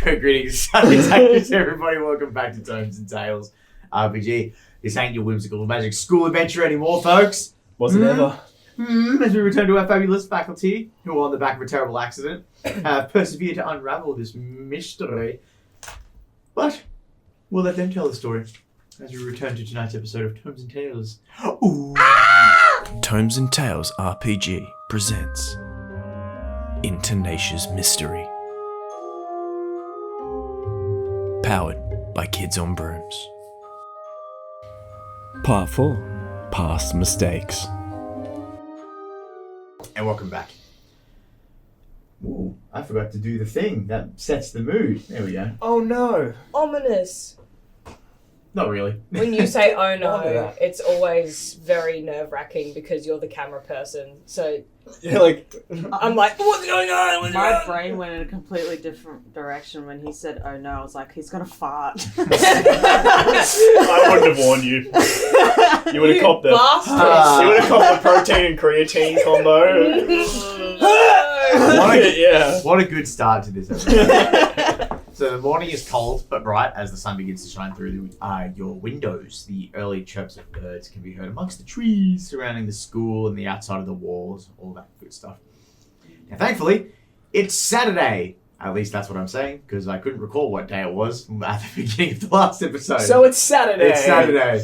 Greetings, salutations, everybody. Welcome back to Tomes and Tales RPG. This ain't your whimsical magic school adventure anymore, folks. Was it ever? As we return to our fabulous faculty, who, on the back of a terrible accident, have persevered to unravel this mystery. But we'll let them tell the story as we return to tonight's episode of Tomes and Tales. Ooh. Tomes and Tales RPG presents Intonatia's Mystery. Powered by Kids on Brooms. Part 4. Past Mistakes. And welcome back. Ooh, I forgot to do the thing that sets the mood. There we go. Oh no! Ominous. Not really. When you say "oh Why no," that? it's always very nerve-wracking because you're the camera person. So Yeah, like I'm like, "What's going on?" What's going My on?" brain went in a completely different direction when he said, "Oh no!" I was like, "He's gonna fart." I wouldn't have warned you. You would have copped the. bastard. You would have copped the protein and creatine combo. What a good start to this episode. So the morning is cold but bright as the sun begins to shine through your windows. The early chirps of birds can be heard amongst the trees surrounding the school and the outside of the walls, all that good stuff. Now, thankfully, it's Saturday. At least that's what I'm saying, because I couldn't recall what day it was at the beginning of the last episode. So it's Saturday. It's Saturday.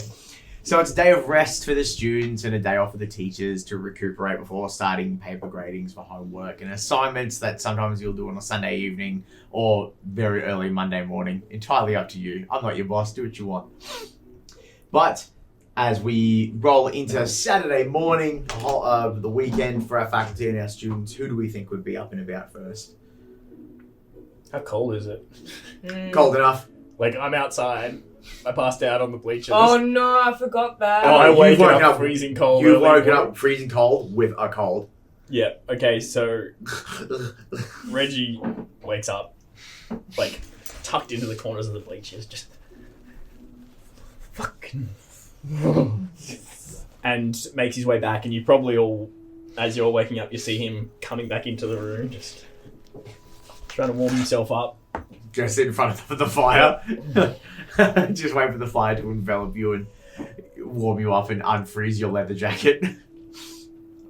So it's a day of rest for the students and a day off for the teachers to recuperate before starting paper gradings for homework and assignments that sometimes you'll do on a Sunday evening or very early Monday morning. Entirely up to you. I'm not your boss. Do what you want. But as we roll into Saturday morning of the weekend for our faculty and our students, who do we think would be up and about first? How cold is it? Cold enough. Like, I'm outside. I passed out on the bleachers. Oh no, I forgot that. And I you've wake woken up up- freezing cold. You've early woken morning. up freezing cold with a cold. Yeah. Okay. So Reggie wakes up, like tucked into the corners of the bleachers, just fucking, and makes his way back. And you probably all, as you're all waking up, you see him coming back into the room, just trying to warm himself up. Just in front of the fire. Just wait for the fire to envelop you and warm you up and unfreeze your leather jacket.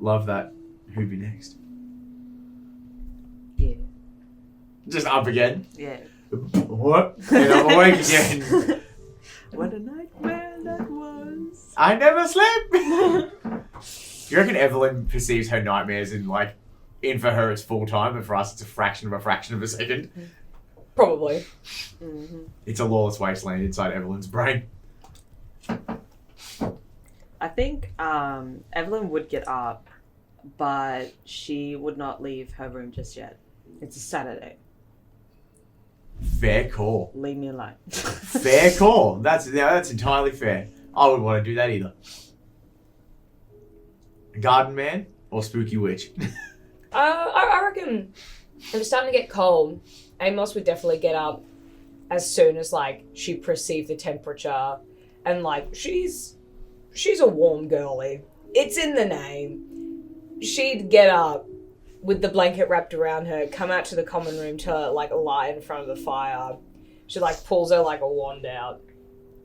Love that. Who'd be next? Yeah. Just up again. Yeah. What? And I'm awake again. What a nightmare that was. I never sleep. Do you reckon Evalyn perceives her nightmares in for her it's full time, but for us it's a fraction of a second? Probably. Mm-hmm. It's a lawless wasteland inside Evelyn's brain. I think Evalyn would get up, but she would not leave her room just yet. It's a Saturday. Fair call. Leave me alone. Fair call. That's entirely fair. I wouldn't want to do that either. Garden man or spooky witch? I reckon if it's starting to get cold, Amos would definitely get up as soon as she perceived the temperature, and she's a warm girly. It's in the name. She'd get up with the blanket wrapped around her, come out to the common room to lie in front of the fire. She pulls her a wand out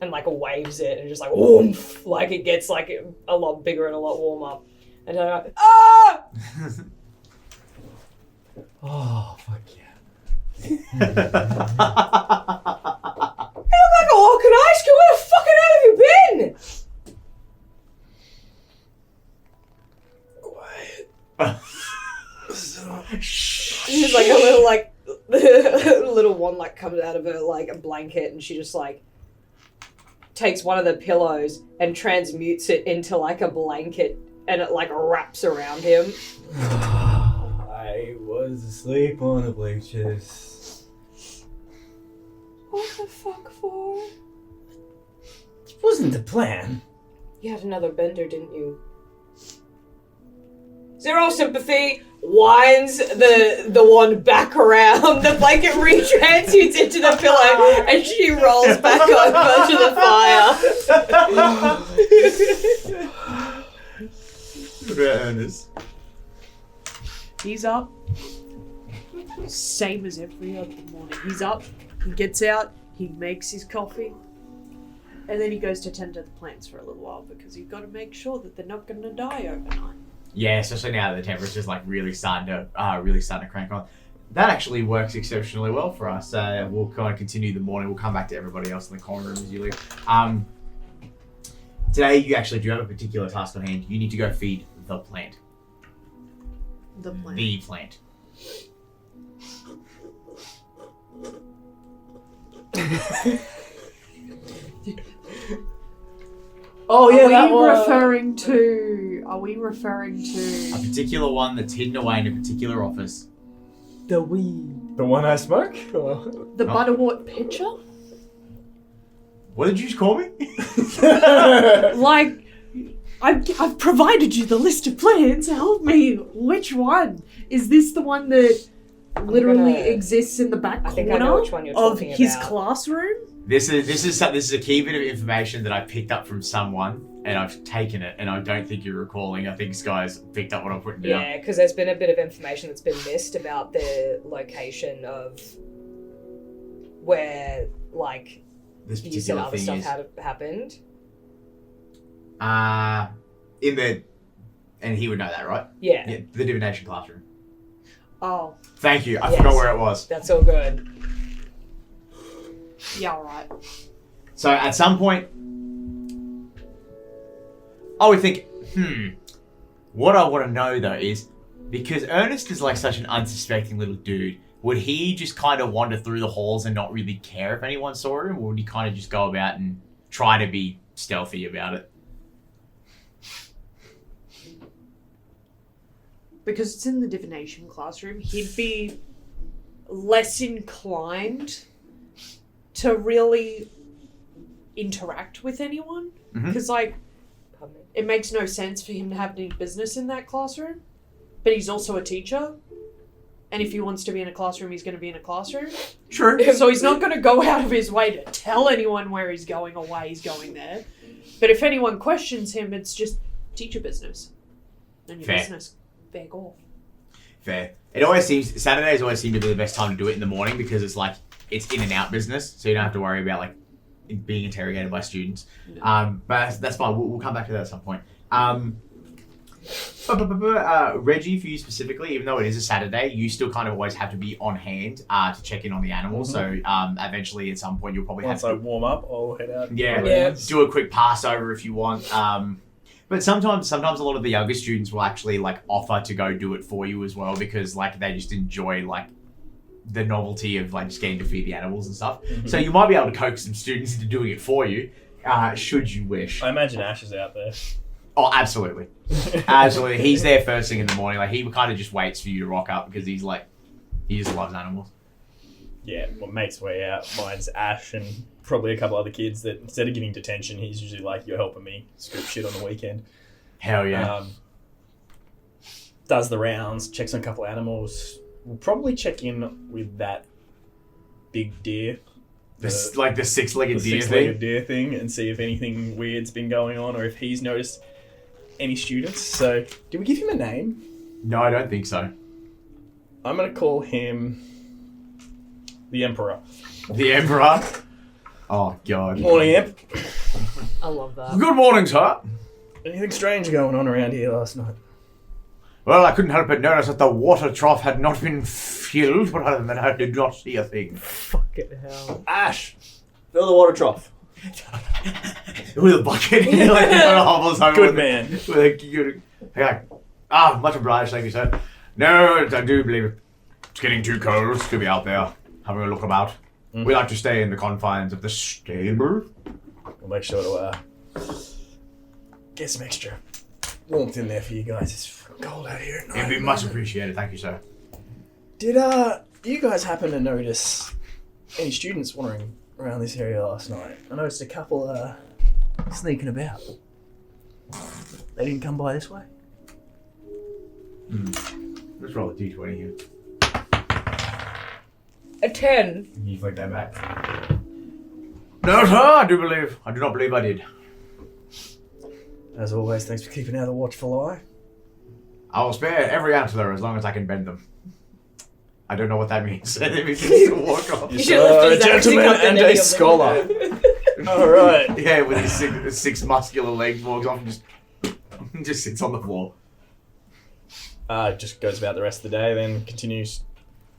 and waves it and just oomph, it gets a lot bigger and a lot warmer. And her ah! Oh fuck yeah! You look like a walking ice cream. Where the fucking hell have you been? Quiet. There's a little one comes out of her a blanket, and she just takes one of the pillows and transmutes it into a blanket, and it wraps around him. I was asleep on the bleachers. What the fuck for? It wasn't the plan. You had another bender, didn't you? Zero sympathy. Winds the wand back around. The blanket retransmutes into the pillow, and she rolls back over to the fire. What about Ernest? He's up. same as every other morning. He's up, he gets out, he makes his coffee, and then he goes to tend to the plants for a little while because you've got to make sure that they're not going to die overnight. Yeah, especially now that the temperature's like really starting to crank on. That actually works exceptionally well for us. We'll kind of continue the morning. We'll come back to everybody else in the common room as you leave. Today, you actually do have a particular task on hand. You need to go feed the plant. The plant. The plant. Oh yeah, that one. Are we referring to A particular one that's hidden away in a particular office. The weed. The one I smoke? Or... the butterwort pitcher? What did you just call me? Like, I've provided you the list of plants. Help me. Which one? Is this the one that literally exists in the back I corner think I know which one you're of talking his about. classroom? This is a key bit of information that I picked up from someone, and I've taken it, and I don't think you're recalling. I think Skye's picked up what I'm putting down. Yeah, because there's been a bit of information that's been missed about the location of where, like, This you said particular other thing stuff is had happened. and he would know that, right? Yeah, Yeah, the divination classroom. Oh, Thank you. I Yes. forgot where it was. that's all good. yeah, alright. So at some point, I would think, what I want to know though is, because Ernest is like such an unsuspecting little dude, would he just kind of wander through the halls and not really care if anyone saw him, or would he kind of just go about and try to be stealthy about it? Because it's in the divination classroom, he'd be less inclined to really interact with anyone. Mhm. Because, like, Pardon me. it makes no sense for him to have any business in that classroom. But he's also a teacher. And if he wants to be in a classroom, he's going to be in a classroom. Sure. So he's not going to go out of his way to tell anyone where he's going or why he's going there. But if anyone questions him, it's just teacher business. And your Fair. business, beg off. Fair. Saturdays always seem to be the best time to do it in the morning because it's like, it's in and out business, so you don't have to worry about like being interrogated by students. But that's fine. We'll come back to that at some point. Reggie, for you specifically, even though it is a Saturday, you still kind of always have to be on hand to check in on the animals. So eventually, at some point, you'll probably Once have I to warm up, I'll head out. Yeah. do a quick pass over if you want. But sometimes a lot of the younger students will actually like offer to go do it for you as well because like they just enjoy like the novelty of like just getting to feed the animals and stuff. So you might be able to coax some students into doing it for you, should you wish. I imagine Ash is out there. Oh, absolutely. Absolutely. He's there first thing in the morning. Like he kind of just waits for you to rock up because he just loves animals. Yeah, well, mate's way out. Mine's Ash and probably a couple other kids that instead of giving detention, he's usually like, you're helping me scoop shit on the weekend. Hell yeah. Does the rounds, checks on a couple animals. We'll probably check in with that big deer. The six-legged deer six-legged thing. deer thing and see if anything weird's been going on or if he's noticed any students. So, did we give him a name? No, I don't think so. I'm going to call him the Emperor. The Emperor. Oh, God. Morning, Emp. I love that. Good morning, sir. Anything strange going on around here last night? Well, I couldn't help but notice that the water trough had not been filled, but other than that, I did not see a thing. Fucking hell. Ash, fill the water trough. With a bucket, like, hobbles over Good with man. With a good, much obliged, thank you, sir. No, I do believe it's getting too cold to be out there having a look about. We like to stay in the confines of the stable. We'll make sure to get some extra warmth in there for you guys. It's cold out here at night. It'd be much appreciated, thank you, sir. Did you guys happen to notice any students wandering around this area last night? I noticed a couple sneaking about. They didn't come by this way? Let's roll a d20 here. A 10. You flick that back. No, sir, I do not believe I did. As always, thanks for keeping out of the watchful eye. I will spare every antler as long as I can bend them. I don't know what that means. And then we can walk off. You should lift a his axe gentleman up the and knee a of the- scholar. All right. Yeah, with his six muscular legs, walks off and just sits on the floor. Just goes about the rest of the day, then continues,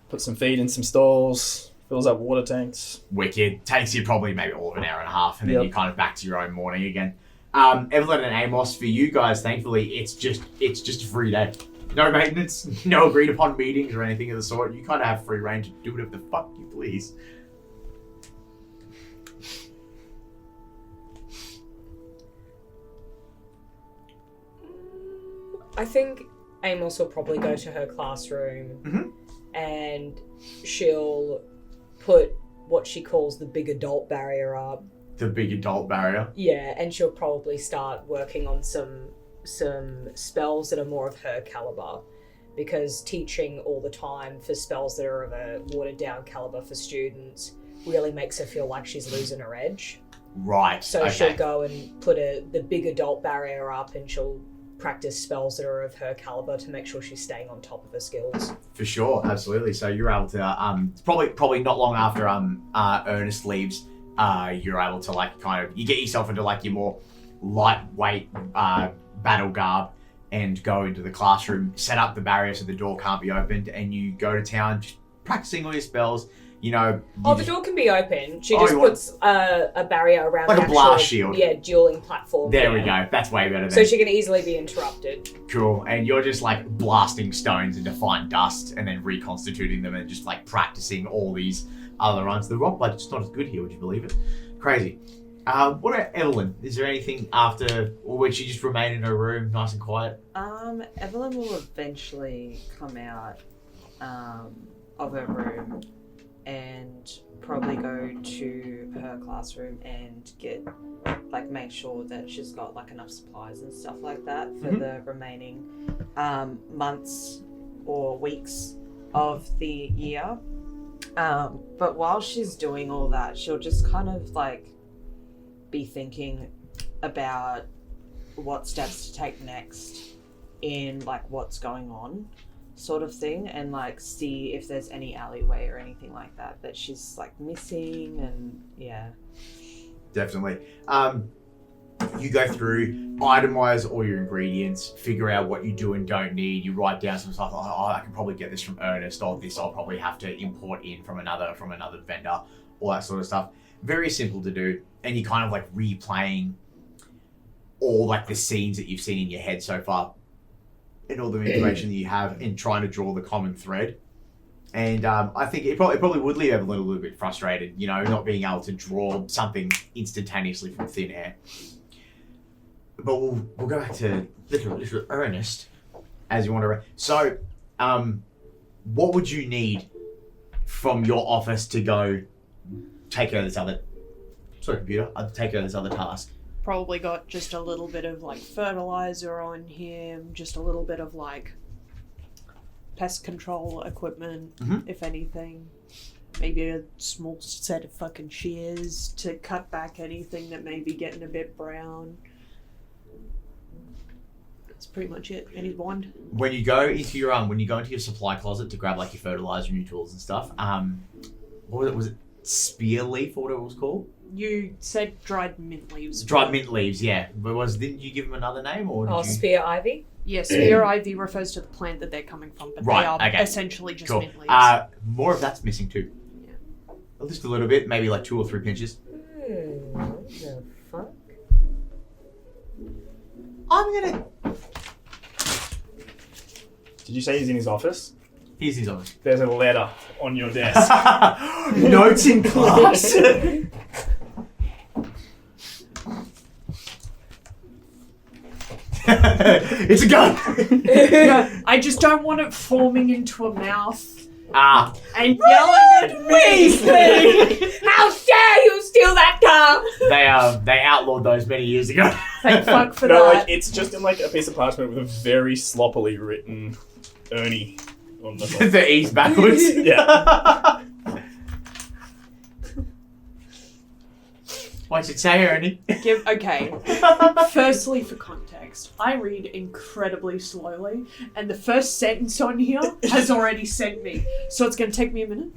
puts some feed in some stalls, fills up water tanks. Wicked. Takes you probably maybe all of an hour and a half, and then Yep. you're kind of back to your own morning again. Evalyn and Amos, for you guys, thankfully, it's just a free day. No maintenance, no agreed upon meetings or anything of the sort. You kind of have free reign to do whatever the fuck you please. I think Amos will probably go to her classroom Mhm. and she'll put what she calls the big adult barrier up. The big adult barrier. Yeah, and she'll probably start working on some spells that are more of her caliber, because teaching all the time for spells that are of a watered down caliber for students really makes her feel like she's losing her edge. Right. So okay. she'll go and put the big adult barrier up, and she'll practice spells that are of her caliber to make sure she's staying on top of her skills. For sure, absolutely. So you're able to probably not long after Ernest leaves, you're able to like kind of you get yourself into like your more lightweight battle garb and go into the classroom, set up the barrier so the door can't be opened, and you go to town just practicing all your spells. You know. The door can be open. She Oh, just you want- puts a barrier around Like the a blast actual, shield. Yeah, dueling platform. There we yeah. go. That's way better. So Than she can easily be interrupted. cool. And you're just like blasting stones into fine dust and then reconstituting them and just like practicing all these other runs. The rock budget's not as good here. Would you believe it? Crazy. What about Evalyn? Is there anything after, or would she just remain in her room, nice and quiet? Evalyn will eventually come out of her room and probably go to her classroom and make sure that she's got like enough supplies and stuff like that for the remaining months or weeks of the year. But while she's doing all that, she'll just kind of like be thinking about what steps to take next in like what's going on sort of thing, and like see if there's any alleyway or anything like that she's like missing. And yeah, Definitely. You go through, itemize all your ingredients, figure out what you do and don't need. You write down some stuff like, oh, I can probably get this from Ernest, or this I'll probably have to import in from another vendor, all that sort of stuff. Very simple to do, and you're kind of like replaying all like the scenes that you've seen in your head so far, and all the information that you have, and trying to draw the common thread. And I think it probably would leave Evalyn a little bit frustrated, you know, not being able to draw something instantaneously from thin air. But we'll go back to little Ernest, as you want to. So, what would you need from your office to go take care of this other? Sorry, computer. I'd take care of this other task. Probably got just a little bit of like fertilizer on him, just a little bit of like pest control equipment, if anything. Maybe a small set of fucking shears to cut back anything that may be getting a bit brown. That's pretty much it. And his wand. When you go into your supply closet to grab like your fertilizer and your tools and stuff, what was it spear leaf or whatever it was called? You said dried mint leaves. Dried mint leaves, yeah. But didn't you give them another name, or did you? Spear ivy? Yes, spear ivy refers to the plant that they're coming from, but Right, they are okay. essentially just Cool. mint leaves. More of that's missing too. Yeah. Just a little bit, maybe like 2 or 3 pinches. What the fuck? I'm gonna. Did you say he's in his office? Here's his office. There's a letter on your desk. Notes in class. It's a gun. Yeah, I just don't want it forming into a mouth and yelling at me. Weasley! How dare you steal that car? They outlawed those many years ago. Thank fuck for No, that. like it's just in like a piece of parchment with a very sloppily written Ernie on the top. The E's backwards. Yeah. What'd you say, Ernie? Okay. Firstly, for context, context, I read incredibly slowly, and the first sentence on here has already sent me. So it's going to take me a minute.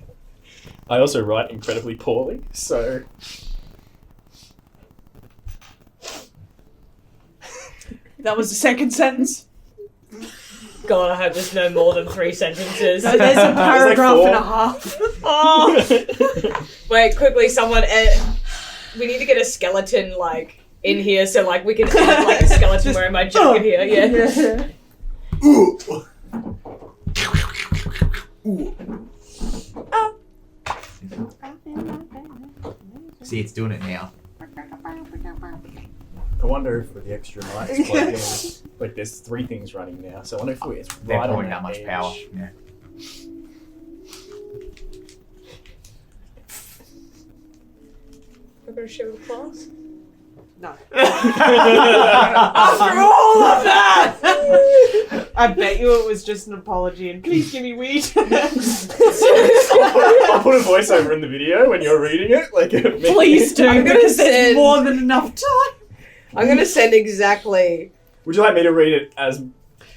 I also write incredibly poorly, so... That was the second sentence. God, I hope there's no more than 3 sentences. So there's a paragraph four. and a half. Oh. Wait, quickly, someone. We need to get a skeleton like in here, so like we can add like a skeleton wearing my jacket here. Yeah. Ooh. Ooh. See, it's doing it now. I wonder if with the extra lights plugged in, like there's 3 things running now, so I wonder if it's They're right on pouring that that much edge. power. Yeah. We're gonna share with class. No. After all of that! I bet you it was just an apology and please give me weed. I'll put a voiceover in the video when you're reading it, like Please do, I'm gonna because there's send- more than enough time. I'm gonna send exactly. Would you like me to read it as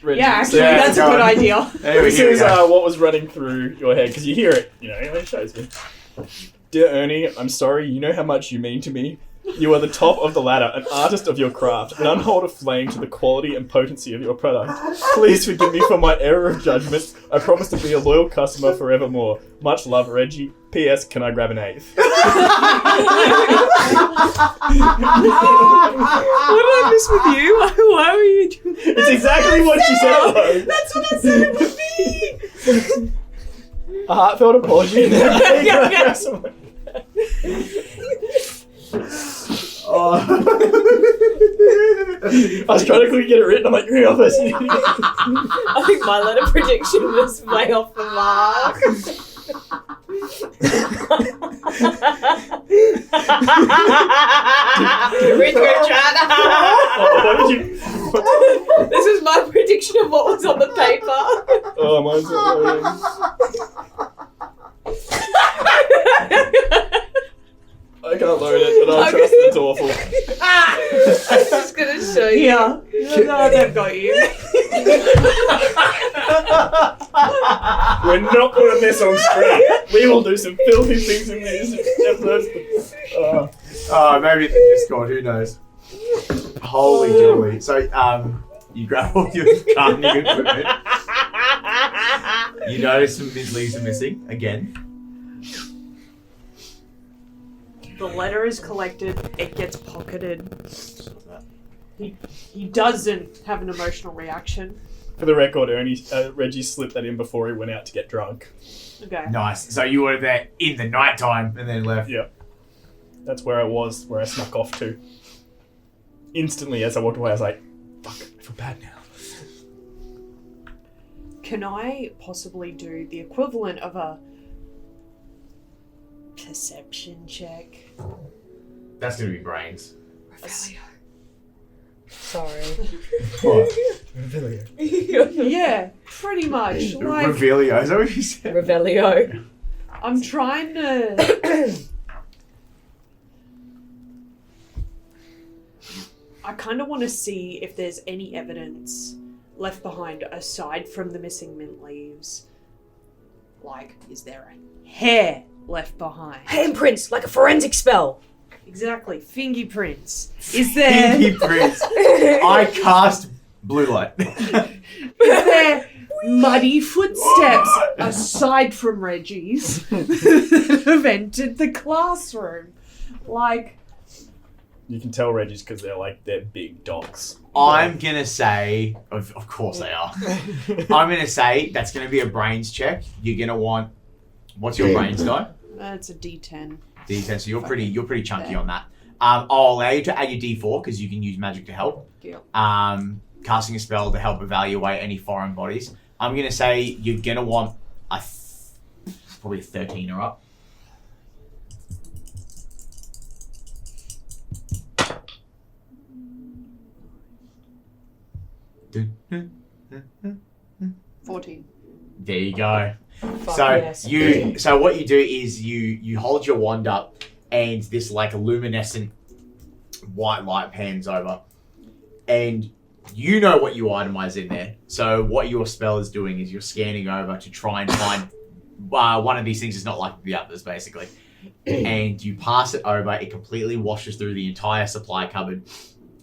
Reggie? Yeah, actually, Yeah, that's a go good on. idea. There we This is go. what was running through your head, because you hear it, it shows you. Dear Ernie, I'm sorry, you know how much you mean to me. You are the top of the ladder, an artist of your craft, an unhold of flame to the quality and potency of your product. Please forgive me for my error of judgment. I promise to be a loyal customer forevermore. Much love, Reggie. P.S. Can I grab an eighth? What did I miss with you? Why were you doing that? It's exactly what she said. That's what I said it would be! A heartfelt apology. And then Yeah, can I yeah. grab someone? Oh. I was trying to quickly get it written. I'm like, you're in office. I think my letter prediction was way off the mark. Richard. What did you? This is my prediction of what was on the paper. Oh, mine's not loading. I can't load it, but I trust it's awful. I'm just gonna show you. Yeah. No, they've got you. We're not putting this on screen. We will do some filthy things in these episodes. Maybe the Discord, who knows? Holy dooly. So, you grab all your gardening equipment. You notice some leaves are missing again. The letter is collected, it gets pocketed. He doesn't have an emotional reaction. For the record, Reggie slipped that in before he went out to get drunk. Okay. Nice. So you were there in the nighttime and then left. Yeah. That's where I was, where I snuck off to. Instantly, as I walked away, I was like, fuck, I feel bad now. Can I possibly do the equivalent of a perception check? That's going to be brains. Sorry. What? Yeah, pretty much. Like, Revelio, is that what you said? Revelio. I'm trying to... I kind of want to see if there's any evidence left behind aside from the missing mint leaves. Like, is there a hair left behind? Handprints, like a forensic spell. Exactly, fingerprints. Is there... Fingerprints. I cast blue light. Is there muddy footsteps aside from Reggie's that have entered the classroom? Like, You can tell Reggie's because they're big dogs. I'm going to say, of course they are. I'm going to say that's going to be a brains check. You're going to want, what's your brains die? it's a D10. D10, so you're pretty chunky on that. I'll allow you to add your D4 because you can use magic to help. Yep. Casting a spell to help evaluate any foreign bodies. I'm going to say you're going to want probably a 13 or up. There 14. you go. Fuck So yes. so what you do is you hold your wand up and this like luminescent white light pans over and you know what you itemize in there. So what your spell is doing is you're scanning over to try and find one of these things is not like the others, basically. And you pass it over, it completely washes through the entire supply cupboard.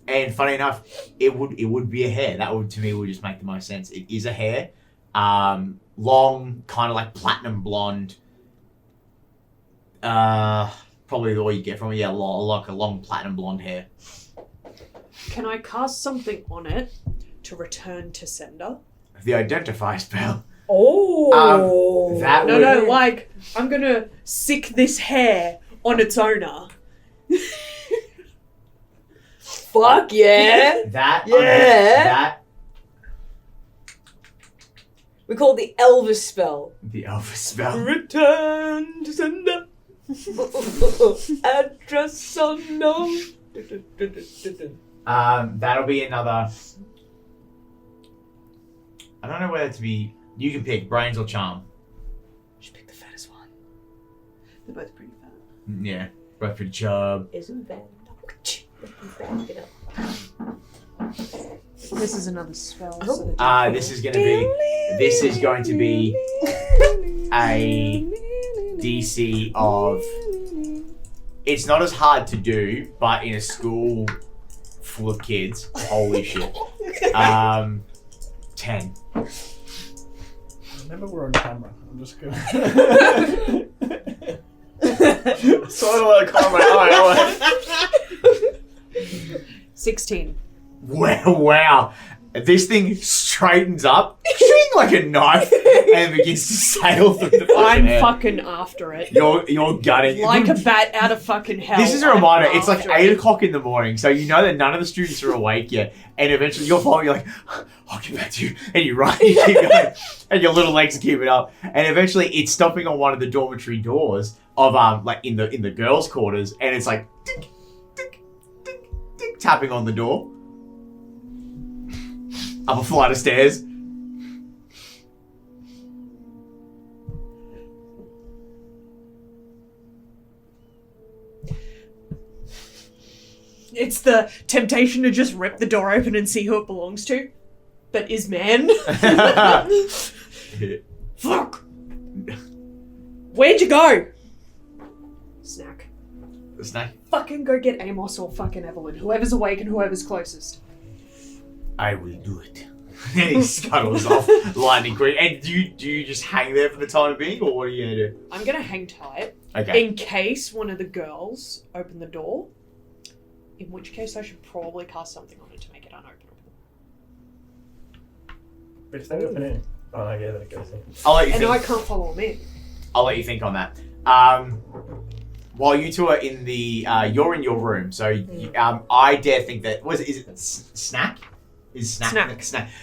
And funny enough, it would be a hair. That would, to me, would just make the most sense. It is a hair. Long, kind of like platinum blonde. Probably the way you get from it. Yeah, like a long platinum blonde hair. Can I cast something on it to return to sender? The identify spell. Oh. That No, would, no, like, I'm gonna sick this hair on its owner. Fuck yeah. That. Yeah. That. We call it the Elvis spell. The Elvis spell. Return to sender. Address unknown. That'll be another. I don't know whether to be. You can pick brains or charm. Should pick the fattest one. They're both pretty fat. Yeah, both pretty chub. Isn't that? This is another spell. Oh. So This is going to be a DC of. It's not as hard to do, but in a school full of kids, holy shit. 10. Remember we're on camera. I'm just gonna. Saw it out of corner of my eye. 16. Wow. This thing straightens up like a knife and begins to sail through the fucking I'm air. fucking after it. You're gutting. Like a bat out of fucking hell. This is a reminder. It's like after 8 it. o'clock in the morning, so you know that none of the students are awake yet. And eventually you're following, you're like, I'll get back to you. And you run, you keep going, and your little legs keep it up. And eventually it's stopping on one of the dormitory doors of like in the girls' quarters, and it's like tick, tick, tick, tick, tapping on the door. Up a flight of stairs. It's the temptation to just rip the door open and see who it belongs to. But is man. Fuck. Where'd you go? Snack. Snack. Fucking go get Amos or fucking Evalyn. Whoever's awake and whoever's closest. I will do it. And he scuttles off lightning quick. And do you just hang there for the time being, or what are you gonna do? I'm gonna hang tight. Okay. In case one of the girls open the door. In which case I should probably cast something on it to make it unopenable. But if they open it. Oh no, yeah, then it goes in. I'll let you And think. I can't follow them in. I'll let you think on that. While you two are in the, you're in your room. So I dare think that is it Snack? Is Snack?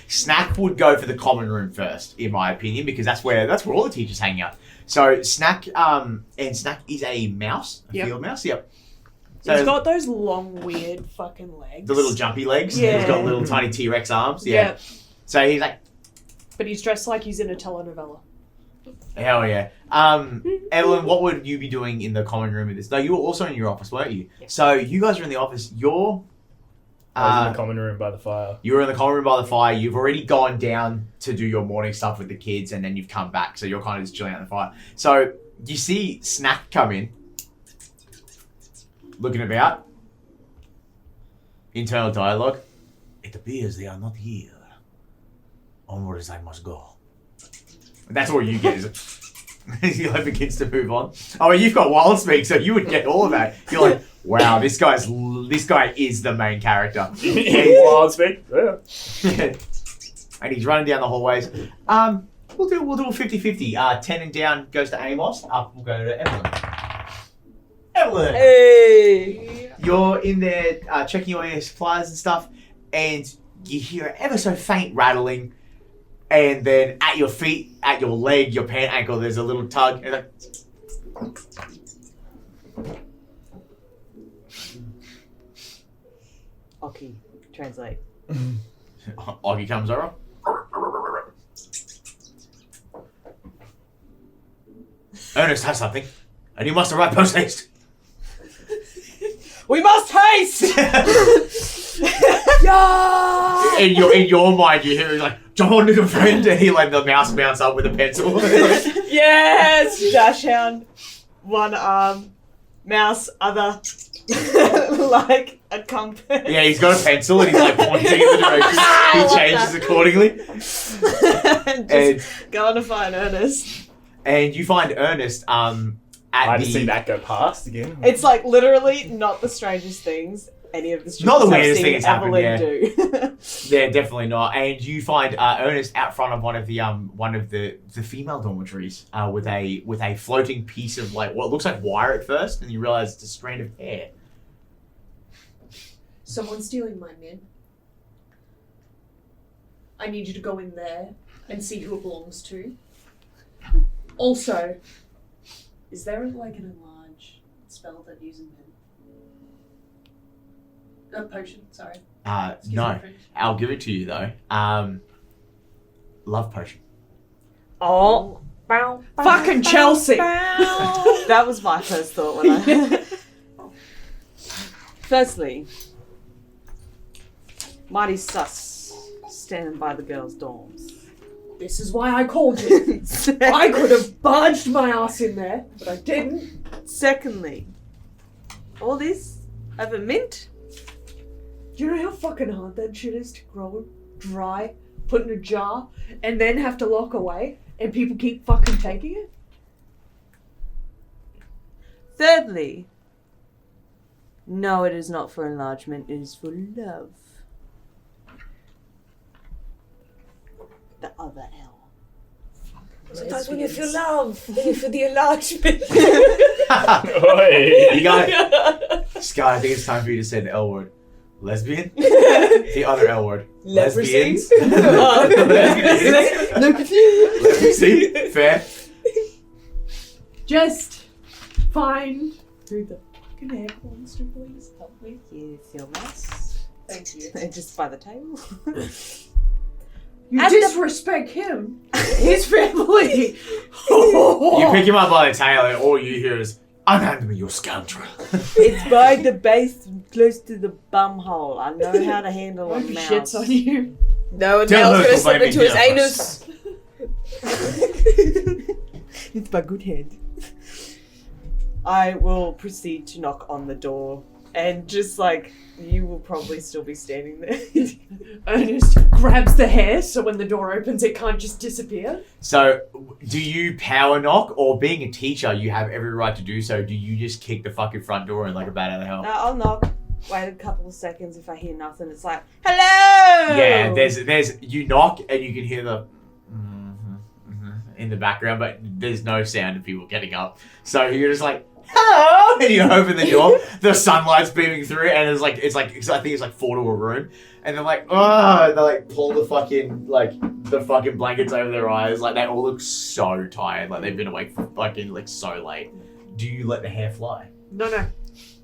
Snack would go for the common room first, in my opinion, because that's where all the teachers hang out. So Snack and Snack is a mouse, a Yep. field mouse. Yep. So He's got those long, weird fucking legs. the little jumpy legs. Yeah. He's got little tiny T-Rex arms. Yeah. Yeah. So he's like, But he's dressed like he's in a telenovela. hell yeah. Evalyn, what would you be doing in the common room with this? No, you were also in your office, weren't you? Yeah. So you guys are in the office. You're I was in the common room by the fire. you were in the common room by the fire. You've already gone down to do your morning stuff with the kids, and then you've come back. So you're kind of just chilling out the fire. So you see Snack come in, looking about. Internal dialogue. It appears they are not here. Onwards I must go. That's all you get, is it? He like begins to move on. Oh, you've got wild speak, so you would get all of that. You're like, wow, this guy is the main character. Wild speak. Yeah. And he's running down the hallways. We'll do a 50-50. 10 and down goes to Amos. Up we'll go to Evalyn. Evalyn, Hey. you're in there checking all your supplies and stuff, and you hear ever so faint rattling. And then at your feet, at your leg, your pant ankle, there's a little tug. And like, Okay, translate. Augie comes over. Ernest has something, and you must arrive post haste. We must haste! Yeah! In your mind, you hear he's like, John, your friend, and he like the mouse mounts up with a pencil. Yes! Dashhound, one arm, mouse, other, like a compass. Yeah, he's got a pencil and he's like pointing in the direction. He changes accordingly. Just going to find Ernest. And you find Ernest at I the... just see that go past again. It's like literally not the strangest things any of the students Not the I've weirdest seen thing that's happened, Evalyn yeah. do. Yeah, definitely not. And you find Ernest out front of one of the female dormitories with a floating piece of like what looks like wire at first, and you realize it's a strand of hair. Someone's stealing my men. I need you to go in there and see who it belongs to. Also, is there like an enlarge spell that uses men? Potion, sorry. Excuse No, my French. I'll give it to you though. Love potion. Oh. Bow, bow, Fucking bow, Chelsea. bow. That was my first thought when I. Firstly, mighty sus standing by the girls' dorms. This is why I called you. I could have barged my ass in there, but I didn't. Secondly, all this over mint. Do you know how fucking hard that shit is to grow, dry, put in a jar, and then have to lock away, and people keep fucking taking it? Thirdly, no, it is not for enlargement, it is for love. The other L. Sometimes when you feel love, then you feel the enlargement. Oi. You got Skye, I think it's time for you to say the L word. Lesbian? The other L word. Leprosy? Lesbians? Leprosy? Fair? Just find who the fucking hair belongs to, please. Help me. Yes, your mouse. Thank you. Just by the tail. You And disrespect him, his family. You pick him up by the tail and all you hear is, unhand me, you scoundrel. It's by the base close to the bum hole. I know how to handle a Hope he mouse. shits on you. No, and Tell now her it's to going to slip blame into me his here anus. It's my good head. I will proceed to knock on the door, and just like you will probably still be standing there. Ernest grabs the hair so when the door opens it can't just disappear. So, do you power knock, or being a teacher, you have every right to do so, do you just kick the fucking front door and like a bat out of hell? No, I'll knock. Wait a couple of seconds. If I hear nothing, it's like, hello! Yeah, there's you knock and you can hear the in the background, but there's no sound of people getting up. So you're just like, hello, and you open the door, the sunlight's beaming through, and it's like I think it's like 4 to a room, and they're like, oh, they like pull the fucking blankets over their eyes, like they all look so tired, like they've been awake for fucking like so late. Do you let the hair fly? No.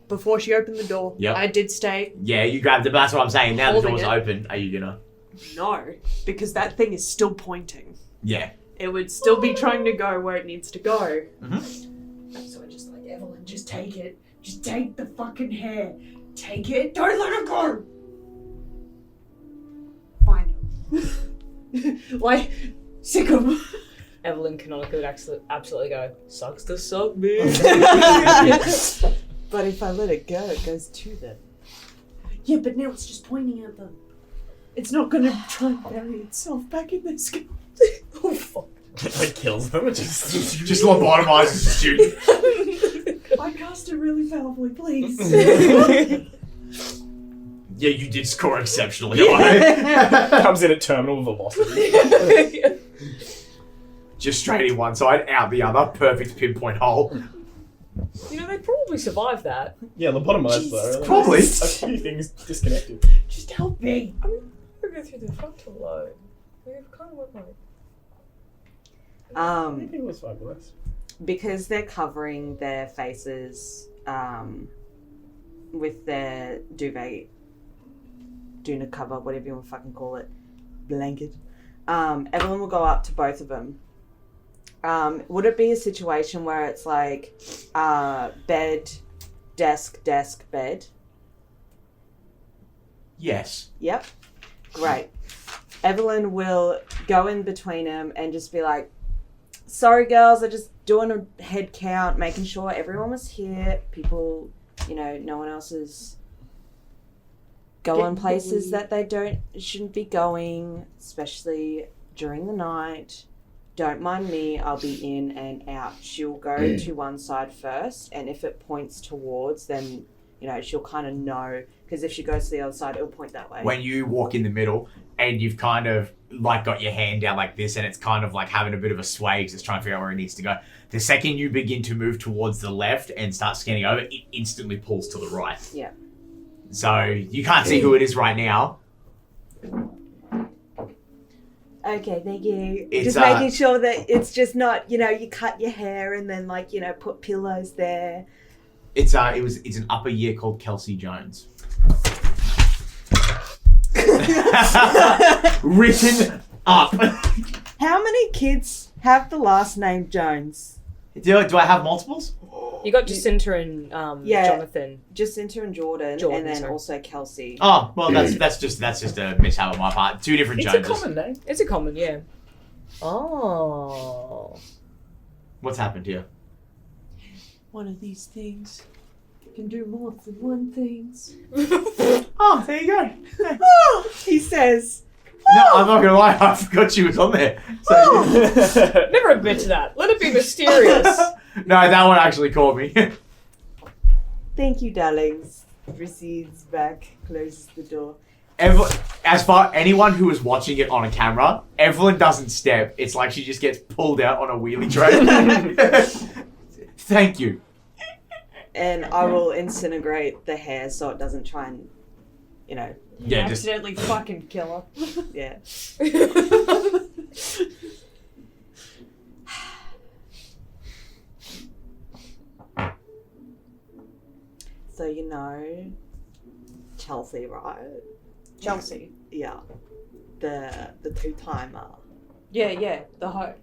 Before she opened the door, Yep. I did stay. Yeah, you grabbed it, but that's what I'm saying. Now the Holding door's it. open. Are you gonna? No, because that thing is still pointing. Yeah. It would still be trying to go where it needs to go. Mm-hmm. So I just like, Evalyn, just take it. Just take the fucking hair. Take it. Don't let it go. Find him. Like, sick him. Evalyn canonically would absolutely go, sucks to suck me. But if I let it go, it goes to them. Yeah, but now it's just pointing at them. It's not gonna try and bury itself back in their skull. Oh, fuck. It like kills them. It just lobotomizes the student. I cast it really powerfully, please. Yeah, you did score exceptionally high. comes in at terminal velocity. Just straight in one side, out the other. Perfect pinpoint hole. You know, they'd probably survive that. Yeah, lobotomized though. Probably. A few things disconnected. Just help me. We'll go through the frontal lobe. We've kind of went like... I think it was fabulous. Because they're covering their faces with their duvet, doona cover, whatever you want to fucking call it, blanket. Evalyn will go up to both of them. Would it be a situation where it's like bed, desk, bed? Yes. Yep. Great. Evalyn will go in between them and just be like, sorry, girls, I'm just doing a head count, making sure everyone was here. People, no one else is going places that they shouldn't be going, especially during the night. Don't mind me, I'll be in and out. She'll go to one side first, and if it points towards, then, she'll kind of know, because if she goes to the other side, it'll point that way. When you walk in the middle and you've kind of like got your hand down like this and it's kind of like having a bit of a sway because it's trying to figure out where it needs to go. The second you begin to move towards the left and start scanning over, it instantly pulls to the right. Yeah. So you can't see who it is right now. Okay, thank you. It's, just making sure that it's just not, you cut your hair and then put pillows there. It's an upper year called Kelsey Jones. Written up. How many kids have the last name Jones? Do I have multiples? You got Jacinta and Jonathan. Jacinta and Jordan and then sorry. also Kelsey. Oh, well, that's just a mishap on my part. Two different It's Joneses. a common name. It's a common, yeah. Oh. What's happened here? One of these things can do more than one things. Oh, there you go. He says. No, I'm not gonna lie. I forgot she was on there. So, Never admit to that. Let it be mysterious. no, that one actually called me. Thank you, darlings. Recedes back, closes the door. As far anyone who is watching it on a camera, Evalyn doesn't step. It's like she just gets pulled out on a wheelie train. Thank you. And I will incinerate the hair so it doesn't try and, Yeah, just Accidentally fucking kill her. yeah. So Chelsea, right? Chelsea. Yeah. The two-timer. Yeah, the hoe.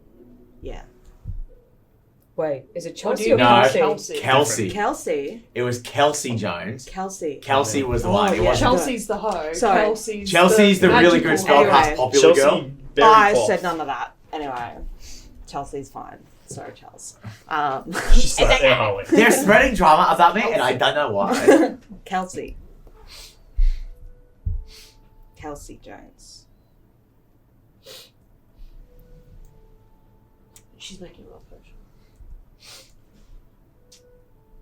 Yeah. Wait, is it Or do Chelsea you or mean No. Kelsey? Kelsey. Kelsey. It was Kelsey Jones. Kelsey. Kelsey was the one. It yeah. wasn't. Chelsea's the hoe. Sorry. Chelsea's the really good magical hoe. spellcast Anyway. popular girl. I said none of that. Anyway, Chelsea's fine. Sorry, Chels. Just like they're hoeing. They're spreading drama about me, and I don't know why. Kelsey. Kelsey Jones. She's making a rough potion.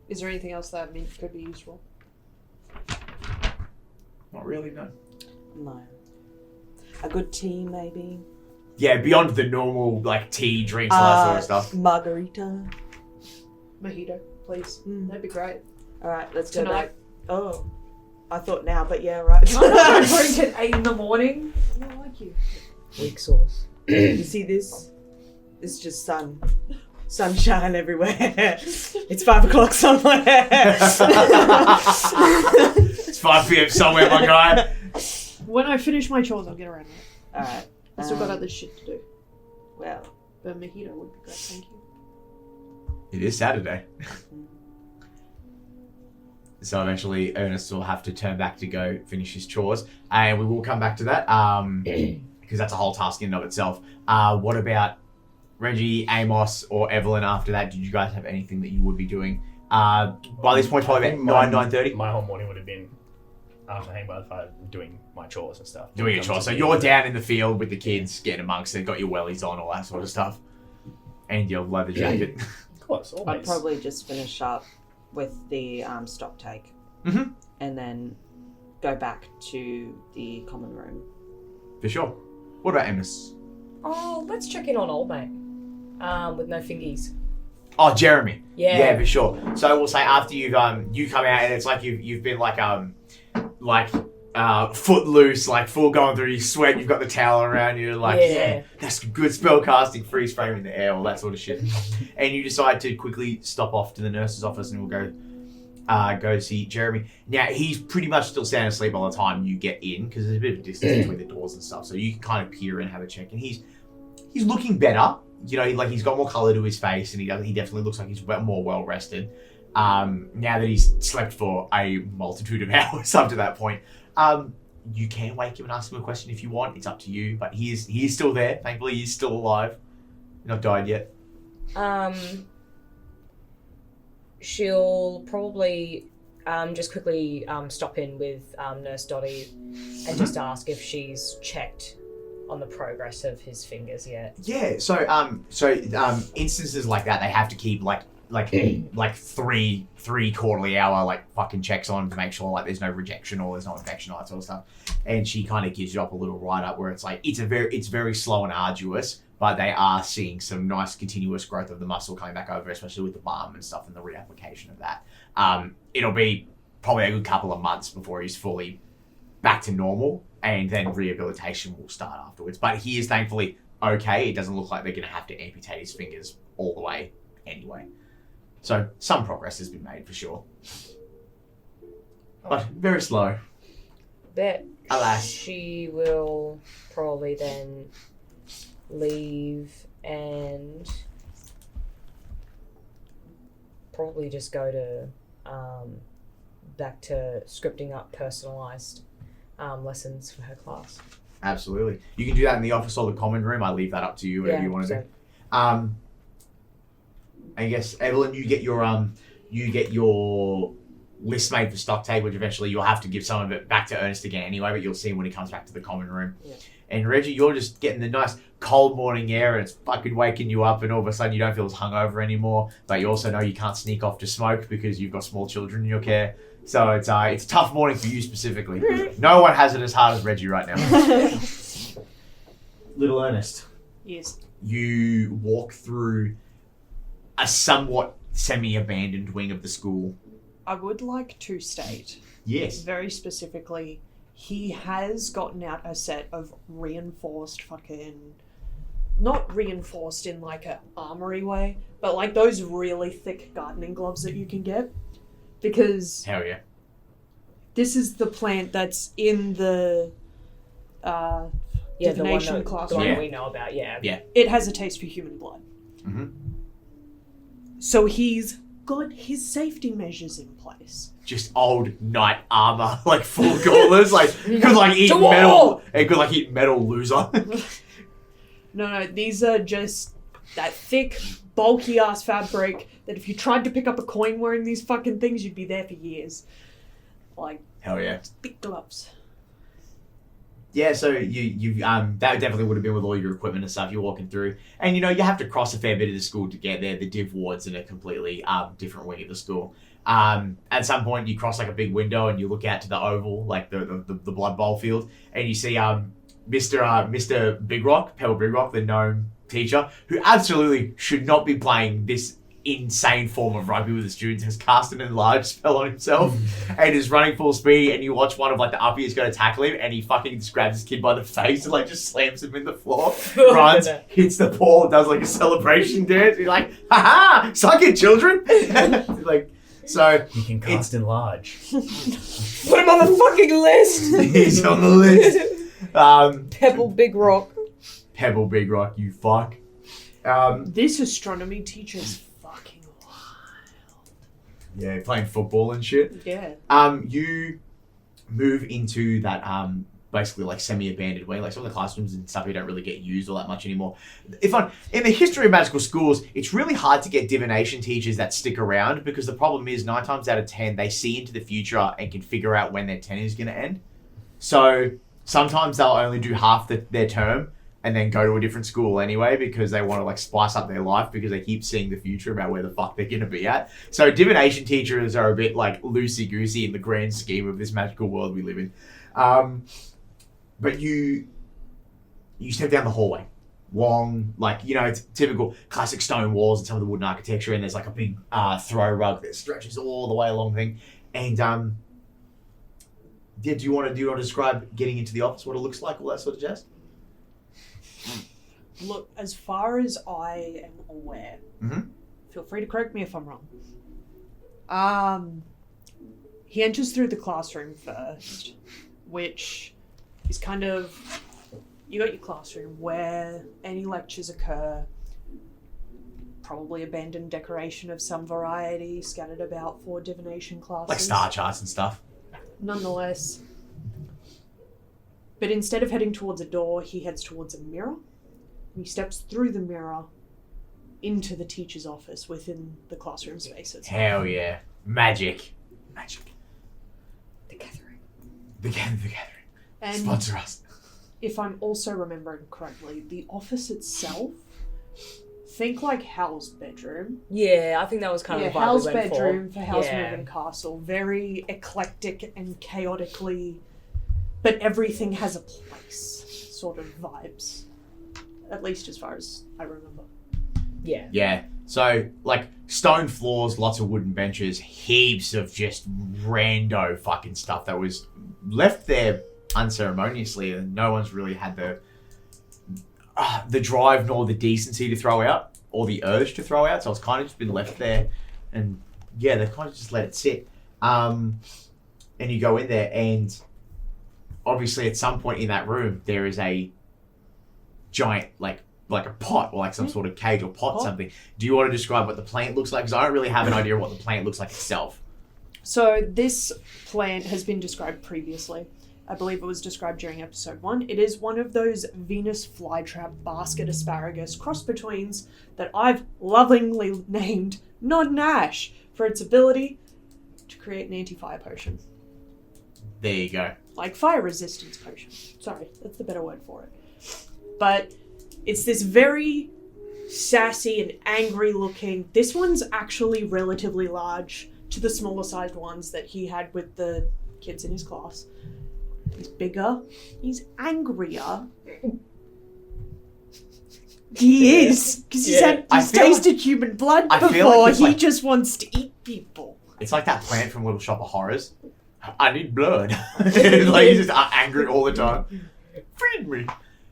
Is there anything else that could be useful? Not really, no. No. A good tea, maybe. Yeah, beyond the normal like tea, drinks, all that sort of stuff. Margarita. Mojito, please. Mm. That'd be great. All right, let's go Tonight. back. Oh, I thought now, but yeah, right. I drink at 8 in the morning. I don't like you. Weak sauce. You see this? It's just sunshine everywhere. It's 5 o'clock somewhere. It's 5 p.m. somewhere, my guy. When I finish my chores, I'll get around to it. All right. I still got other shit to do. Well, But mojito would be great, thank you. It is Saturday. So eventually Ernest will have to turn back to go finish his chores. And we will come back to that because that's a whole task in and of itself. What about Reggie, Amos, or Evalyn after that? Did you guys have anything that you would be doing? By this point, probably about 9:30. My whole morning would have been hanging by the fire, doing my chores and stuff. Doing your chores. So you're down in the field with the kids, getting amongst it, got your wellies on, all that sort of stuff. And your leather jacket. Of course, always. I'd probably just finish up with the stock take, Mhm. and then go back to the common room. For sure. What about Amos? Oh, let's check in on old mate. With no fingies. Oh, Jeremy. Yeah. Yeah, for sure. So we'll say after you've you come out and it's like you've been like foot loose, like full going through your sweat, you've got the towel around you, like Yeah. that's good spell casting, freeze frame in the air, all that sort of shit. And you decide to quickly stop off to the nurse's office and we'll go see Jeremy. Now he's pretty much still sound asleep by the time you get in because there's a bit of a distance between the doors and stuff, so you can kind of peer and have a check. And he's looking better. You know, like he's got more colour to his face, and he definitely looks like he's more well rested. Now that he's slept for a multitude of hours up to that point, you can wake him and ask him a question if you want. It's up to you. But he is still there. Thankfully, he's still alive. Not died yet. She'll probably just quickly stop in with Nurse Dottie and just ask if she's checked on the progress of his fingers yet. Yeah. So instances like that, they have to keep like three quarterly hour like fucking checks on to make sure like there's no rejection or there's no infection or that sort of stuff. And she kind of gives you up a little write up where it's like it's very slow and arduous, but they are seeing some nice continuous growth of the muscle coming back over, especially with the balm and stuff and the reapplication of that. It'll be probably a good couple of months before he's fully back to normal, and then rehabilitation will start afterwards. But he is thankfully okay. It doesn't look like they're going to have to amputate his fingers all the way anyway. So some progress has been made for sure. But very slow. Bet Alas. she will probably then leave and probably just go to back to scripting up personalised lessons for her class. Absolutely. You can do that in the office or the common room. I leave that up to you, whatever you want to do. I guess, Evalyn, you get your list made for stock take, which eventually you'll have to give some of it back to Ernest again anyway, but you'll see him when he comes back to the common room. Yeah. And Reggie, you're just getting the nice cold morning air and it's fucking waking you up, and all of a sudden you don't feel as hungover anymore, but you also know you can't sneak off to smoke because you've got small children in your care. So it's a tough morning for you specifically. No one has it as hard as Reggie right now. Little Ernest. Yes. You walk through a somewhat semi-abandoned wing of the school. I would like to state, Yes. very specifically, he has gotten out a set of reinforced not reinforced in like an armory way, but like those really thick gardening gloves that you can get. Because Hell yeah. this is the plant that's in the divination class. The one Yeah. we know about, yeah. It has a taste for human blood. Mm-hmm. So he's got his safety measures in place. Just old knight armor, like full gauntlets, like could like eat To war! metal. It could like eat metal loser. No, these are just that thick, bulky ass fabric that if you tried to pick up a coin wearing these fucking things, you'd be there for years. Like, Hell yeah. big gloves. Yeah, so you that definitely would have been with all your equipment and stuff you're walking through. And you have to cross a fair bit of the school to get there. The div ward's in a completely different wing of the school. At some point you cross like a big window and you look out to the oval, like the Blood Bowl field, and you see Mr. Big Rock, Pebble Big Rock, the gnome teacher, who absolutely should not be playing this insane form of rugby with the students, has cast an enlarge spell on himself and is running full speed, and you watch one of like the uppies go to tackle him and he fucking just grabs his kid by the face and like just slams him in the floor, runs, hits the ball, does like a celebration dance. You're like, haha, suck it, children. Like, so You can cast enlarge. Put him on the fucking list! he's on the list. Pebble Big Rock. Pebble Big Rock, you fuck. This astronomy teacher's fucking wild. Yeah, playing football and shit. Yeah. You move into that basically like semi-abandoned way. Like some of the classrooms and stuff you don't really get used all that much anymore. In the history of magical schools, it's really hard to get divination teachers that stick around, because the problem is 9 times out of 10 they see into the future and can figure out when their tenure is going to end. So sometimes they'll only do half their term and then go to a different school anyway, because they want to like spice up their life, because they keep seeing the future about where the fuck they're going to be at. So divination teachers are a bit like loosey-goosey in the grand scheme of this magical world we live in. But you step down the hallway. Long, like, it's typical classic stone walls and some of the wooden architecture, and there's like a big throw rug that stretches all the way along the thing. And do you want to describe getting into the office, what it looks like, all that sort of jazz? Look, as far as I am aware, feel free to correct me if I'm wrong. He enters through the classroom first, which is kind of, you got your classroom where any lectures occur, probably abandoned decoration of some variety scattered about for divination classes. Like star charts and stuff. Nonetheless, But instead of heading towards a door, he heads towards a mirror. And he steps through the mirror into the teacher's office within the classroom spaces. Hell yeah. Magic. The Gathering. The Gathering. And Sponsor us. if I'm also remembering correctly, the office itself, think like Hal's bedroom. Yeah, I think that was kind of the vibe Hal's we went bedroom for Hal's Yeah. Moving Castle. Very eclectic and chaotically, but everything has a place sort of vibes. At least as far as I remember. Yeah. Yeah. So, like, stone floors, lots of wooden benches, heaps of just rando fucking stuff that was left there unceremoniously, and no one's really had the drive nor the decency to throw out, or the urge to throw out, so it's kind of just been left there, and yeah, they've kind of just let it sit. And you go in there, and obviously at some point in that room, there is a giant, like a pot, or like some sort of cage or pot, something. Do you want to describe what the plant looks like? Because I don't really have an idea of what the plant looks like itself. So this plant has been described previously. I believe it was described during episode 1. It is one of those Venus flytrap basket asparagus cross-betweens that I've lovingly named Nod Nash for its ability to create an anti-fire potion. There you go. Like fire resistance potion. Sorry, that's the better word for it. But it's this very sassy and angry looking. This one's actually relatively large to the smaller sized ones that he had with the kids in his class. He's bigger. He's angrier. He is, because he's tasted human blood I feel before. like it's He like- just wants to eat people. It's like that plant from Little Shop of Horrors. I need blood. Like, he's just angry all the time. Feed me.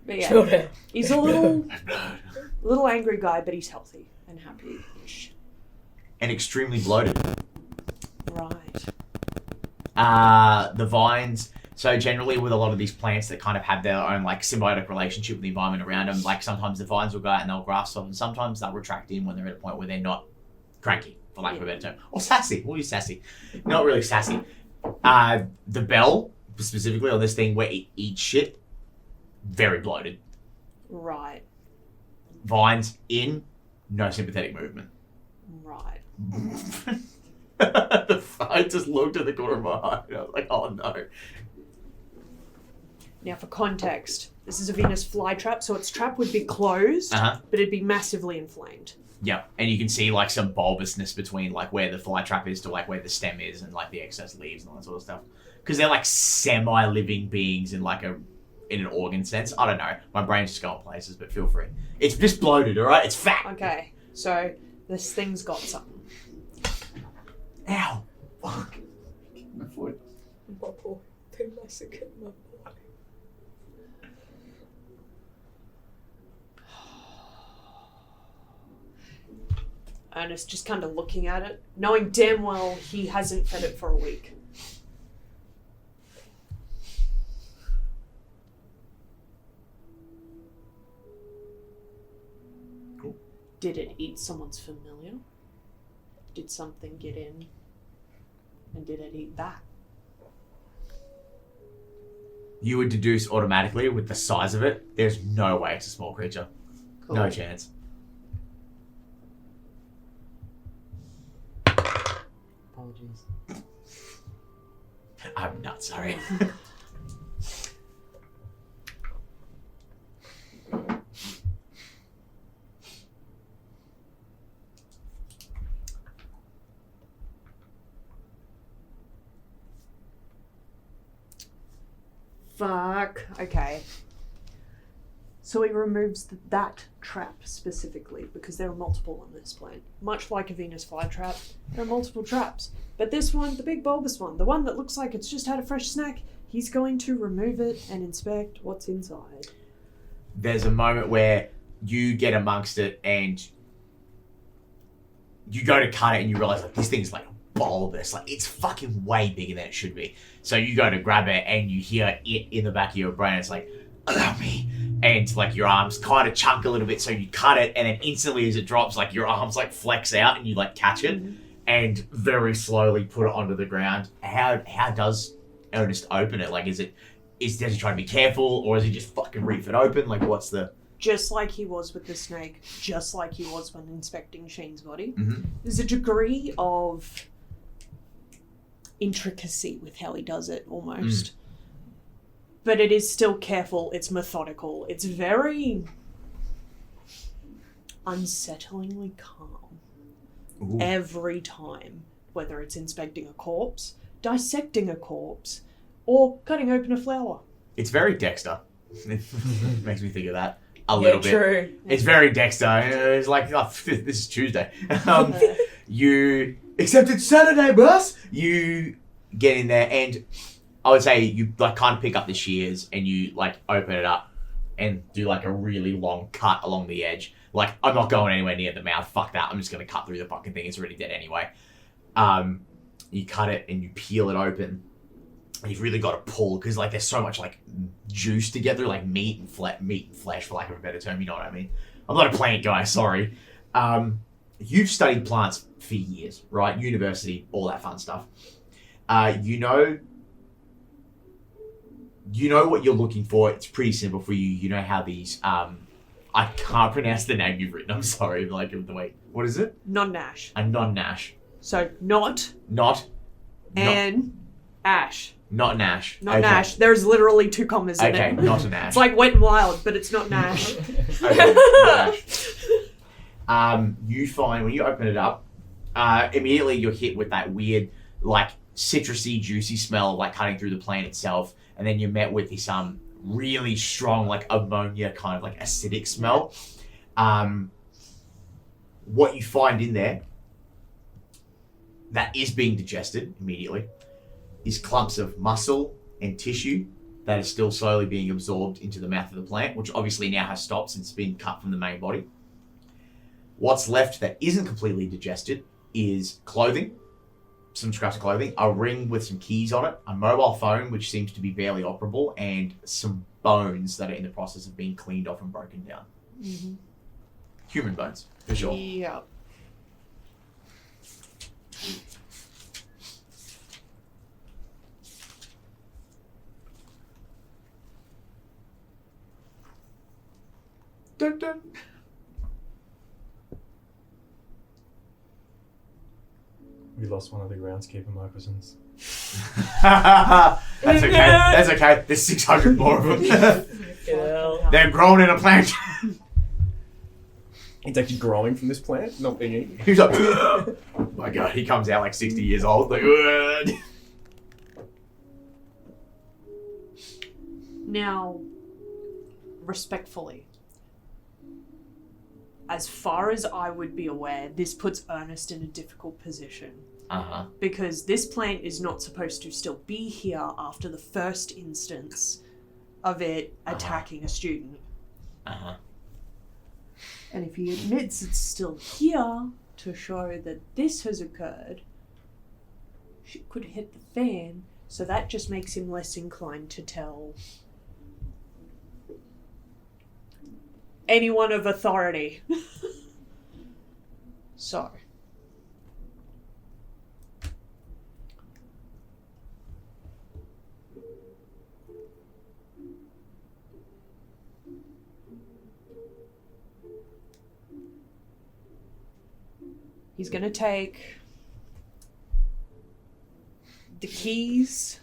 But yeah, Sure. he's a little angry guy, but he's healthy and happy-ish. And extremely bloated. Right. The vines. So generally with a lot of these plants that kind of have their own like symbiotic relationship with the environment around them, like sometimes the vines will go out and they'll grasp off, and sometimes they'll retract in when they're at a point where they're not cranky, for lack of a better term. Or sassy. We'll use sassy. Not really sassy. The bell, specifically on this thing where it eats shit, very bloated. Right. Vines in, no sympathetic movement. Right. I just looked at the corner of my eye and I was like, oh no. Now, for context, this is a Venus flytrap, so its trap would be closed, Uh-huh. but it'd be massively inflamed. Yeah, and you can see like some bulbousness between like where the fly trap is to like where the stem is, and like the excess leaves and all that sort of stuff. Because they're like semi-living beings in like in an organ sense. I don't know. My brain's just going places, but feel free. It's just bloated, all right? It's fat. Okay, so this thing's got something. Ow! Fuck! My foot. My boy. They massacred my boy. Ernest just kind of looking at it, knowing damn well he hasn't fed it for a week. Cool. Did it eat someone's familiar? Did something get in? And did it eat that? You would deduce automatically with the size of it, there's no way it's a small creature. Cool. No chance. Apologies. I'm not sorry. Fuck. Okay. So he removes that trap specifically because there are multiple on this plane. Much like a Venus flytrap, there are multiple traps. But this one, the big bulbous one, the one that looks like it's just had a fresh snack, he's going to remove it and inspect what's inside. There's a moment where you get amongst it and you go to cut it and you realize like this thing's like bulbous, like it's fucking way bigger than it should be. So you go to grab it and you hear it in the back of your brain. It's like, allow me. And like your arms kind of chunk a little bit, so you cut it, and then instantly as it drops, like your arms like flex out and you like catch it and very slowly put it onto the ground. How does Ernest open it? Like is does he try to be careful, or is he just fucking reef it open? Like, what's the... Just like he was with the snake, just like he was when inspecting Sheen's body. Mm-hmm. There's a degree of intricacy with how he does it, almost. But it is still careful, it's methodical, it's very unsettlingly calm. Ooh. Every time, whether it's inspecting a corpse, dissecting a corpse, or cutting open a flower. It's very Dexter. It makes me think of that a little bit. True. It's very Dexter. It's like, oh, this is Tuesday. Except it's Saturday, boss. You get in there, and I would say you like kind of pick up the shears and you like open it up and do like a really long cut along the edge. Like, I'm not going anywhere near the mouth. Fuck that. I'm just gonna cut through the fucking thing. It's already dead anyway. You cut it and you peel it open. And you've really got to pull because like there's so much like juice together, like meat and flesh, for lack of a better term. You know what I mean? I'm not a plant guy. Sorry. You've studied plants for years, right? University, all that fun stuff. You know what you're looking for. It's pretty simple for you. You know how these I can't pronounce the name you've written. I'm sorry. Like the way. What is it? Non-Nash. A non-Nash. So not and ash. Not Nash. Not Nash. There's literally 2 commas in Okay, it. not a Nash. It's like Wet and Wild, but it's not Nash. Okay, not Nash. You find when you open it up, immediately you're hit with that weird, like citrusy, juicy smell of like cutting through the plant itself, and then you're met with this really strong, like ammonia kind of like acidic smell. What you find in there that is being digested immediately is clumps of muscle and tissue that is still slowly being absorbed into the mouth of the plant, which obviously now has stopped since it's been cut from the main body. What's left that isn't completely digested is clothing, some scraps of clothing, a ring with some keys on it, a mobile phone which seems to be barely operable, and some bones that are in the process of being cleaned off and broken down. Mm-hmm. Human bones, for sure. Yeah. Dun, dun. We lost one of the groundskeeper moccasins. That's okay. That's okay. There's 600 more of them. They're grown in a plant. It's actually growing from this plant, not being eaten. He's like, oh my god, he comes out like 60 years old. Like, ugh. Now, respectfully, as far as I would be aware, this puts Ernest in a difficult position. Uh-huh. Because this plant is not supposed to still be here after the first instance of it attacking a student. Uh-huh. And if he admits it's still here to show that this has occurred, shit could hit the fan, so that just makes him less inclined to tell anyone of authority. So. He's gonna take the keys,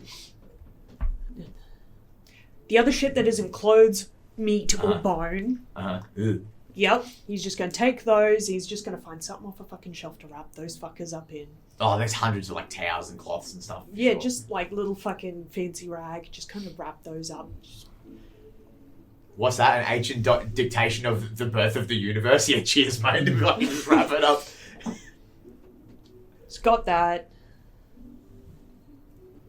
the other shit that isn't clothes, meat, or bone. Ew. Yep, he's just gonna take those. He's just gonna find something off a fucking shelf to wrap those fuckers up in. Oh, there's hundreds of like towels and cloths and stuff. Yeah, Sure. just like little fucking fancy rag. Just kind of wrap those up. What's that? An ancient dictation of the birth of the universe? Yeah, cheers, mate. Just wrap it up. It's got that.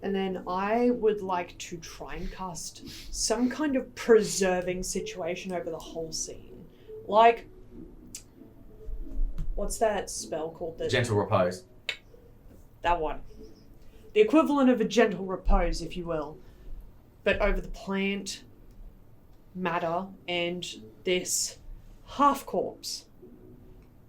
And then I would like to try and cast some kind of preserving situation over the whole scene. Like, what's that spell called? Gentle repose. That one. The equivalent of a gentle repose, if you will. But over the plant, matter, and this half-corpse.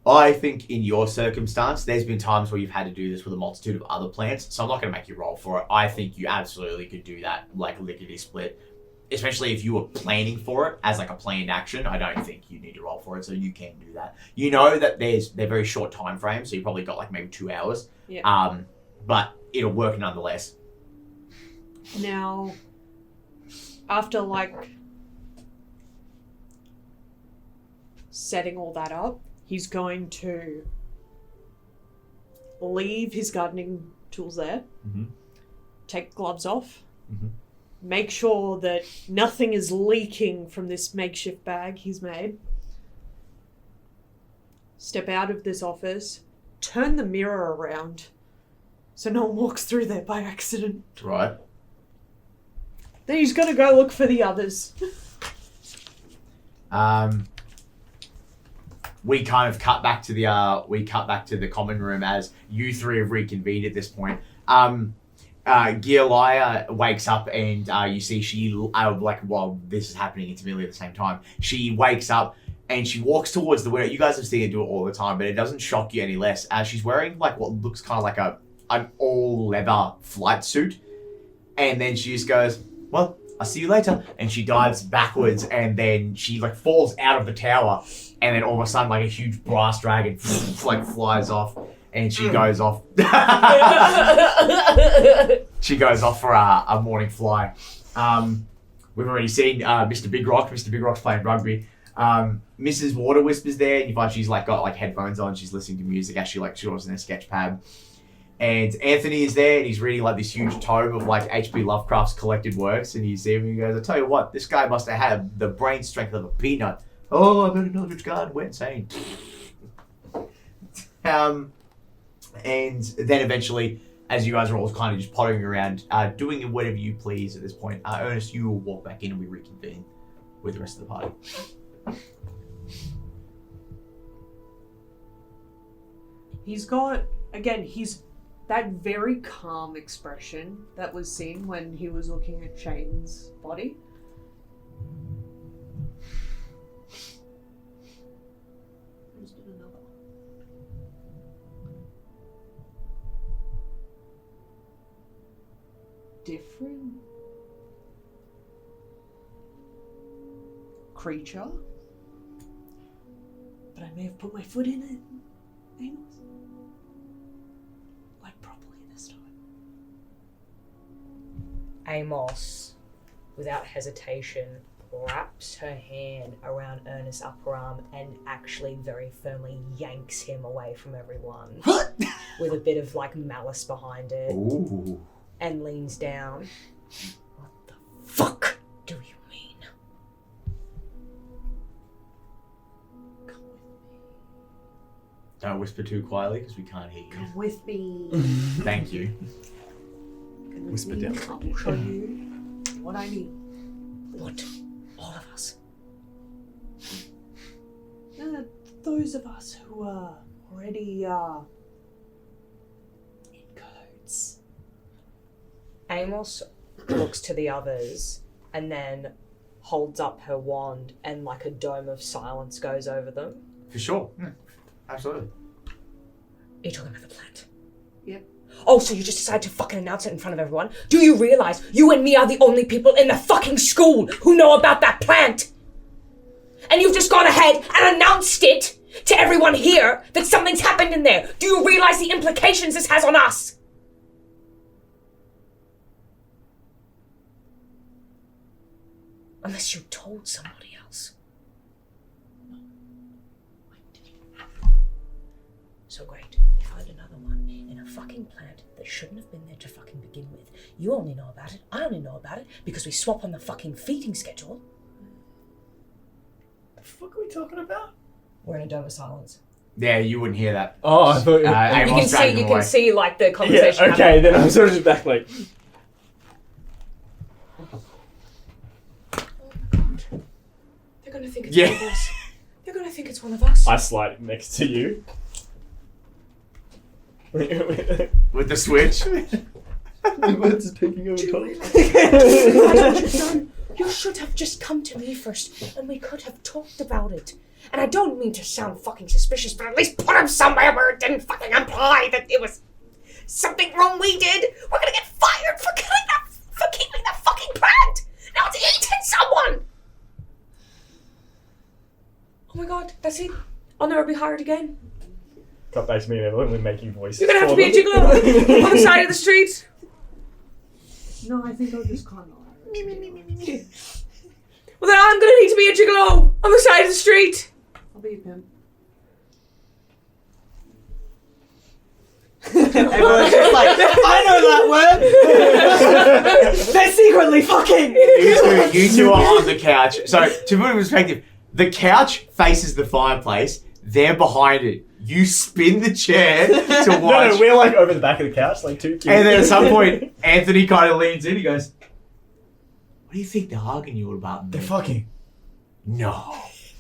I think in your circumstance, there's been times where you've had to do this with a multitude of other plants, so I'm not going to make you roll for it. I think you absolutely could do that, like lickety-split. especially if you were planning for it as like a planned action, I don't think you need to roll for it, so you can do that. You know that they're very short time frames, so you probably got like maybe 2 hours. Yeah. But it'll work nonetheless. Now, after like setting all that up, he's going to leave his gardening tools there, take gloves off, make sure that nothing is leaking from this makeshift bag he's made, step out of this office, turn the mirror around so no one walks through there by accident. Right. Then he's gonna go look for the others. We kind of cut back to the common room as you three have reconvened at this point. Gialia wakes up and you see she while this is happening intermittently at the same time, she wakes up and she walks towards the window. You guys have seen her do it all the time, but it doesn't shock you any less as she's wearing like what looks kind of like an all leather flight suit, and then she just goes, "Well, I'll see you later," and she dives backwards, and then she like falls out of the tower, and then all of a sudden like a huge brass dragon like flies off, and she goes off. She goes off for a morning fly. We've already seen Mr. Big Rock. Mr. Big Rock's playing rugby. Mrs. Water Whisper's there, and you find she's like got like headphones on. She's listening to music as she like draws in a sketch pad. And Anthony is there, and he's reading like this huge tome of like H.P. Lovecraft's collected works. And you see him, and he goes, "I tell you what, this guy must have had the brain strength of a peanut." Oh, I better know which guard went insane. And then eventually, as you guys are all kind of just pottering around, doing whatever you please at this point, Ernest, you will walk back in and we reconvene with the rest of the party. He's got, again, that very calm expression that was seen when he was looking at Shane's body. There's been another. Different creature, but I may have put my foot in it, Amos. Like properly this time. Amos, without hesitation, wraps her hand around Ernest's upper arm and actually very firmly yanks him away from everyone. With a bit of like malice behind it. Ooh. And leans down. What the fuck do you mean? Come with me. Don't whisper too quietly because we can't hear you. Come with me. Thank you. Come with Whisper me. down. I'll show you what I need. What? All of us? Those of us who are already in codes. Amos looks to the others and then holds up her wand and like a dome of silence goes over them. For sure. Absolutely. Are you talking about the plant? Yep. Oh, so you just decided to fucking announce it in front of everyone? Do you realise you and me are the only people in the fucking school who know about that plant? And you've just gone ahead and announced it to everyone here that something's happened in there. Do you realise the implications this has on us? Unless you told somebody else. So great. You find another one in a fucking plant that shouldn't have been there to fucking begin with. You only know about it. I only know about it because we swap on the fucking feeding schedule. The fuck are we talking about? We're in a dome of silence. Yeah, you wouldn't hear that. Oh, I thought. Amos dragged him away. see like the conversation. Yeah, okay, then I'm sort of just back like. They're gonna think it's Yeah. one of us. They're gonna think it's one of us. I slide next to you. With the switch. What's taking over top? Why don't you know? You should have just come to me first, and we could have talked about it. And I don't mean to sound fucking suspicious, but at least put him somewhere where it didn't fucking imply that it was something wrong we did. We're gonna get fired for keeping that fucking plant. Now it's That's it. I'll never be hired again. Cut back to me and Evalyn, we're making voices. You're gonna have to for be a them. gigolo on the side of the street. No, I think I'll just climb on. Well, then I'm gonna need to be a gigolo on the side of the street. I'll be a pimp. Everyone's just like, I know that word. They're secretly fucking. You two are on the couch. So, to put it in perspective, the couch faces the fireplace. They're behind it. You spin the chair to watch. No, we're like over the back of the couch, like 2 kids. And then at some point, Anthony kind of leans in. He goes, "What do you think they're arguing you all about?" They're fucking. No.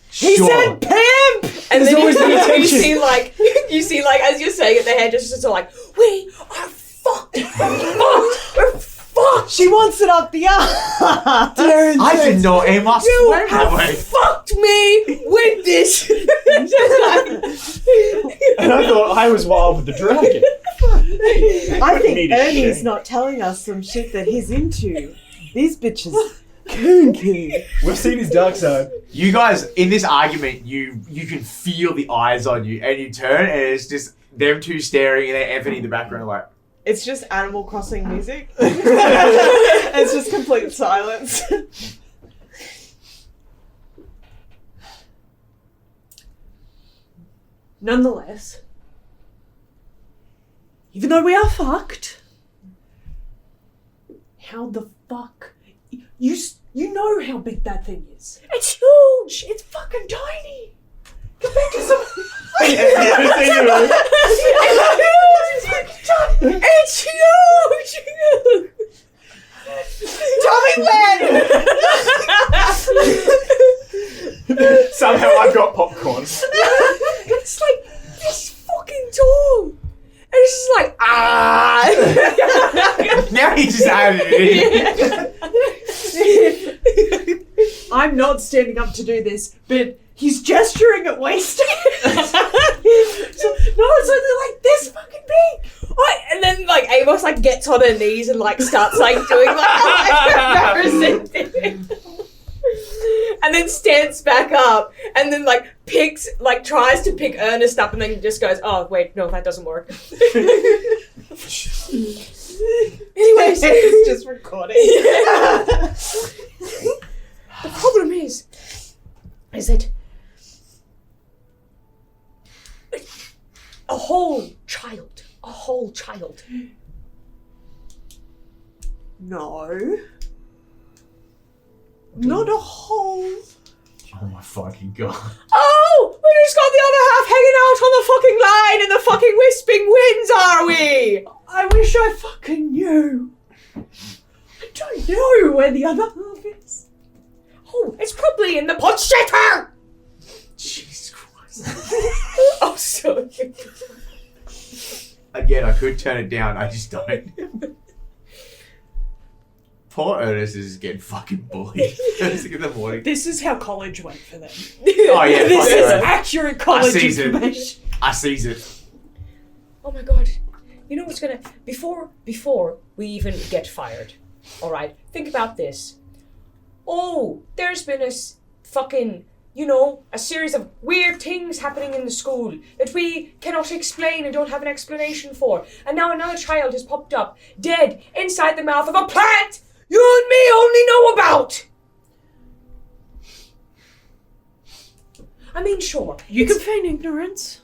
He Sure. said pimp. And There's then always the you attention. see like as you're saying it, the hairdressers are like, we are fucked. We're fucked. She wants it up the ass. I didn't know Amos You went that have way. fucked me with this. And I thought I was wild with the dragon. I Putting me think to Ernie's shame. not telling us some shit that he's into. These bitches kinky. We've seen his dark side. You guys, in this argument, you can feel the eyes on you, and you turn, and it's just them two staring, and then Anthony in the background like, It's just Animal Crossing music. It's just complete silence. Nonetheless, even though we are fucked, how the fuck you know how big that thing is? It's huge. It's fucking tiny. Compared to some. It's huge. Tell me when! Somehow I've got popcorn. It's like this fucking tall. And it's just like, ah. now he just added it in. I'm not standing up to do this, but he's gesturing at wasting. So, no, it's only like this fucking big. And then like Amos like gets on her knees and like starts like doing like embarrassing thing. And then stands back up and then like tries to pick Ernest up and then just goes, oh wait, no, that doesn't work. Anyways, It's just recording. the problem is that a whole child. No. Not a whole. Oh my fucking god. Oh, we just got the other half hanging out on the fucking line in the fucking whispering winds, are we? I wish I fucking knew. I don't know where the other half is. Oh, it's probably in the pot shitter. Jesus Christ. Oh, sorry. Again, I could turn it down, I just don't. Poor Ernest is getting fucking bullied. First thing in the morning. This is how college went for them. Oh yeah, This fuck is it. accurate I college sees it. information. I sees it. Oh my god. You know what's gonna before we even get fired. Alright, think about this. Oh, there's been a fucking, a series of weird things happening in the school that we cannot explain and don't have an explanation for. And now another child has popped up, dead, inside the mouth of a plant you and me only know about. I mean, sure. You can feign ignorance.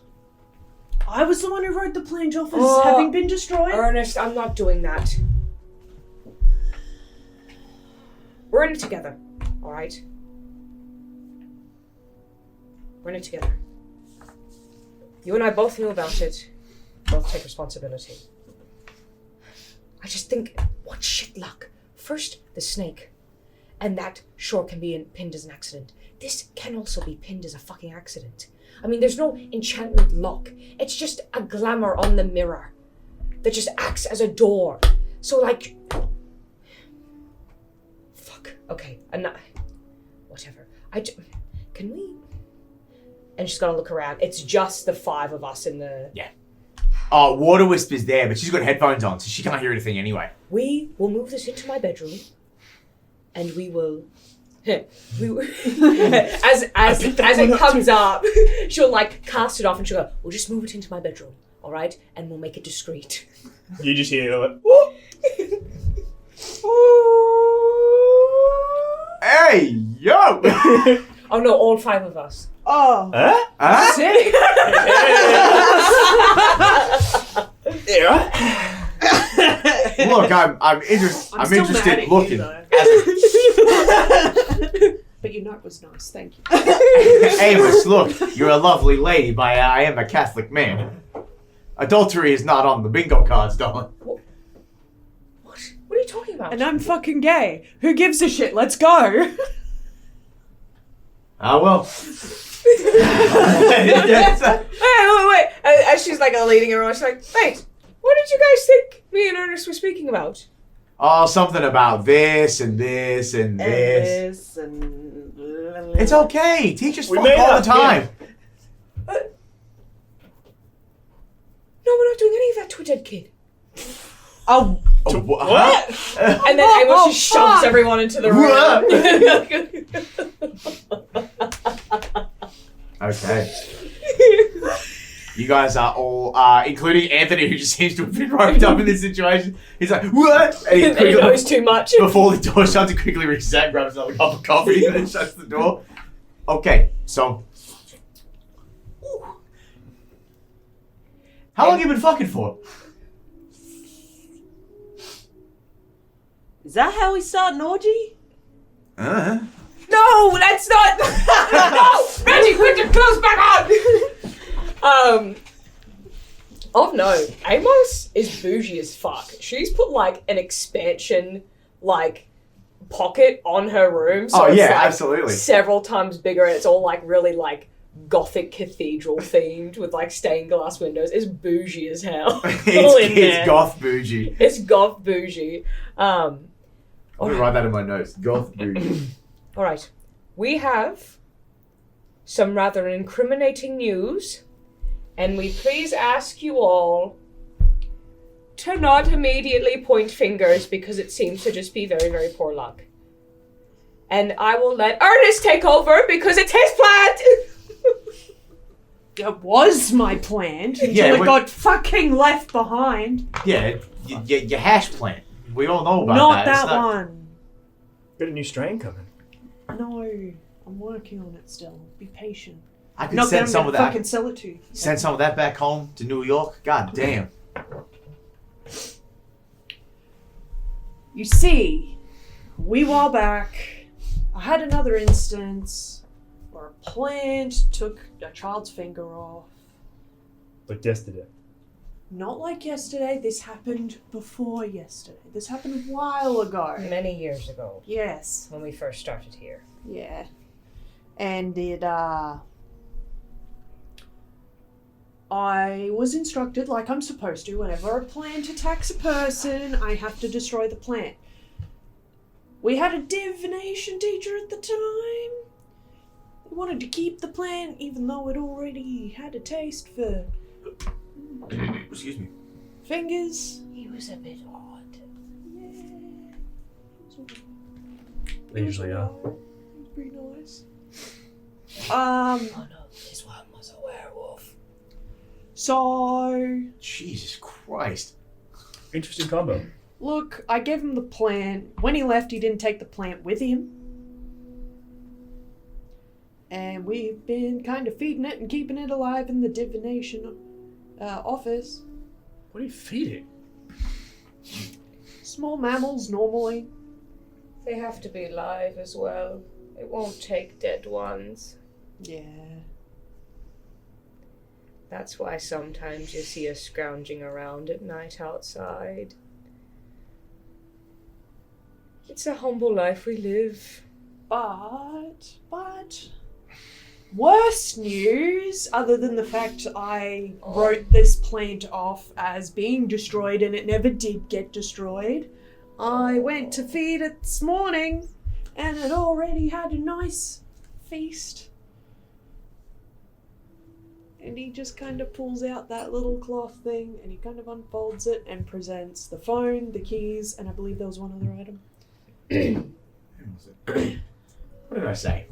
I was the one who wrote the plant off as Oh, having been destroyed. Ernest, I'm not doing that. We're in it together, alright? We're in it together. You and I both knew about it. Both take responsibility. I just think, what shit luck. First, the snake. And that sure can be pinned as an accident. This can also be pinned as a fucking accident. I mean, there's no enchantment lock. It's just a glamour on the mirror that just acts as a door. So, like... Fuck. Okay. Whatever. Can we... And she's gonna look around. It's just the 5 of us in the... Yeah. Oh, Water Whisper's there, but she's got headphones on, so she can't hear anything anyway. We will move this into my bedroom. And we will as it comes up, she'll like cast it off and she'll go, we'll just move it into my bedroom, all right? And we'll make it discreet. You just hear like, whoop. Hey, yo! Oh no, all 5 of us. Oh. Huh? Sick. Look, I'm still mad interested at looking. you, though. But your note was nice, thank you. Amos, look, you're a lovely lady, but I am a Catholic man. Adultery is not on the bingo cards, darling. What are you talking about? And I'm fucking gay. Who gives a shit? Let's go. Ah, well. Wait. As she's like leading her on, she's like, wait, what did you guys think me and Ernest were speaking about? Oh, something about this and this and this. It's okay. Teachers fuck made all up, the time. No, we're not doing any of that to a dead kid. Oh, What? And then Amos just shoves everyone into the room. Okay. You guys are all, including Anthony, who just seems to have been roped up in this situation. He's like, what? And And he knows too much. before the door shuts, he quickly reaches out, grabs another cup of coffee, and then shuts the door. Okay, so. How long have you been fucking for? Is that how we start an orgy? No, that's not. No, Reggie, put your clothes back on. Oh no, Amos is bougie as fuck. She's put like an expansion like pocket on her room. So Oh, it's, yeah, like, absolutely. several times bigger, and it's all like really like gothic cathedral themed with like stained glass windows. It's bougie as hell. It's goth bougie. It's goth bougie. I'm gonna write that in my notes. Goth bougie. All right. We have some rather incriminating news, and we please ask you all to not immediately point fingers because it seems to just be very, very poor luck. And I will let Ernest take over because it's his plan. it was my plan until Yeah, it got fucking left behind. Yeah, your hash plant. We all know about Not that. that It's not- one. Got a new strain coming. No, I'm working on it still. Be patient. I could Not that send I'm some gonna of that. fucking sell it to you. Send some of that back home to New York. God damn. You see, a wee while back, I had another instance where a plant took a child's finger off. Like yesterday. Not like yesterday, this happened before yesterday. This happened a while ago. Many years ago, Yes. when we first started here. Yeah. And it, I was instructed, like I'm supposed to, whenever a plant attacks a person, I have to destroy the plant. We had a divination teacher at the time. He wanted to keep the plant, even though it already had a taste for Excuse me. fingers. He was a bit odd. Yeah. They usually are. Pretty nice. Oh no, this one was a werewolf. So, Jesus Christ. Interesting combo. look, I gave him the plant. When he left, he didn't take the plant with him. And we've been kind of feeding it and keeping it alive in the divination office. What do you feed it? Small mammals, normally. They have to be live as well. It won't take dead ones. Yeah. That's why sometimes you see us scrounging around at night outside. It's a humble life we live. But, worse news, other than the fact I wrote this plant off as being destroyed and it never did get destroyed, I went to feed it this morning and it already had a nice feast. And he just kind of pulls out that little cloth thing and he kind of unfolds it and presents the phone, the keys, and I believe there was one other item. What did I say?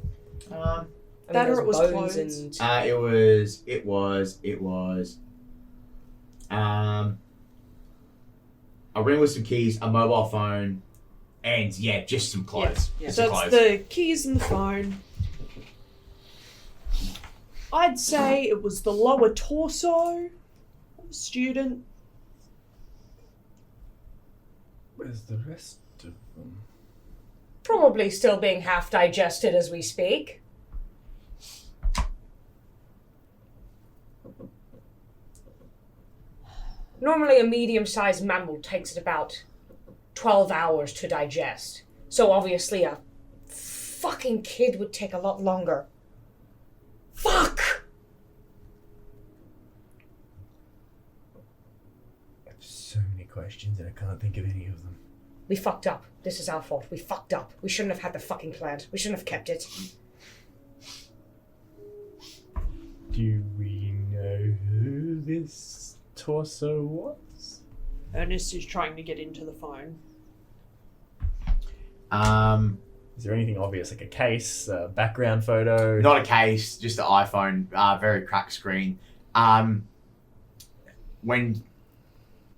I mean, That or there's it was bones clothes. and It was. A ring with some keys, a mobile phone, and yeah, just some clothes. Yeah. Just So some it's clothes. the keys and the phone. I'd say it was the lower torso of a student. Where's the rest of them? probably still being half digested as we speak. Normally a medium-sized mammal takes it about 12 hours to digest. So obviously a fucking kid would take a lot longer. Fuck! I have so many questions and I can't think of any of them. We fucked up. This is our fault. We fucked up. We shouldn't have had the fucking plant. We shouldn't have kept it. Do we know who this torso was? Ernest is trying to get into the phone. Is there anything obvious, like a case, a background photo? Not a case, just an iPhone, very cracked screen. When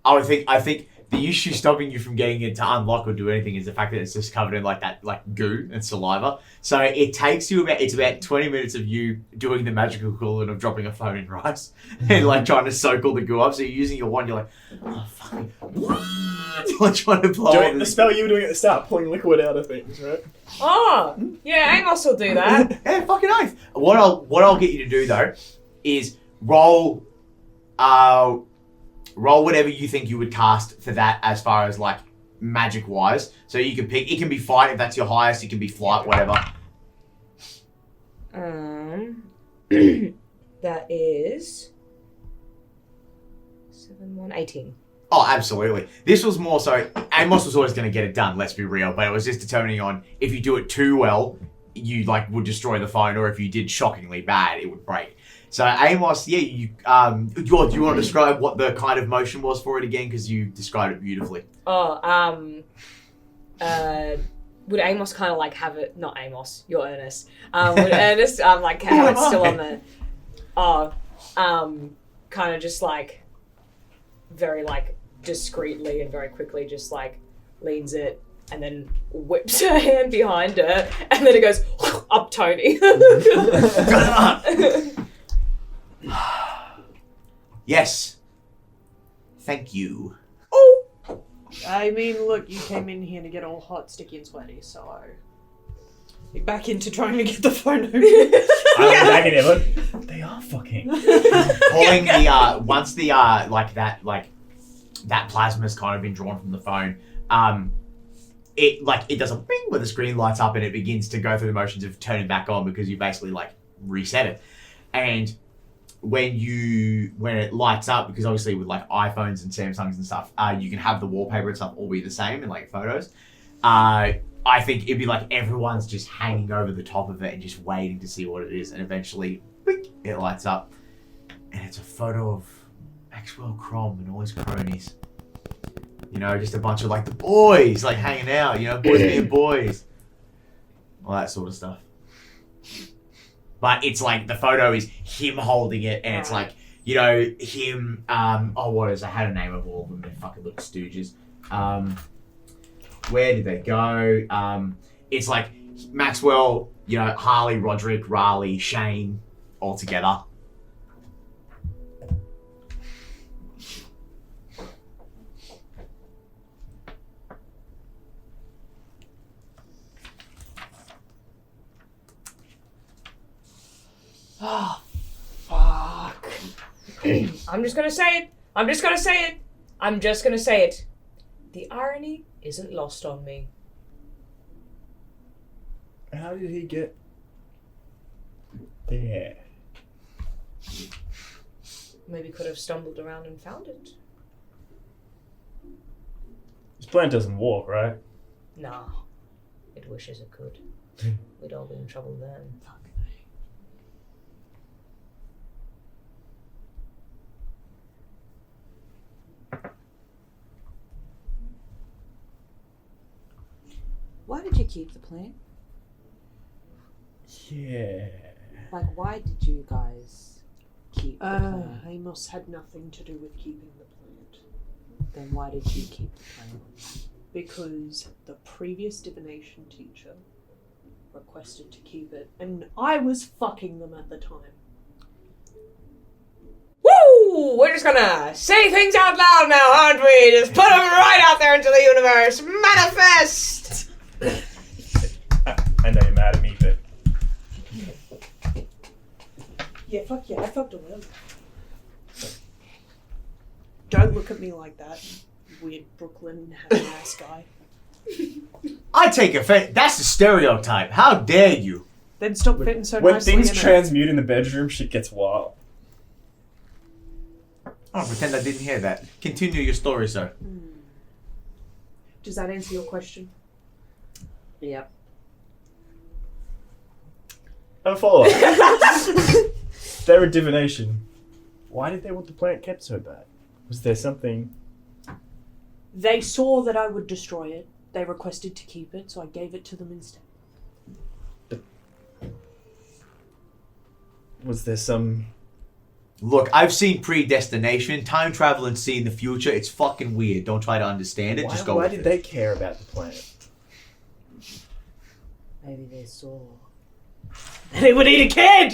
I think the issue stopping you from getting it to unlock or do anything is the fact that it's just covered in like that goo and saliva. So it takes you about 20 minutes of you doing the magical equivalent of dropping a phone in rice and like trying to soak all the goo up. So you're using your wand, you're like, oh fuck, you're like trying to blow Doing it. the spell you were doing at the start, pulling liquid out of things, right? Oh, yeah, Amos will do that. Yeah, fucking oath. What I'll get you to do though is roll whatever you think you would cast for that as far as like magic wise. So you can pick, it can be fight if that's your highest, it can be flight, whatever. That is 18. Oh, absolutely. This was more so, Amos was always going to get it done, let's be real, but it was just determining on if you do it too well, you like would destroy the phone, or if you did shockingly bad, it would break. So Amos, yeah, do you want to describe what the kind of motion was for it again? Because you described it beautifully. Would Amos kind of like have it? Not Amos, you're Ernest. Would Ernest like have it still on the? Kind of just like very like discreetly and very quickly just like leans it and then whips her hand behind her and then it goes up Tony. Yes. Thank you. Oh. I mean, look, you came in here to get all hot, sticky, and sweaty, so you're back into trying to get the phone open. I'm back in Evalyn. They are fucking. Pulling the once the that plasma's kind of been drawn from the phone, it does a bing where the screen lights up and it begins to go through the motions of turning back on because you basically like reset it. And when it lights up, because obviously with like iPhones and Samsungs and stuff, you can have the wallpaper and stuff all be the same in like photos. I think it'd be like everyone's just hanging over the top of it and just waiting to see what it is, and eventually bing, it lights up and it's a photo of Maxwell Crom and all his cronies. You know, just a bunch of like the boys like hanging out, you know, boys being boys. All that sort of stuff. But it's like the photo is him holding it, and it's like, you know, him. What is? I had a name of all of them. They fucking little stooges. Where did they go? It's like Maxwell, you know, Harley, Roderick, Raleigh, Shane, all together. Oh, fuck. I'm just gonna say it. The irony isn't lost on me. How did he get there? Maybe could have stumbled around and found it. This plant doesn't walk, right? Nah. It wishes it could. We'd all be in trouble then. Why did you keep the plant? Yeah. Like, why did you guys keep the plant? Amos had nothing to do with keeping the plant. Then why did you keep the plant? Because the previous divination teacher requested to keep it, and I was fucking them at the time. Woo! We're just gonna say things out loud now, aren't we? Just put them right out there into the universe. Manifest! I know you're mad at me, but Yeah, fuck yeah, I fucked a whale. Don't look at me like that, weird Brooklyn having ass guy. I take offense. That's a stereotype. How dare you? Then stop fitting so when nicely things in it. transmute in the bedroom, shit gets wild. I'll pretend I didn't hear that. Continue your story, sir. Does that answer your question? Yep. A follow-up. They're a divination. Why did they want the plant kept so bad? Was there something? They saw that I would destroy it. They requested to keep it, so I gave it to them instead. Was there some? Look, I've seen predestination, time travel, and seeing the future. It's fucking weird. Don't try to understand it. Just go Why with did it. they care about the plant? Maybe they saw. They would eat a kid!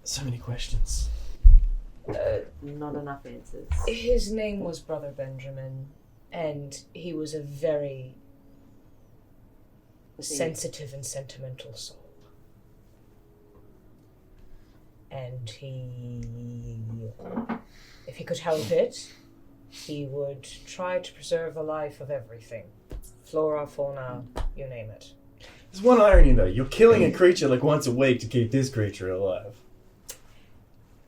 So many questions. Not enough answers. His name was Brother Benjamin, and he was a very sensitive and sentimental soul. And if he could help it, he would try to preserve the life of everything. Flora, fauna, you name it. There's one irony though. You're killing a creature like once a week to keep this creature alive.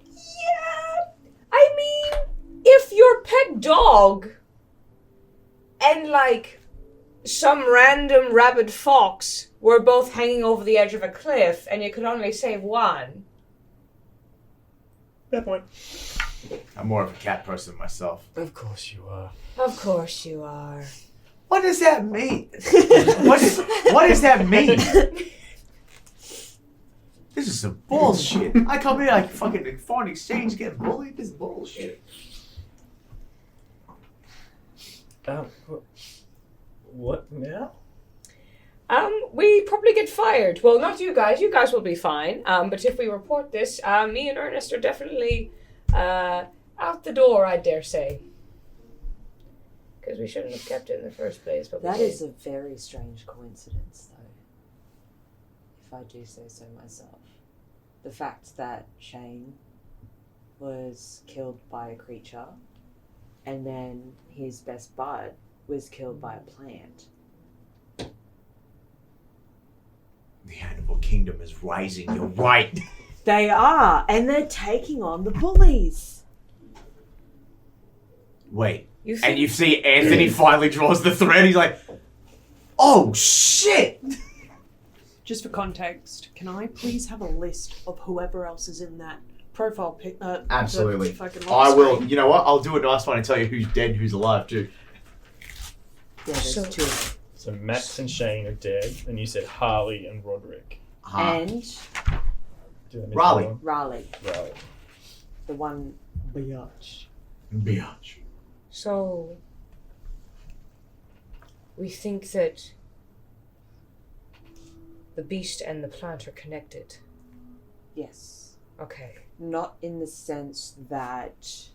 Yeah, I mean, if your pet dog and like some random rabid fox were both hanging over the edge of a cliff and you could only save one. Fair point. I'm more of a cat person myself. Of course you are. Of course you are. What does that mean? what does that mean? This is some bullshit. I come here like fucking foreign exchange getting bullied. This is bullshit. What now? We probably get fired. Well, not you guys. You guys will be fine. But if we report this, me and Ernest are definitely out the door, I dare say. Because we shouldn't have kept it in the first place. But That we is did. a very strange coincidence, though. If I do say so myself. The fact that Shane was killed by a creature, and then his best bud was killed by a plant. The animal kingdom is rising. You're right. They are, and they're taking on the bullies. Wait. You And you see Anthony finally draws the thread. He's like, oh shit. Just for context, can I please have a list of whoever else is in that profile pic? Absolutely. the fucking I lock will. screen? You know what? I'll do a nice one and tell you who's dead and who's alive too. Yeah, there's So- two. So Max and Shane are dead, and you said Harley and Roderick. And Do you want me to Raleigh. go on? Raleigh, Raleigh. the one biatch. Biatch. So, we think that the beast and the plant are connected. Yes. Okay. Not in the sense that,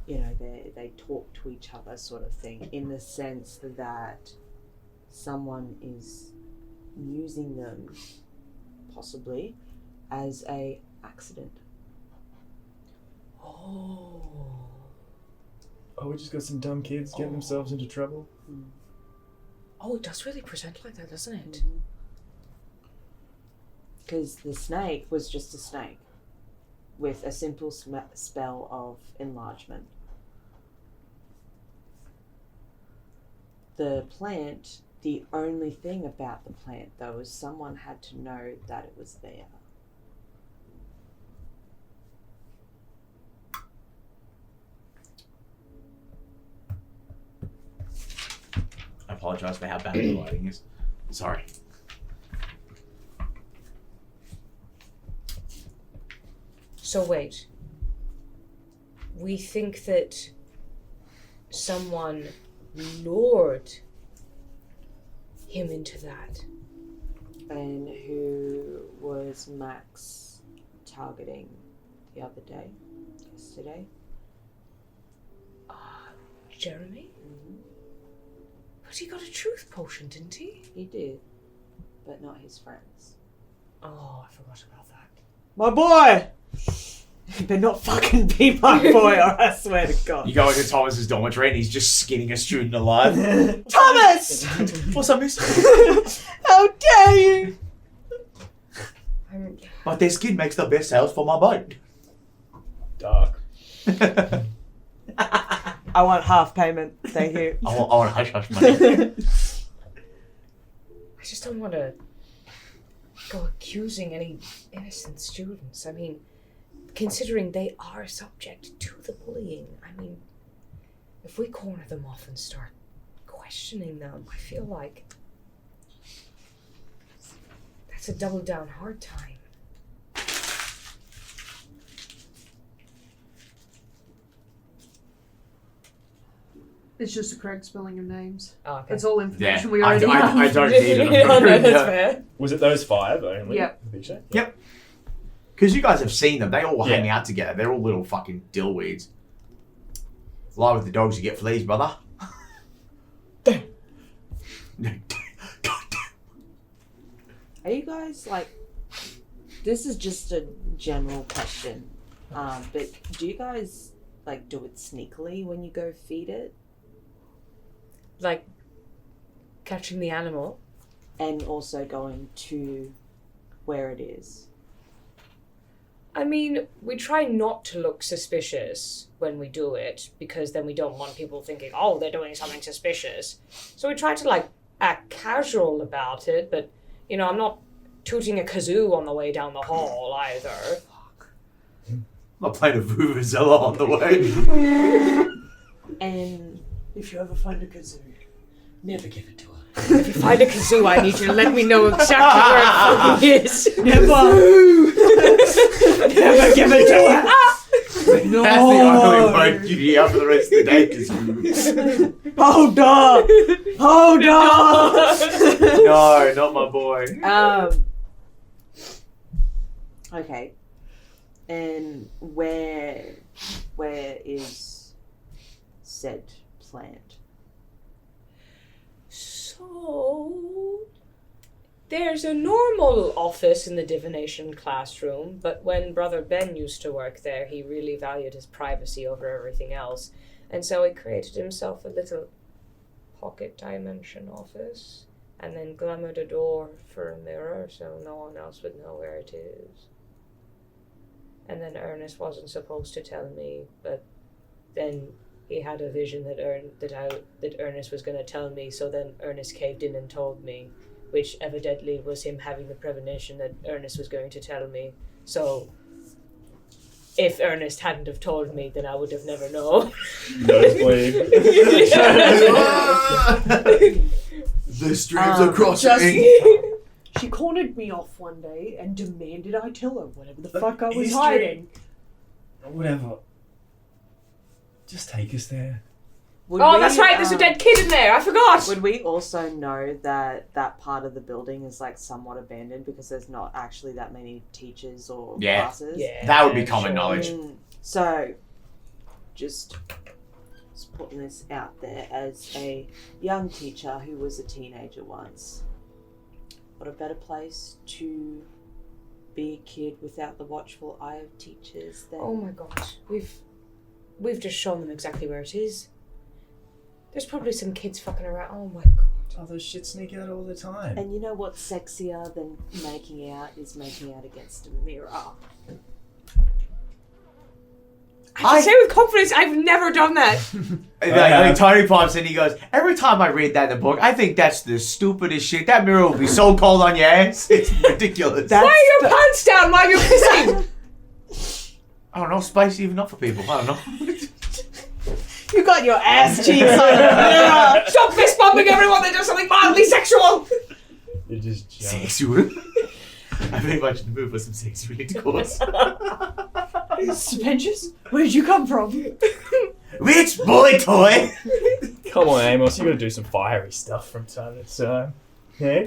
you know, they talk to each other sort of thing. In the sense that someone is using them, possibly, as a accident. Oh, we just got some dumb kids getting themselves into trouble. Oh, it does really present like that, doesn't it? Because the snake was just a snake with a simple spell of enlargement. The plant, the only thing about the plant though is someone had to know that it was there. I apologise for how bad the lighting is. Sorry. So wait. We think that someone lured him into that. And who was Max targeting the other day? Yesterday? Jeremy? But he got a truth potion, didn't he? He did, but not his friends. Oh, I forgot about that. My boy! You better not fucking be my boy, or I swear to God. You go into Thomas's dormitory and he's just skinning a student alive. Thomas! What's up, miss? How dare you! But this kid makes the best house for my boat. Dark. I want half payment, thank you. I want hush-hush money. I just don't want to go accusing any innocent students. I mean, considering they are subject to the bullying, I mean, if we corner them off and start questioning them, I feel like that's a double down hard time. It's just the correct spelling of names. Oh, okay. It's all Yeah, information we already I have. don't need it. Oh, no, that's fair. Was it those 5 only? Yep. The picture? Yep. Because you guys have seen them. They all Yeah. hang out together. They're all little fucking dillweeds. Lie with the dogs, you get fleas, brother. Damn. God damn. Are you guys like? This is just a general question, but do you guys like do it sneakily when you go feed it, Like, catching the animal. and also going to where it is? I mean, we try not to look suspicious when we do it, because then we don't want people thinking, oh, they're doing something suspicious. So we try to, like, act casual about it, but, you know, I'm not tooting a kazoo on the way down the hall either. I'm playing a vuvuzela on the way. And If you ever find a kazoo, never give it to her. If you find a kazoo, I need you to let me know exactly where it fucking is. Never! Never give it to her! No! That's the only word you hear for the rest of the day. Hold on! Hold on! No, not my boy. Okay. And where is said plant? So, there's a normal office in the divination classroom, but when Brother Ben used to work there, he really valued his privacy over everything else. And so he created himself a little pocket dimension office, and then glamoured a door for a mirror so no one else would know where it is. And then Ernest wasn't supposed to tell me, but then he had a vision that Ernest was going to tell me, so then Ernest caved in and told me, which evidently was him having the premonition that Ernest was going to tell me. So, if Ernest hadn't have told me, then I would have never known. Nosebleed. The streams are crossing. She cornered me off one day and demanded I tell her whatever the fuck I was history. hiding. Whatever. Just take us there. Would Oh, we, that's right, there's a dead kid in there, I forgot! Would we also know that that part of the building is like somewhat abandoned because there's not actually that many teachers or Yeah. classes? Yeah, That would be common sure. knowledge. So, just putting this out there as a young teacher who was a teenager once. What a better place to be a kid without the watchful eye of teachers than... Oh my gosh, we've just shown them exactly where it is. There's probably some kids fucking around. Oh my god. Oh, those shit sneak out all the time. And you know what's sexier than making out is making out against a mirror. I say with confidence, I've never done that. I think Tony pops in, he goes, every time I read that in the book, I think that's the stupidest shit. That mirror will be so cold on your ass. It's ridiculous. Why are your pants down while you're pissing? I don't know, spicy even up for people. I don't know. You got your ass cheeks on the mirror. Stop fist bumping everyone that does something mildly sexual! You just jump. Sexual. I very much in the mood for some sexual intercourse. Spencer's? Where did you come from? Which boy toy? Come on, Amos, you gotta do some fiery stuff from time to time. Yeah?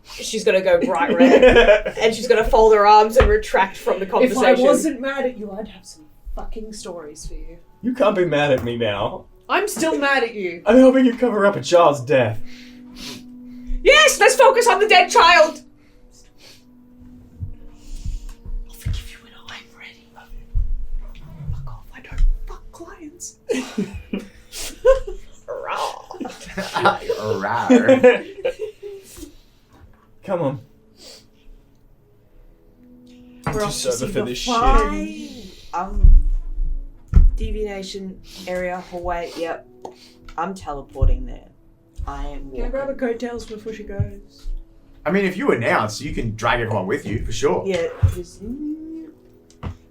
She's gonna go bright red, and she's gonna fold her arms and retract from the If conversation. I wasn't mad at you, I'd have some fucking stories for you. You can't be mad at me now. I'm still mad at you. I'm helping you cover up a child's death. Yes, let's focus on the dead child! I'll forgive you when I'm ready. Fuck off, I don't fuck clients. Rawr. Come on. We're off Just to over see for the this shit. Deviation area hallway. Yep. I'm teleporting there. I am Can I grab her walking. coattails before she goes? I mean, if you announce, you can drag everyone with you for sure. Yeah, just,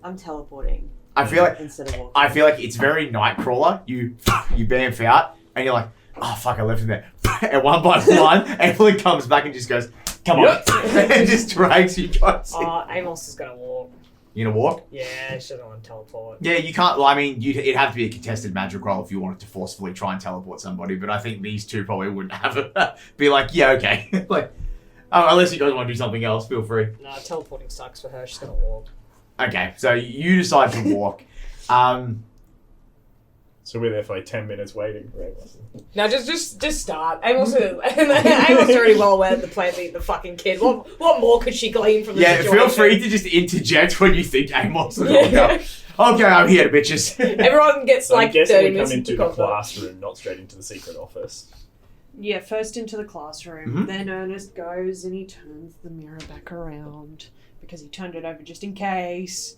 I'm teleporting I feel like instead of walking. I feel like it's very Nightcrawler. You bamf out, and you're like, oh fuck, I left him there. And one by one, Evalyn comes back and just goes, come on, and just drags you guys. in. Amos is gonna walk. You gonna walk? Yeah, she doesn't want to teleport. Yeah, you can't. Well, I mean, it'd have to be a contested magic roll if you wanted to forcefully try and teleport somebody. But I think these two probably wouldn't have it. Be like, yeah, okay. Like, unless you guys want to do something else, feel free. No, teleporting sucks for her. She's gonna walk. Okay, so you decide to walk. So we're there for like 10 minutes waiting for Amos. No, just start. Amos already well aware that the plan's eating the fucking kid. What more could she glean from the Yeah, situation? feel free to just interject when you think Amos is going to Okay, I'm here, bitches. Everyone gets So I'm like guessing 30 we minutes come into to the comfort. classroom, not straight into the secret office. Yeah, first into the classroom. Mhm. Then Ernest goes and he turns the mirror back around because he turned it over just in case.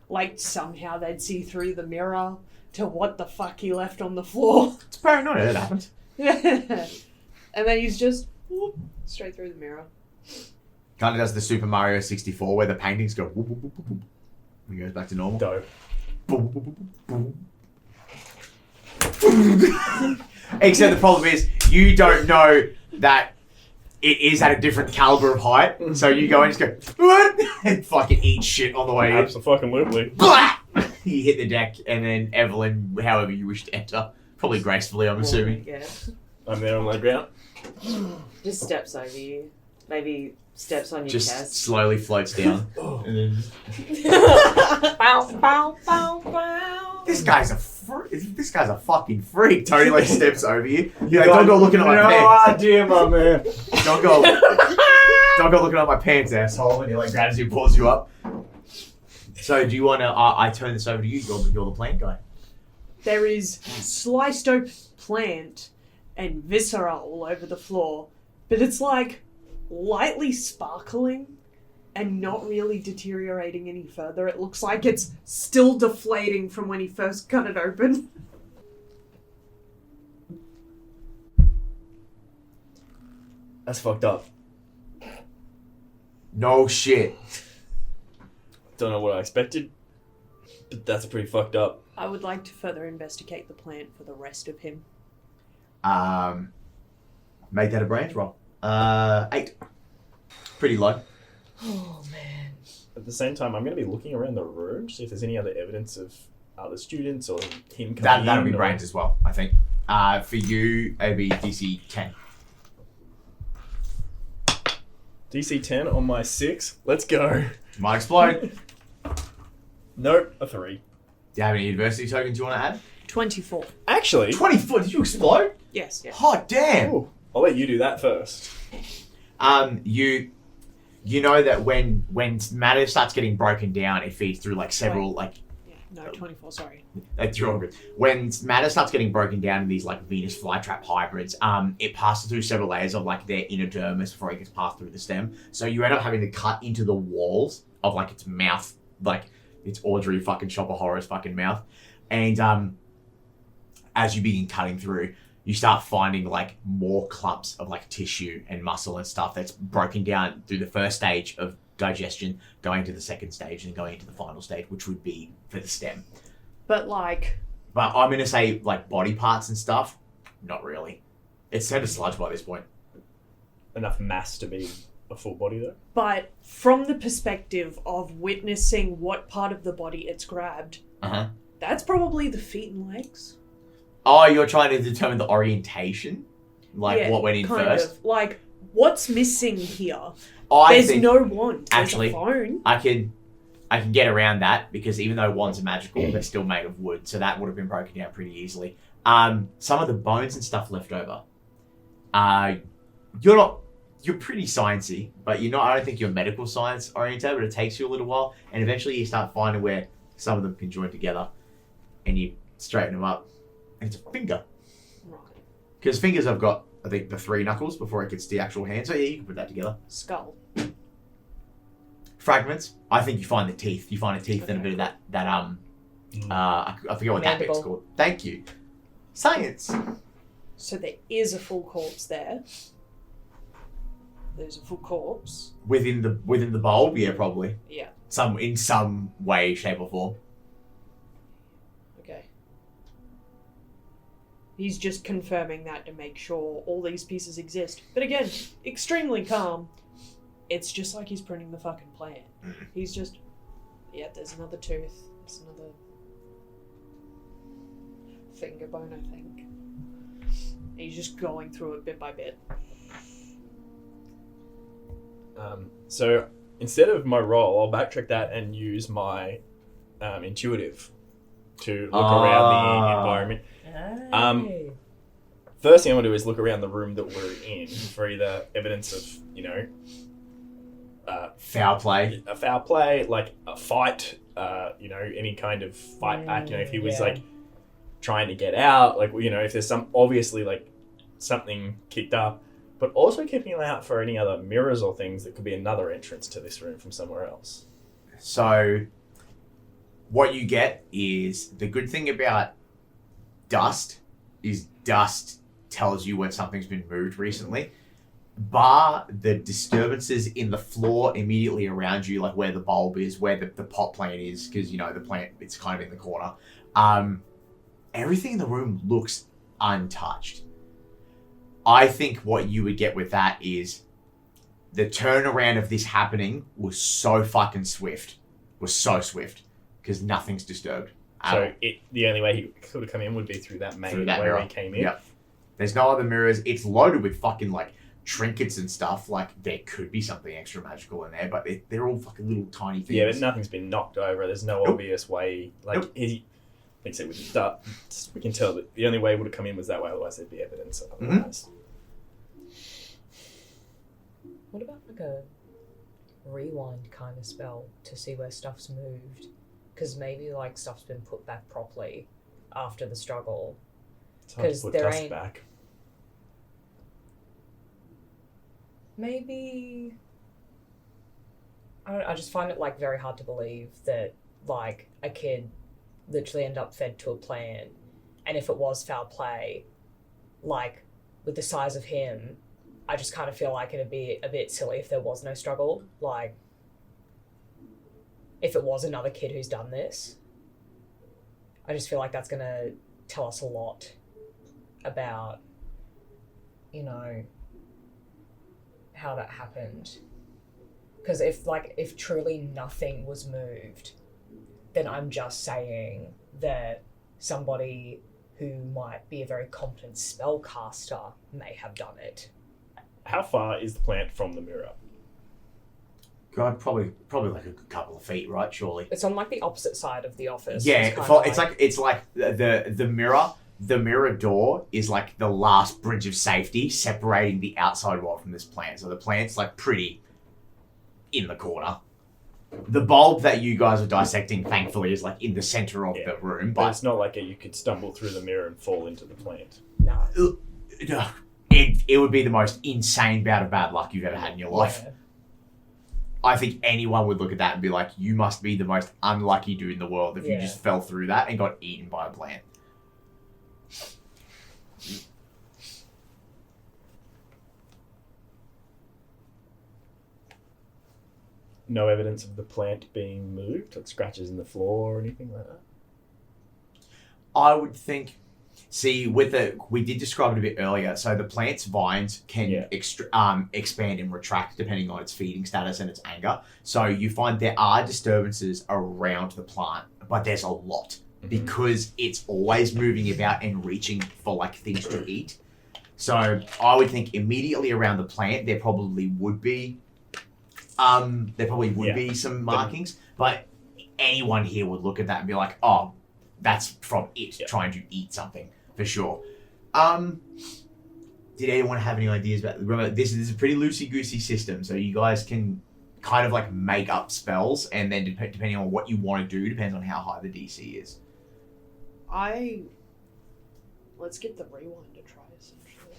Like somehow they'd see through the mirror to what the fuck he left on the floor. It's paranoia, that happened. And then he's just whoop, straight through the mirror. Kind of does the Super Mario 64 where the paintings go whoop, whoop, whoop, whoop, whoop. And goes back to normal. Dope. Boom, boom, boom, boom. Except the problem is, you don't know that it is at a different caliber of height. So you go and just go, what? And fucking eat shit on the way in. Absolutely. Blah! You hit the deck, and then Evalyn, however you wish to enter. Probably gracefully, I'm assuming. Yeah. I'm there on the ground. Just steps over you. Maybe steps on your Just chest. slowly floats down. And then Bow, bow, bow, bow. this guy's a fucking freak. Tony like steps over you. You're like, don't go looking at my pants. idea, my man. Don't go looking at my pants, asshole. And he like grabs you and pulls you up. So do you want to? I turn this over to you. You're the plant guy. There is sliced open plant and viscera all over the floor, but it's like lightly sparkling and not really deteriorating any further. It looks like it's still deflating from when he first cut it open. That's fucked up. No shit. Don't know what I expected, but that's pretty fucked up. I would like to further investigate the plant for the rest of him. Make that a brains roll. 8. Pretty low. Oh man. At the same time, I'm going to be looking around the room to see if there's any other evidence of other students or him coming in. That'll be or- brains as well, I think. For you, it'd be DC 10. DC 10 on my 6. Let's go. Might explode. Nope, a 3. Do you have any adversity tokens you want to add? 24. Actually, 24. Did you explode? Yes. Hot damn. ooh, I'll let you do that first. You know that when matter starts getting broken down, it feeds through like several Yeah, no, 24, sorry. you're all good. When matter starts getting broken down in these like Venus flytrap hybrids, it passes through several layers of like their inner dermis before it gets passed through the stem. So you end up having to cut into the walls of like its mouth, like its Audrey fucking Shop of Horrors fucking mouth. And as you begin cutting through, you start finding like more clumps of like tissue and muscle and stuff that's broken down through the first stage of digestion, going to the second stage and going into the final stage, which would be for the stem. But, like, But I'm gonna say like body parts and stuff. Not really. It's turned to sludge by this point. Enough mass to be a full body though. But from the perspective of witnessing what part of the body it's grabbed, that's probably the feet and legs. Oh, you're trying to determine the orientation, like Yeah, what went in kind first. of. Like, what's missing here? I There's think no wand. There's actually, a phone. I can get around that because even though wands are magical, they're still made of wood, so that would have been broken down pretty easily. Some of the bones and stuff left over. You're pretty sciencey, but you're not. I don't think you're medical science oriented, but it takes you a little while, and eventually you start finding where some of them can join together, and you straighten them up, and it's a finger. Right. Because fingers have got, I think, the 3 knuckles before it gets to the actual hand. So yeah, you can put that together. Skull. Fragments. I think you find the teeth. You find the teeth and a bit of that I forget what that bit's Mandible. called. Thank you. Science. So there is a full corpse there. There's a full corpse. Within the bulb, yeah, probably. Yeah. In some way, shape, or form. Okay. He's just confirming that to make sure all these pieces exist. But again, extremely calm. It's just like he's printing the fucking plan. He's just, yeah, there's another tooth. There's another finger bone, I think. He's just going through it bit by bit. So instead of my roll, I'll backtrack that and use my intuitive to look around the environment. First thing I want to do is look around the room that we're in for either evidence of, Foul play. a foul play, like a fight, any kind of fight back. If he was like trying to get out, like if there's some obviously like something kicked up, but also keeping an eye out for any other mirrors or things that could be another entrance to this room from somewhere else. So, what you get is the good thing about dust is dust tells you when something's been moved recently. Bar the disturbances in the floor immediately around you, like where the bulb is, where the pot plant is, because the plant it's kind of in the corner. Everything in the room looks untouched. I think what you would get with that is the turnaround of this happening was so fucking swift. Was so swift because nothing's disturbed. So the only way he could have come in would be through that main where mirror. he came in. Yep. There's no other mirrors. It's loaded with fucking like trinkets and stuff. Like there could be something extra magical in there, but they're all fucking little tiny things. Yeah, but nothing's been knocked over. There's no obvious way. Like he, like I said, we can tell that the only way it would have come in was that way. Otherwise, there'd be evidence. Otherwise. What about like a rewind kind of spell to see where stuff's moved? Because maybe like stuff's been put back properly after the struggle. It's hard to 'Cause put there dust ain't- back. Maybe I just find it like very hard to believe that like a kid literally end up fed to a plant, and if it was foul play, like with the size of him, I just kind of feel like it'd be a bit silly if there was no struggle. Like if it was another kid who's done this, I just feel like that's gonna tell us a lot about how that happened. Because if truly nothing was moved, then I'm just saying that somebody who might be a very competent spellcaster may have done it. How far is the plant from the mirror? God, probably like a good couple of feet, right? Surely. It's on like the opposite side of the office. Yeah, kinda it's like the mirror. The mirror door is like the last bridge of safety separating the outside world from this plant. So the plant's like pretty in the corner. The bulb that you guys are dissecting, thankfully, is like in the center of the room. But But it's not like you could stumble through the mirror and fall into the plant. No. it would be the most insane bout of bad luck you've ever had in your life. Yeah. I think anyone would look at that and be like, you must be the most unlucky dude in the world if you just fell through that and got eaten by a plant. No evidence of the plant being moved, like scratches in the floor or anything like that. I would think. See, we did describe it a bit earlier. So the plant's vines can expand and retract depending on its feeding status and its anger. So you find there are disturbances around the plant, but there's a lot because it's always moving about and reaching for like things to eat. So I would think immediately around the plant there probably would be some markings, but anyone here would look at that and be like, oh, that's from it trying to eat something. For sure. Did anyone have any ideas about? Remember, this is a pretty loosey-goosey system, so you guys can kind of like make up spells, and then depending on what you want to do, depends on how high the DC is. Let's get the rewind to try essentially.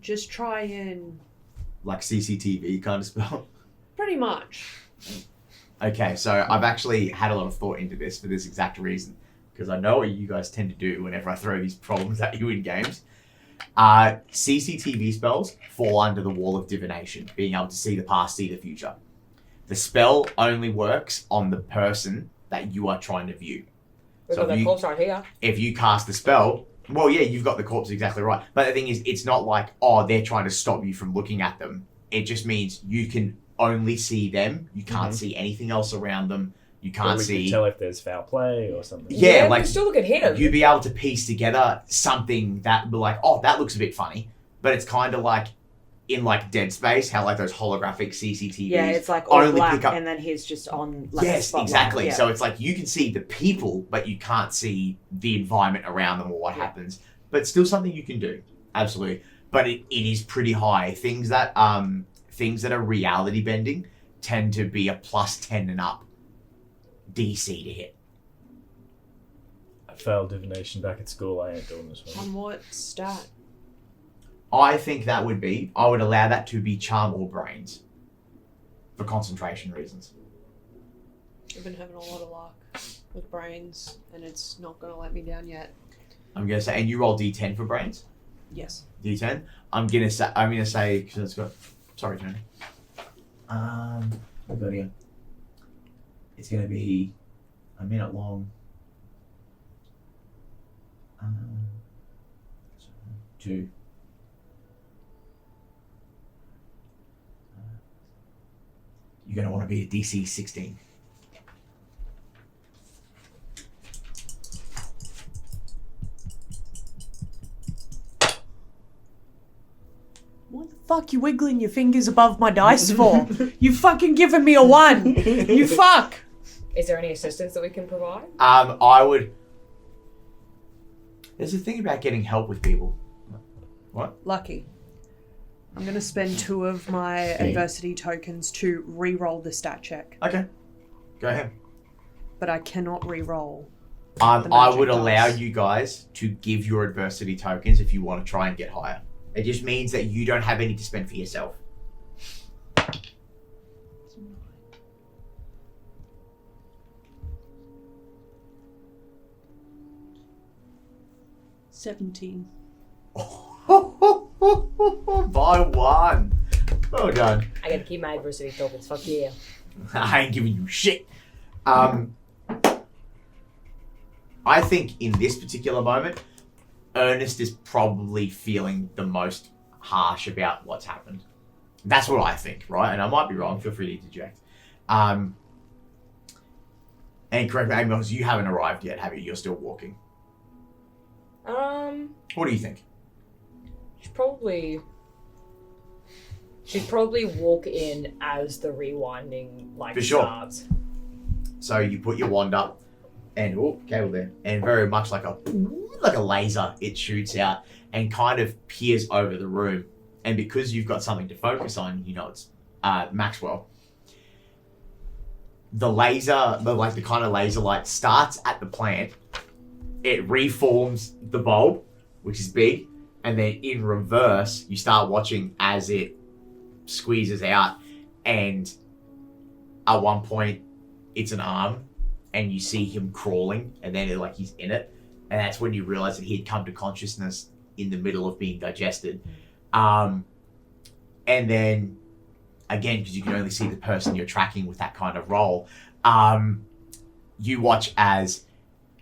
Just try and Like CCTV kind of spell. pretty much. Okay, so I've actually had a lot of thought into this for this exact reason. Because I know what you guys tend to do whenever I throw these problems at you in games. CCTV spells fall under the wall of divination, being able to see the past, see the future. The spell only works on the person that you are trying to view. We've got the corpse right here. If you cast the spell, well, yeah, you've got the corpse exactly right. But the thing is, it's not like, oh, they're trying to stop you from looking at them. It just means you can only see them. You can't see anything else around them. You can't see. Can tell if there's foul play or something. Yeah, like we still look at him. You'd be able to piece together something that would be like, oh, that looks a bit funny, but it's kind of like in like Dead Space, how like those holographic CCTVs. Yeah, it's like all only black, pick up. and then he's just on. Like, Yes, a spotlight. exactly. Yeah. So it's like you can see the people, but you can't see the environment around them or what happens. But still something you can do, absolutely. But it is pretty high. Things that are reality bending tend to be a +10 and up DC to hit. I failed divination back at school. I ain't doing this one. On what stat? I think that would be, I would allow that to be charm or brains for concentration reasons. I've been having a lot of luck with brains, and it's not going to let me down yet. I'm going to say, and you roll D10 for brains? Yes. D10? I'm going to say, because it's got, sorry, Tony. We've got to go. It's going to be a minute long. 2. You're going to want to be a DC 16. What the fuck you wiggling your fingers above my dice for? You fucking giving me a 1. You fuck. Is there any assistance that we can provide? I would. There's a thing about getting help with people. What? Lucky. I'm going to spend 2 of my adversity tokens to re-roll the stat check. Okay. Go ahead. But I cannot re-roll. I would allow you guys to give your adversity tokens if you want to try and get higher. It just means that you don't have any to spend for yourself. 17. By 1. Well done. I gotta keep my adversity tokens. Fuck yeah. I ain't giving you shit. I think in this particular moment, Ernest is probably feeling the most harsh about what's happened. That's what I think, right? And I might be wrong. Feel free to interject. And correct me, Amos, you haven't arrived yet, have you? You're still walking. What do you think? She'd probably walk in as the rewinding For sure. starts. So you put your wand up, and cable there, and very much like a laser, it shoots out and kind of peers over the room. And because you've got something to focus on, you know it's Maxwell. The laser, the kind of laser light starts at the plant. It reforms the bulb, which is big, and then in reverse, you start watching as it squeezes out, and at one point, it's an arm, and you see him crawling, and then he's in it, and that's when you realize that he had come to consciousness in the middle of being digested. And then, again, because you can only see the person you're tracking with that kind of roll, you watch as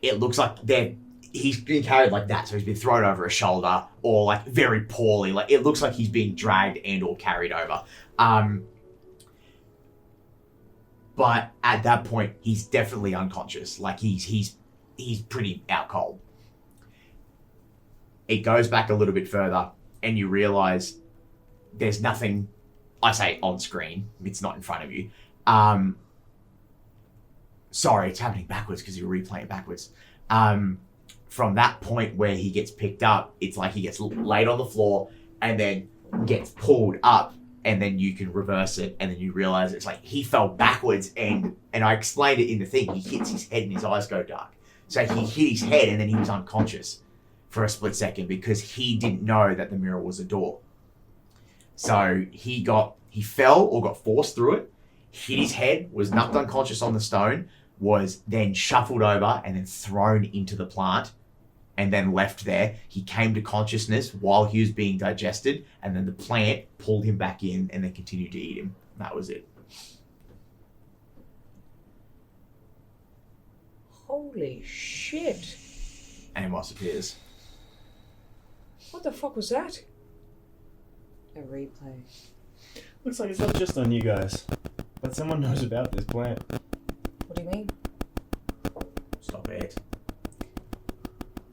it looks like they're he's been carried like that, so he's been thrown over a shoulder or like very poorly. Like it looks like he's being dragged and or carried over. But at that point, he's definitely unconscious. Like he's pretty out cold. It goes back a little bit further, and you realize there's nothing. I say on screen. It's not in front of you. Sorry, it's happening backwards because you're replaying it backwards. From that point where he gets picked up, it's like he gets laid on the floor and then gets pulled up, and then you can reverse it, and then you realize it's like he fell backwards, and I explained it in the thing. He hits his head and his eyes go dark. So he hit his head and then he was unconscious for a split second because he didn't know that the mirror was a door. So he fell or got forced through it, hit his head, was knocked unconscious on the stone, was then shuffled over and then thrown into the plant and then left there. He came to consciousness while he was being digested, and then the plant pulled him back in and then continued to eat him. That was it. Holy shit. Amos appears. What the fuck was that? A replay. Looks like it's not just on you guys, but someone knows about this plant. What do you mean? Stop it.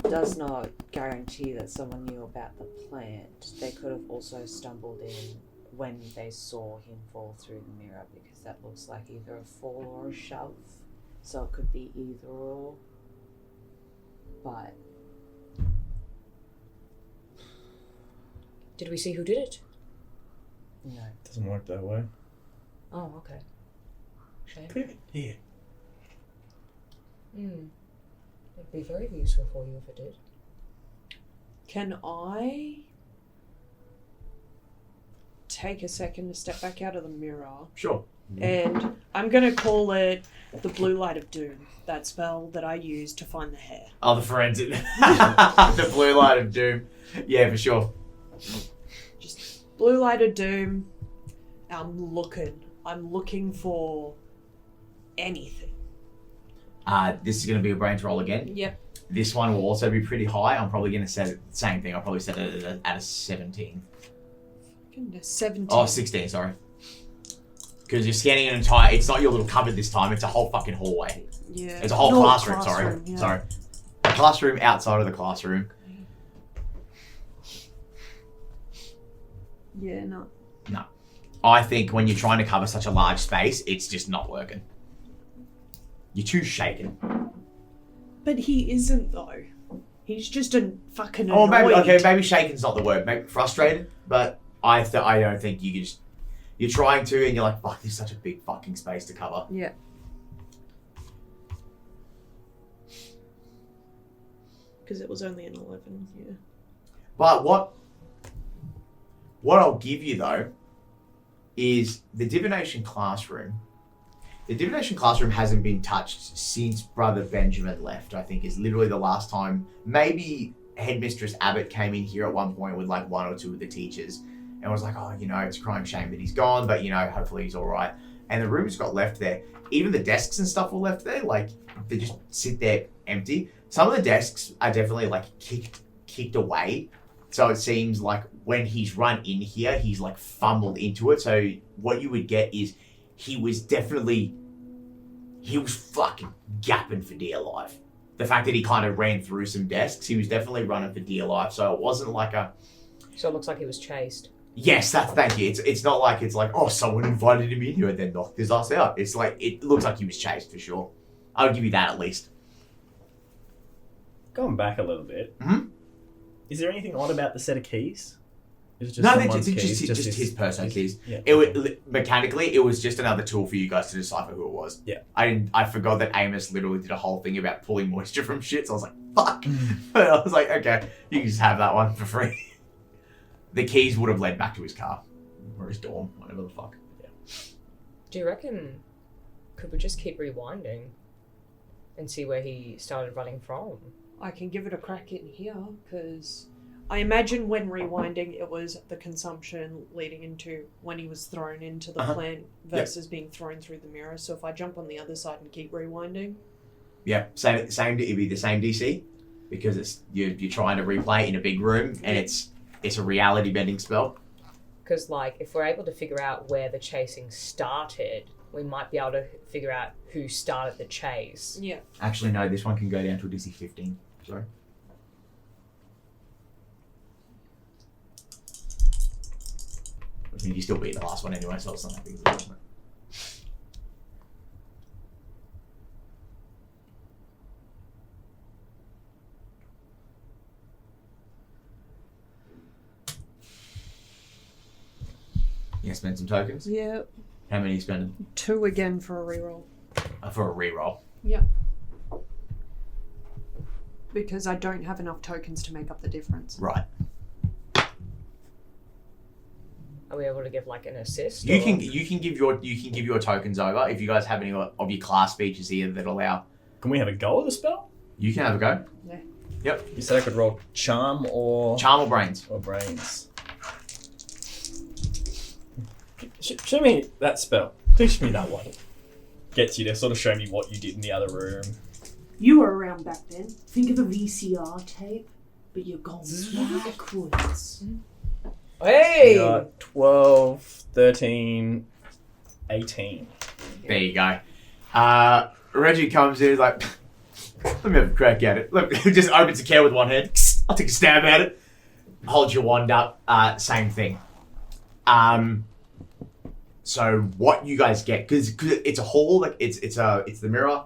Does not guarantee that someone knew about the plant. They could have also stumbled in when they saw him fall through the mirror, because that looks like either a fall or a shove. So it could be either or. But Did we see who did it? no. Doesn't work that way. Oh, okay. Shame. Put it here. It'd be very useful for you if it did. Can I take a second to step back out of the mirror? Sure. And I'm going to call it the Blue Light of Doom, that spell that I use to find the hair. Oh, the forensic. The blue light of doom. Yeah, for sure. Just Blue Light of Doom. I'm looking for anything. This is going to be a brains roll again. Yep. This one will also be pretty high. I'm probably going to set it the same thing. I'll probably set it at a 17. Goodness, 17. Oh, 16, sorry. Because you're scanning an entire... It's not your little cupboard this time. It's a whole fucking hallway. Yeah. It's a whole No, classroom, yeah. sorry. A classroom outside of the classroom. Yeah, no. I think when you're trying to cover such a large space, it's just not working. You're too shaken. But he isn't, though. He's just a fucking Oh, annoyed. maybe shaken's not the word. Maybe frustrated, but I don't think you can just... You're trying to, and you're like, fuck, there's such a big fucking space to cover. Yeah. Because it was only an 11, yeah. But what I'll give you, though, is the divination classroom. The divination classroom hasn't been touched since Brother Benjamin left, I think, is literally the last time. Maybe Headmistress Abbott came in here at one point with like one or two of the teachers and was like, oh, it's a crying shame that he's gone, but, hopefully he's all right. And the rooms got left there. Even the desks and stuff were left there. Like, they just sit there empty. Some of the desks are definitely, like, kicked away. So it seems like when he's run in here, he's, like, fumbled into it. So what you would get is he was fucking gapping for dear life. The fact that he kind of ran through some desks, he was definitely running for dear life. So it wasn't like a... So it looks like he was chased. Yes, thank you. It's not like it's like, oh, someone invited him in here and then knocked his ass out. It's like, it looks like he was chased for sure. I would give you that at least. Going back a little bit. Mhm. Is there anything odd about the set of keys? Is it just No, someone's it's keys? just his personal keys. Yeah. Mechanically, it was just another tool for you guys to decipher who it was. Yeah. I forgot that Amos literally did a whole thing about pulling moisture from shit, so I was like, fuck. But I was like, okay, you can just have that one for free. The keys would have led back to his car. Or his dorm, whatever the fuck. Yeah. Do you reckon, could we just keep rewinding and see where he started running from? I can give it a crack in here, because I imagine when rewinding, it was the consumption leading into when he was thrown into the plant versus being thrown through the mirror. So if I jump on the other side and keep rewinding... Yeah, it'd be the same DC. because you're trying to replay it in a big room, and it's a reality bending spell. Because, like, if we're able to figure out where the chasing started, we might be able to figure out who started the chase. Yeah. Actually, no, this one can go down to a DC 15. Sorry. I mean, you still beat the last one anyway, so it's not that big of a deal. You gonna spend some tokens? Yeah. How many are you spending? 2 again for a reroll. For a reroll. Because I don't have enough tokens to make up the difference. Right. Are we able to give like an assist? You or- can give your tokens over if you guys have any of your class features here that allow. Can we have a go at the spell? You can have a go. You said I could roll charm or Charm or brains. brains. Show me that spell. Teach me that one. Gets you to sort of show me what you did in the other room. You were around back then. Think of a VCR tape, but you're going backwards. Hey! We got 12, 13, 18. There you go. Reggie comes in, like, let me have a crack at it. Look, just opens a can with one hand. I'll take a stab at it. Hold your wand up. Same thing. So what you guys get, because it's a hall, like it's the mirror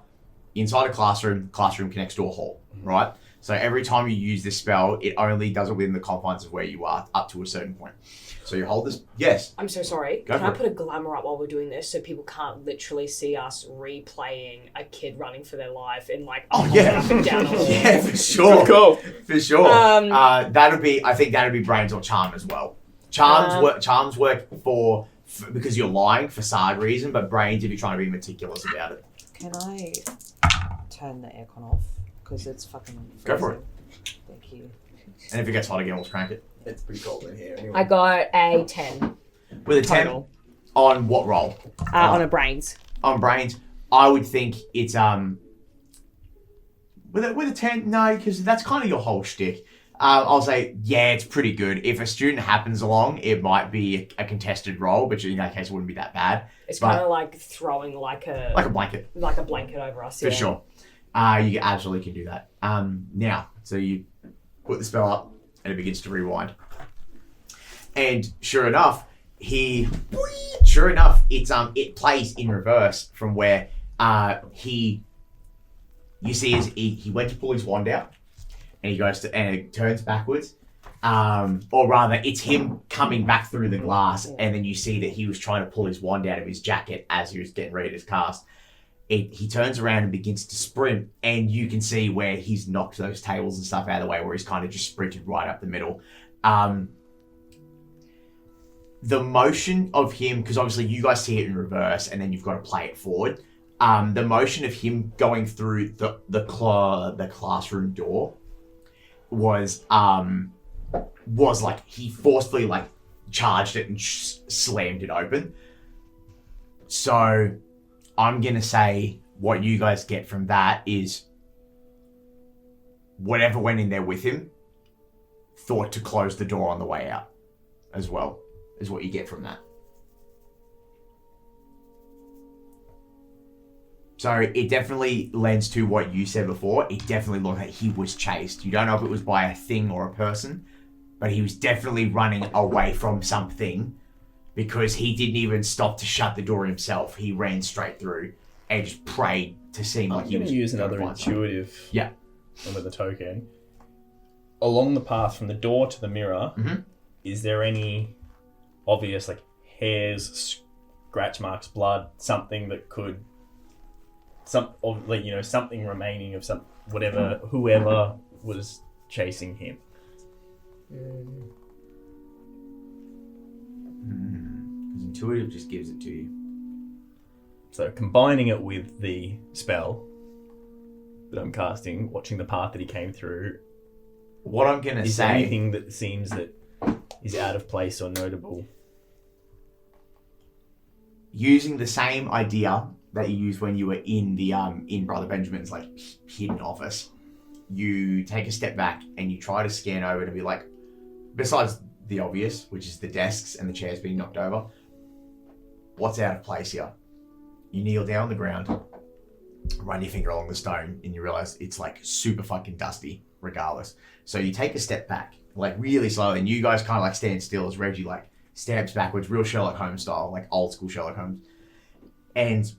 inside a classroom. Classroom connects to a hall, right? So every time you use this spell, it only does it within the confines of where you are, up to a certain point. So you hold this. Yes. I'm so sorry. Go Can I for it. put a glamour up while we're doing this so people can't literally see us replaying a kid running for their life and like Oh yeah. up and down a hall? Yeah, for sure. Cool. For sure. Um, that'd be brains or charm as well. Charms work for because you're lying facade reason, but brains if you're trying to be meticulous about it. Can I turn the aircon off? Because it's fucking freezing. Go for it. Thank you. And if it gets hot again, we'll crank it. It's pretty cold in here anyway. I got a 10 With a 10 total on what roll? on a brains. On brains, I would think it's with a 10. No, because that's kind of your whole shtick. I'll say yeah, it's pretty good. If a student happens along, it might be a contested roll, but in that case, it wouldn't be that bad. It's But- kind of like throwing like a blanket. blanket over us. For sure. You absolutely can do that. Now, so you put the spell up and it begins to rewind. And sure enough, it plays in reverse from where you see he went to pull his wand out and it turns backwards. Or rather, it's him coming back through the glass, and then you see that he was trying to pull his wand out of his jacket as he was getting ready to cast. He turns around and begins to sprint, and you can see where he's knocked those tables and stuff out of the way, where he's kind of just sprinted right up the middle. The motion of him, because obviously you guys see it in reverse, and then you've got to play it forward. The motion of him going through the classroom door was like he forcefully like charged it and slammed it open. So I'm gonna say what you guys get from that is whatever went in there with him thought to close the door on the way out as well, is what you get from that. So it definitely lends to what you said before. It definitely looked like he was chased. You don't know if it was by a thing or a person, but he was definitely running away from something because he didn't even stop to shut the door himself. He ran straight through and just prayed to seem like I'm he going was to use another gonna find something. intuitive. Yeah. And with a token. Along the path from the door to the mirror, is there any obvious like hairs, scratch marks, blood, something that could, something remaining of whoever was chasing him? Because intuitive just gives it to you. So combining it with the spell that I'm casting, watching the path that he came through, What I'm gonna is there say, anything that seems that is out of place or notable? using the same idea that you used when you were in the in Brother Benjamin's like hidden office, you take a step back and you try to scan over to be like, besides the obvious, which is the desks and the chairs being knocked over, what's out of place here? You kneel down on the ground, run your finger along the stone, and you realize it's like super fucking dusty regardless. So you take a step back, like really slowly, and you guys kind of like stand still as Reggie like steps backwards, real Sherlock Holmes style, like old school Sherlock Holmes. And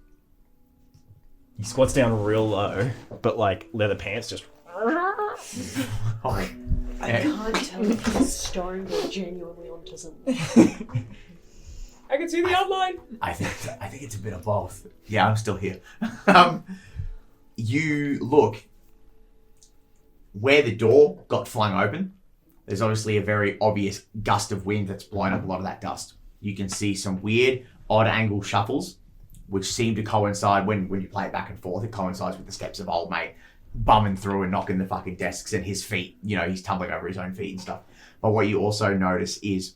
He squats down real low, but like leather pants just. I can't tell if he's stoned or genuinely onto something. I can see the outline. I think it's a bit of both. Yeah, I'm still here. You look where the door got flung open. There's obviously a very obvious gust of wind that's blown up a lot of that dust. You can see some weird, odd angle shuffles, which seem to coincide when you play it back and forth. It coincides with the steps of old mate bumming through and knocking the fucking desks and his feet. You know, he's tumbling over his own feet and stuff. But what you also notice is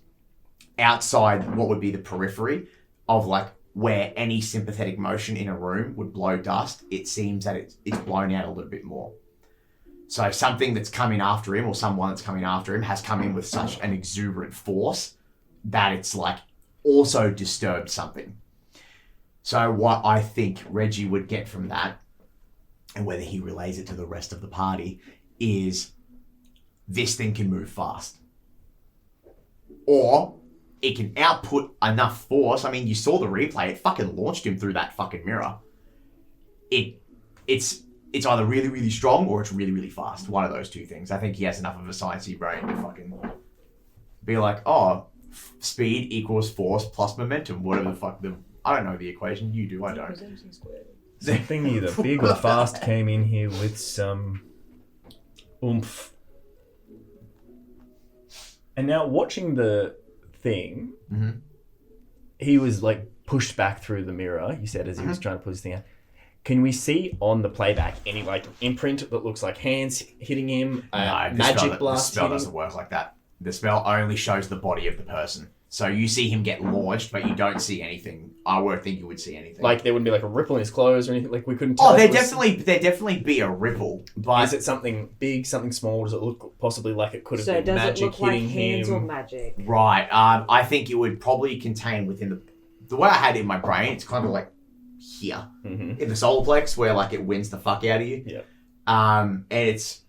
outside what would be the periphery of like where any sympathetic motion in a room would blow dust, it seems that it's blown out a little bit more. So something that's coming after him or someone that's coming after him has come in with such an exuberant force that it's like also disturbed something. So what I think Reggie would get from that, and whether he relays it to the rest of the party, is this thing can move fast. Or it can output enough force. I mean, you saw the replay. It fucking launched him through that fucking mirror. It's either really, really strong or it's really, really fast. One of those two things. I think he has enough of a sciencey brain to fucking be like, oh, speed equals force plus momentum. Whatever the fuck I don't know the equation. You do, I don't. Something either big or fast came in here with some oomph. And now watching the thing, he was like pushed back through the mirror, you said, as he was trying to pull his thing out. Can we see on the playback any like imprint that looks like hands hitting him? No, magic blast. The spell doesn't work like that. The spell only shows the body of the person. So you see him get launched, but you don't see anything. I would think you would see anything. Like there wouldn't be like a ripple in his clothes or anything. Like we couldn't tell. Oh, there'd definitely be a ripple. But is it something big, something small? Does it look possibly like it could have So been does it magic look like hitting hands him? or magic? Right. I think it would probably contain within the way I had it in my brain, it's kind of like here in the solar plex where like it wins the fuck out of you. Yeah. And it's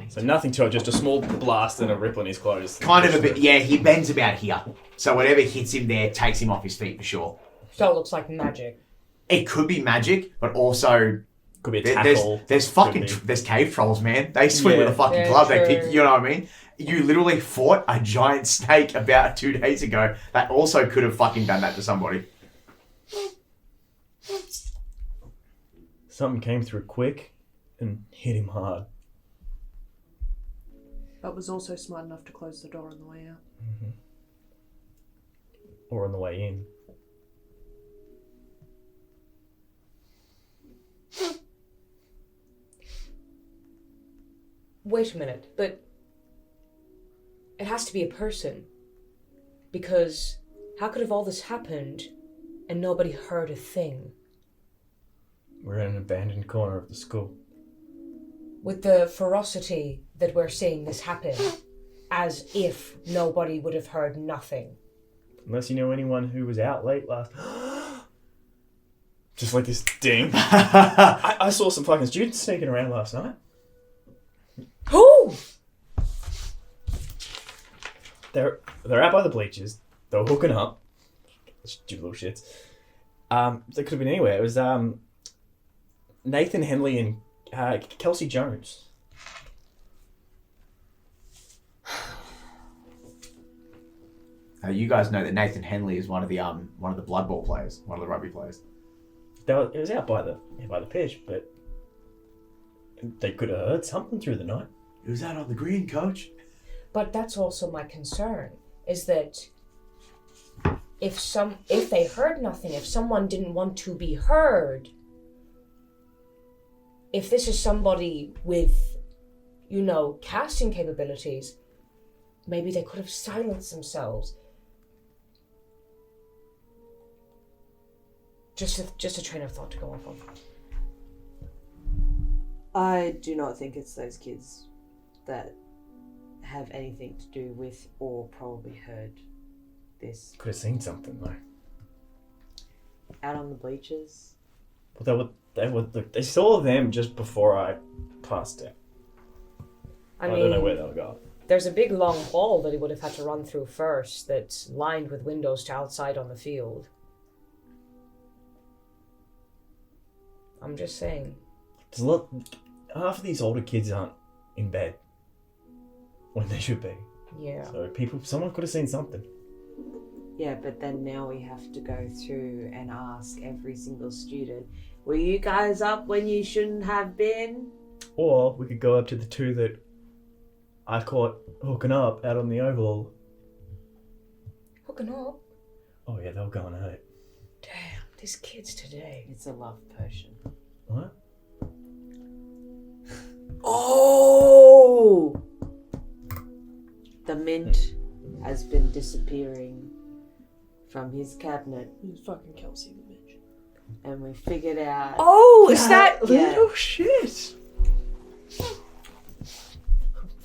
So nothing to it, just a small blast and a ripple in his clothes. kind of a bit. Yeah, he bends about here. So whatever hits him there takes him off his feet for sure. So it looks like magic. It could be magic, but also Could be a tackle. there's cave trolls, man. They swing with a fucking Yeah, club. true. They pick. You know what I mean? You literally fought a giant snake about 2 days ago that also could have fucking done that to somebody. Something came through quick and hit him hard. But was also smart enough to close the door on the way out. Or on the way in. Wait a minute, but it has to be a person. Because how could have all this happened and nobody heard a thing? We're in an abandoned corner of the school. With the ferocity that we're seeing this happen, as if nobody would have heard nothing. Unless you know anyone who was out late last... Just like this ding. I saw some fucking students sneaking around last night. Who? They're out by the bleachers. They were hooking up. Stupid little shits. They could have been anywhere. It was Nathan Henley and Kelsey Jones. You guys know that Nathan Henley is one of the blood ball players, one of the rugby players. It was out by the pitch, but they could have heard something through the night. It was out on the green, coach. But that's also my concern, is that if they heard nothing, if someone didn't want to be heard, if this is somebody with, casting capabilities, maybe they could have silenced themselves. Just a train of thought to go off on. I do not think it's those kids that have anything to do with or probably heard this. Could have seen something though. Out on the bleachers. Well, they saw them just before I passed out. I don't know mean, where they'll go. there's a big long hall that he would have had to run through first that's lined with windows to outside on the field. I'm just saying. There's a lot. Half of these older kids aren't in bed when they should be. Yeah. So someone could have seen something. Yeah, but then now we have to go through and ask every single student, were you guys up when you shouldn't have been? Or we could go up to the two that I caught hooking up out on the oval. Hooking up? Oh yeah, they were going at it. Damn, these kids today. It's a love potion. What? Oh! The mint has been disappearing from his cabinet, Who's fucking Kelsey the bitch? and we figured out. Oh, is that... Yeah. Oh shit! I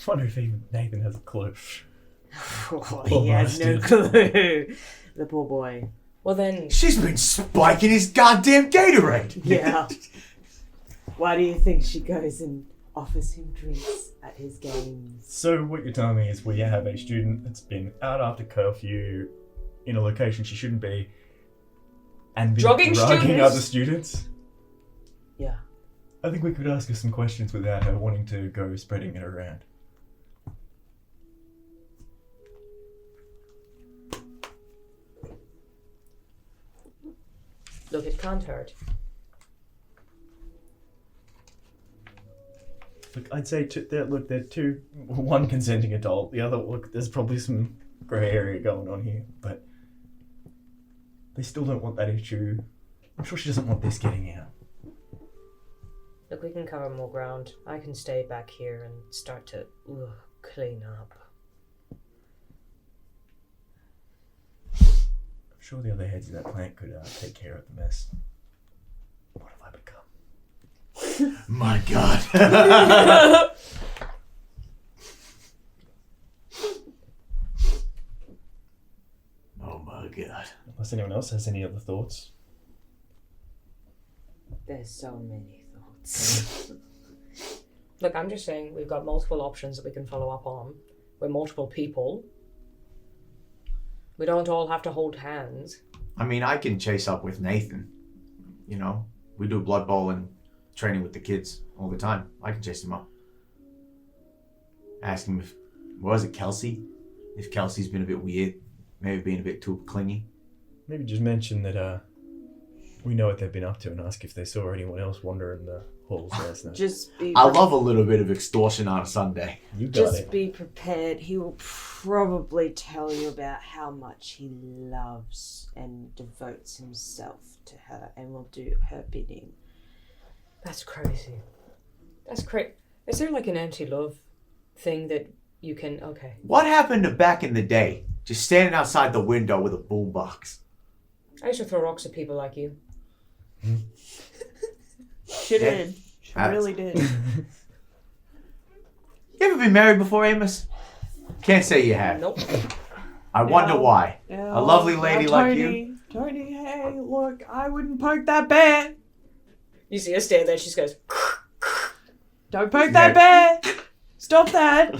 wonder if even Nathan has a clue. He has no clue. The poor boy. Well then... She's been spiking his goddamn Gatorade. Yeah. Why do you think she goes and offers him drinks at his games? So what you're telling me is we have a student that's been out after curfew in a location she shouldn't be and been Drugging students? other students? Yeah. I think we could ask her some questions without her wanting to go spreading it around. Look, it can't hurt. Look, I'd say they're two, one consenting adult, the other, look, there's probably some grey area going on here, but they still don't want that issue. I'm sure she doesn't want this getting out. Look, we can cover more ground. I can stay back here and start to clean up. I'm sure the other heads of that plant could take care of the mess. What have I become? My God. Oh my God. Unless anyone else has any other thoughts. There's so many thoughts. Look, I'm just saying we've got multiple options that we can follow up on. We're multiple people. We don't all have to hold hands. I mean, I can chase up with Nathan. You know, we do Blood Bowl and training with the kids all the time. I can chase him up. Ask him if, was it Kelsey? If Kelsey's been a bit weird, maybe being a bit too clingy. Maybe just mention that we know what they've been up to and ask if they saw anyone else wander in the halls last night. Just be. I love a little bit of extortion on a Sunday. You got Just it. be prepared. He will probably tell you about how much he loves and devotes himself to her and will do her bidding. That's crazy. That's crazy. Is there like an anti-love thing that you can... Okay. What happened to back in the day? Just standing outside the window with a boombox. I used to throw rocks at people like you. She did. She That's- really did. You ever been married before, Amos? Can't say you have. Nope. I wonder why. Yeah, A lovely lady now, like Tony, Tony, hey, look, I wouldn't poke that bear. You see her stand there, she just goes... Don't poke that bear. Stop that.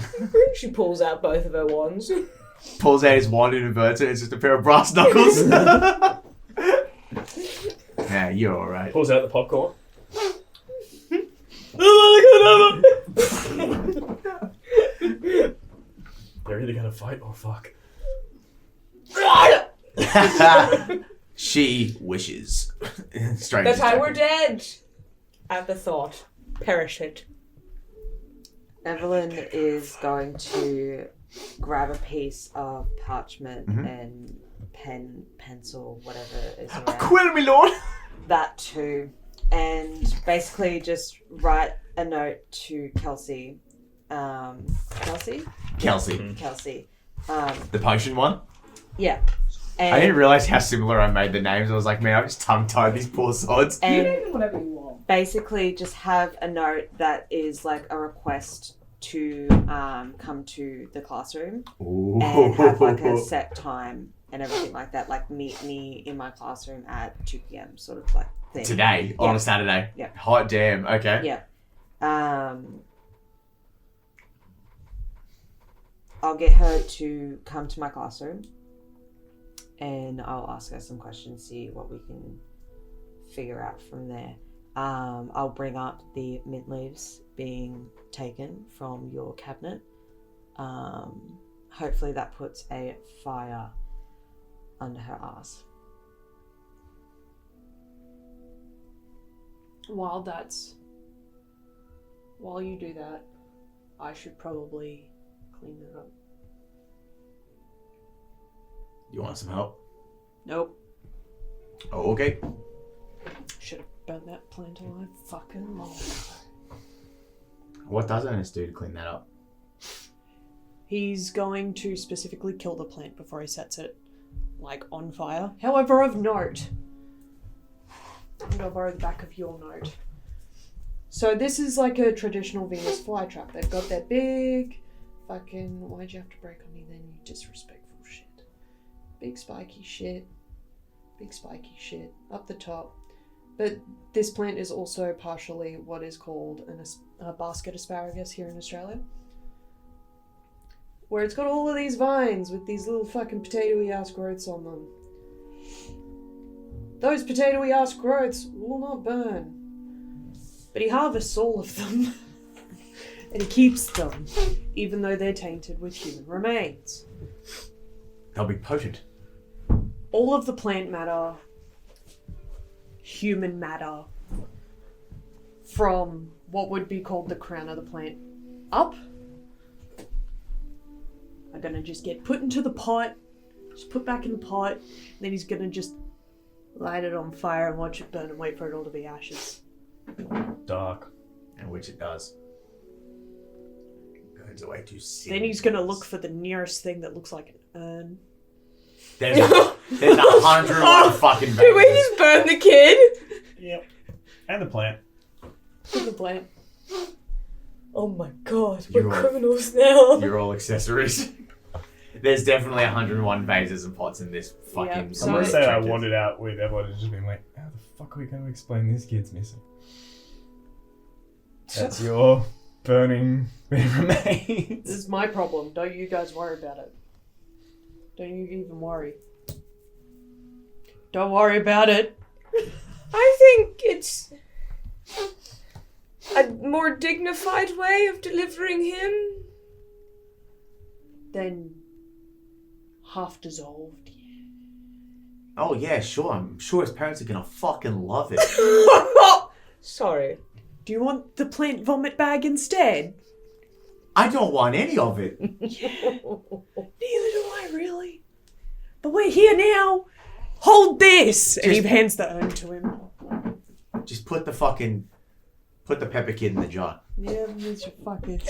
She pulls out both of her wands. Pulls out his wand and inverts it. It's just a pair of brass knuckles. Yeah, you're alright. Pulls out the popcorn. They're either gonna fight or fuck. She wishes. Strange. That I were dead. At the thought. Perish it. Evalyn is going to grab a piece of parchment and pen, pencil, whatever is around. Quill, me lord! That too. And basically just write a note to Kelsey. Kelsey? Kelsey. Kelsey. The potion one? Yeah. I didn't realise how similar I made the names. I was like, man, I just tongue-tied these poor sods. And Whatever you want. basically just have a note that is like a request to come to the classroom Ooh. and have like a set time and everything like that. Like meet me in my classroom at 2 p.m. sort of like thing. Today, on a Saturday. Yeah. Hot damn. Okay. Yeah. I'll get her to come to my classroom and I'll ask her some questions, see what we can figure out from there. I'll bring up the mint leaves being taken from your cabinet. Hopefully that puts a fire under her ass. While you do that, I should probably clean it up. You want some help? Nope. Oh, okay. Should have burned that plant alive fucking long. What does Ernest do to clean that up? He's going to specifically kill the plant before he sets it, like, on fire. However, of note, I'm gonna borrow the back of your note. So this is like a traditional Venus flytrap. They've got that big fucking... Why'd you have to break on me then, you disrespectful shit? Big spiky shit. Big spiky shit. Up the top. But this plant is also partially what is called a basket asparagus here in Australia. Where it's got all of these vines with these little fucking potatoey ass growths on them. Those potatoey ass growths will not burn. But he harvests all of them. And he keeps them, even though they're tainted with human remains. They'll be potent. All of the plant matter, human matter, from what would be called the crown of the plant up, are gonna just get put into the pot, just put back in the pot, and then he's gonna just light it on fire and watch it burn and wait for it all to be ashes. Dark. And which it does. Burns away to sin. Then he's gonna look for the nearest thing that looks like an urn. There's 101 fucking Did we babies. just burn the kid? Yep. And the plant. In the plant. Oh my god, You're we're right. criminals now. You're all accessories. There's definitely 101 vases and pots in this fucking... Yeah, I'm so gonna it's say I tractors. wandered out with Evalyn and just been like, how the fuck are we going to explain this kid's missing? That's your burning remains. This is my problem. Don't you guys worry about it. Don't you even worry. Don't worry about it. I think it's a more dignified way of delivering him. Then half dissolved. Oh yeah, sure. I'm sure his parents are gonna fucking love it. Sorry. Do you want the plant vomit bag instead? I don't want any of it. Neither do I really. But we're here now. Hold this! And he hands the urn to him. Just put the pepper kid in the jar. Yeah, Mr. Fucker.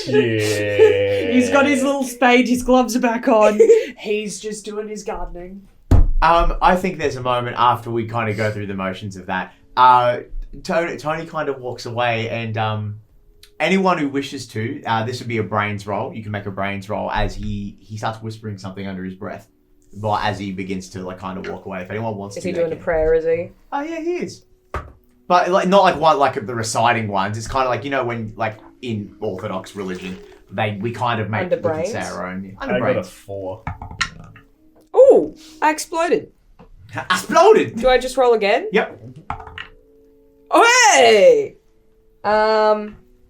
Yeah. He's got his little spade, his gloves are back on. He's just doing his gardening. I think there's a moment after we kind of go through the motions of that. Tony kind of walks away, and anyone who wishes to, this would be a brains roll. You can make a brains roll as he starts whispering something under his breath, but as he begins to like kind of walk away. If anyone wants Is to, he they doing a can. prayer, is he? Oh yeah, he is. But like not like one like the reciting ones. It's kind of like, you know, when like in Orthodox religion, we kind of make Under we can brains? say our own. I Under got a brains. 4. Ooh, I exploded. Exploded. Do I just roll again? Yep. Oh, hey!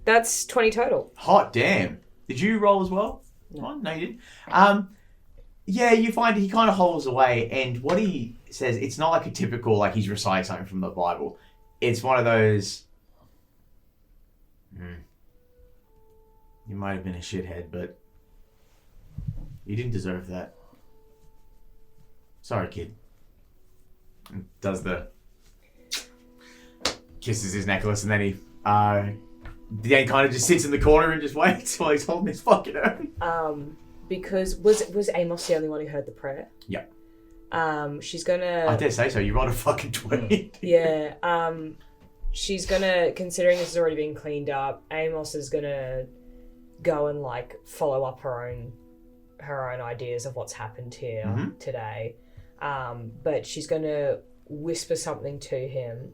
That's 20 total. Hot damn. Did you roll as well? No, you didn't. Yeah, you find he kind of holds away, and what he says, it's not like a typical, like he's reciting something from the Bible. It's one of those... You might have been a shithead, but you didn't deserve that. Sorry, kid. And does the... Kisses his necklace, and then he kind of just sits in the corner and just waits while he's holding his fucking urn. Because was Amos the only one who heard the prayer? Yep. She's gonna. I dare say so. You rolled a fucking 20. Yeah. She's gonna, considering this has already been cleaned up, Amos is gonna go and like follow up her own ideas of what's happened here today. But she's gonna whisper something to him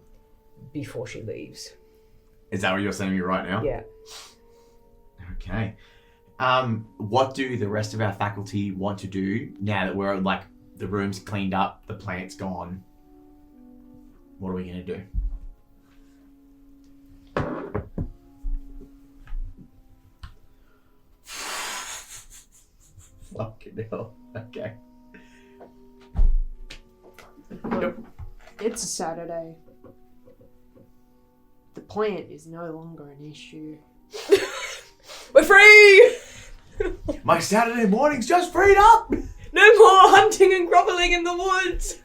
before she leaves. Is that what you're saying to me right now? Yeah. Okay. What do the rest of our faculty want to do now that we're like the room's cleaned up, the plant's gone? What are we gonna do? Fucking hell. Okay. It's a Saturday. The plant is no longer an issue. We're free! My Saturday morning's just freed up! No more hunting and groveling in the woods!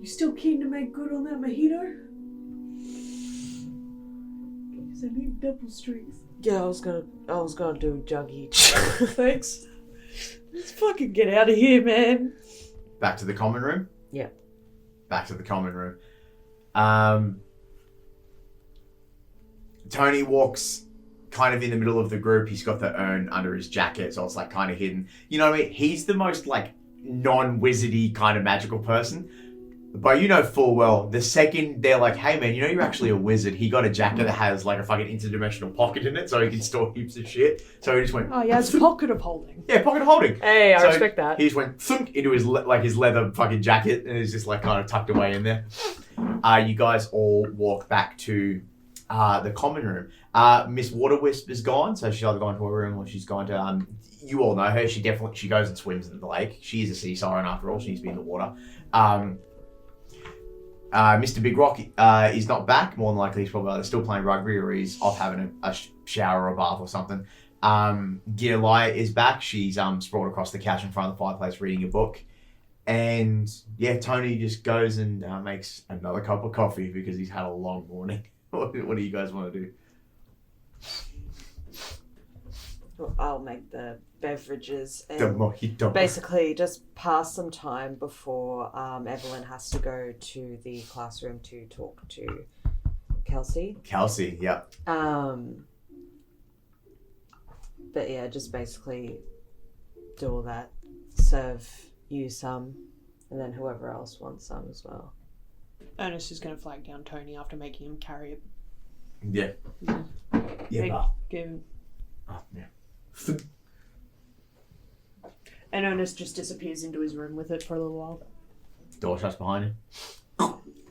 You still keen to make good on that mojito? Because I need double strength. Yeah, I was gonna do a jug each. Thanks. Let's fucking get out of here, man. Back to the common room? Yeah. Back to the common room. Tony walks kind of in the middle of the group. He's got the urn under his jacket, so it's like kind of hidden. You know what I mean? He's the most like non-wizardy kind of magical person. But you know full well, the second they're like, hey man, you know you're actually a wizard, he got a jacket that has like a fucking interdimensional pocket in it so he can store heaps of shit. So he just went... Oh, yeah, it's a pocket of holding. Yeah, pocket holding. Hey, I So respect that. He just went thunk into his his leather fucking jacket and is just like kind of tucked away in there. You guys all walk back to the common room. Miss Waterwisp is gone, so she's either gone to her room or she's gone to... you all know her. She goes and swims in the lake. She is a sea siren after all. She needs to be in the water. Mr. Big Rock is not back. More than likely, he's probably either still playing rugby or he's off having a shower or a bath or something. Gearlight is back. She's sprawled across the couch in front of the fireplace reading a book. And yeah, Tony just goes and makes another cup of coffee because he's had a long morning. What do you guys want to do? Well, I'll make the beverages The and mojito. basically just pass some time before Evalyn has to go to the classroom to talk to Kelsey. Kelsey, yeah. But yeah, just basically do all that. Serve you some, and then whoever else wants some as well. Ernest is going to flag down Tony after making him carry it. Yeah. Yeah. Give. Oh, yeah. And Ernest just disappears into his room with it for a little while. Door shuts behind him.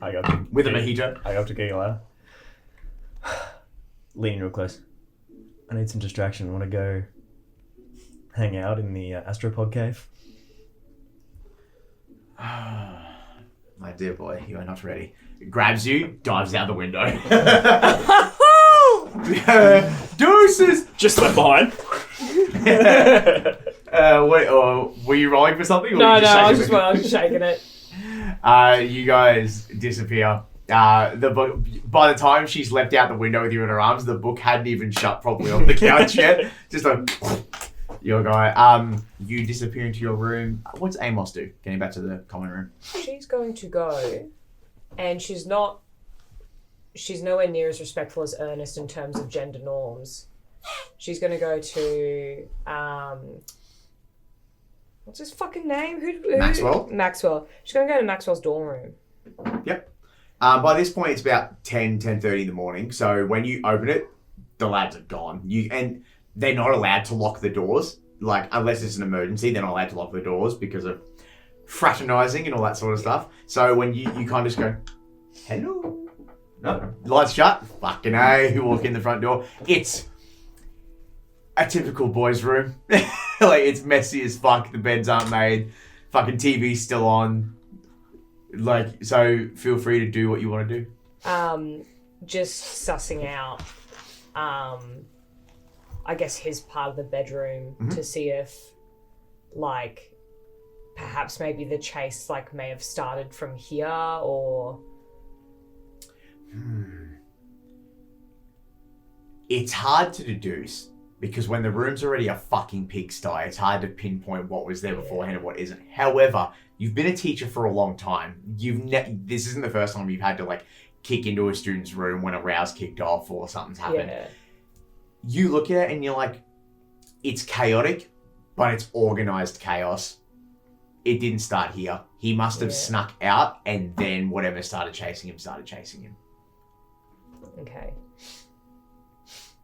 I got to, With a mojito. I got to get louder. Leaning real close. I need some distraction. Want to go hang out in the Astropod cave? My dear boy, you are not ready. Grabs you, dives out the window. Deuces! Just left behind. Were you rolling for something? Or No, were you I just was just shaking it. You guys disappear. The book, by the time she's leapt out the window with you in her arms, the book hadn't even shut properly on the couch yet. Just like, your guy. You disappear into your room. What's Amos do? Getting back to the common room. She's going to go, and she's nowhere near as respectful as Ernest in terms of gender norms. She's going to go to, what's his fucking name? Who? Maxwell? Maxwell. She's going to go to Maxwell's dorm room. Yep. By this point, it's about 10:30 in the morning. So when you open it, the lads are gone. And they're not allowed to lock the doors. Like, unless it's an emergency, they're not allowed to lock the doors because of fraternizing and all that sort of stuff. So when you kind of just go, hello? No, lights shut. Fucking A, who walk in the front door? It's a typical boys' room. Like, it's messy as fuck. The beds aren't made. Fucking TV's still on. Like, so feel free to do what you want to do. Just sussing out, I guess his part of the bedroom to see if, like, perhaps maybe the chase, like, may have started from here or... It's hard to deduce, because when the room's already a fucking pigsty, it's hard to pinpoint what was there beforehand and what isn't. However, you've been a teacher for a long time. This isn't the first time you've had to like kick into a student's room when a rouse kicked off or something's happened. Yeah. You look at it and you're like, it's chaotic, but it's organized chaos. It didn't start here. He must have snuck out, and then whatever started chasing him. Okay.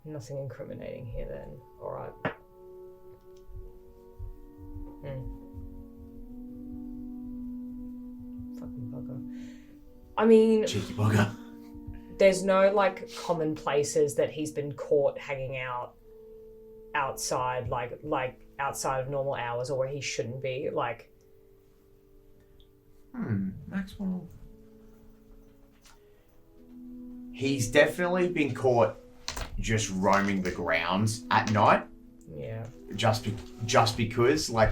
Nothing incriminating here then. Alright. Fucking bugger. I mean, Cheeky bugger. there's no like common places that he's been caught hanging out outside, like outside of normal hours, or where he shouldn't be. Like, Maxwell. He's definitely been caught just roaming the grounds at night. yeah, Just because, like,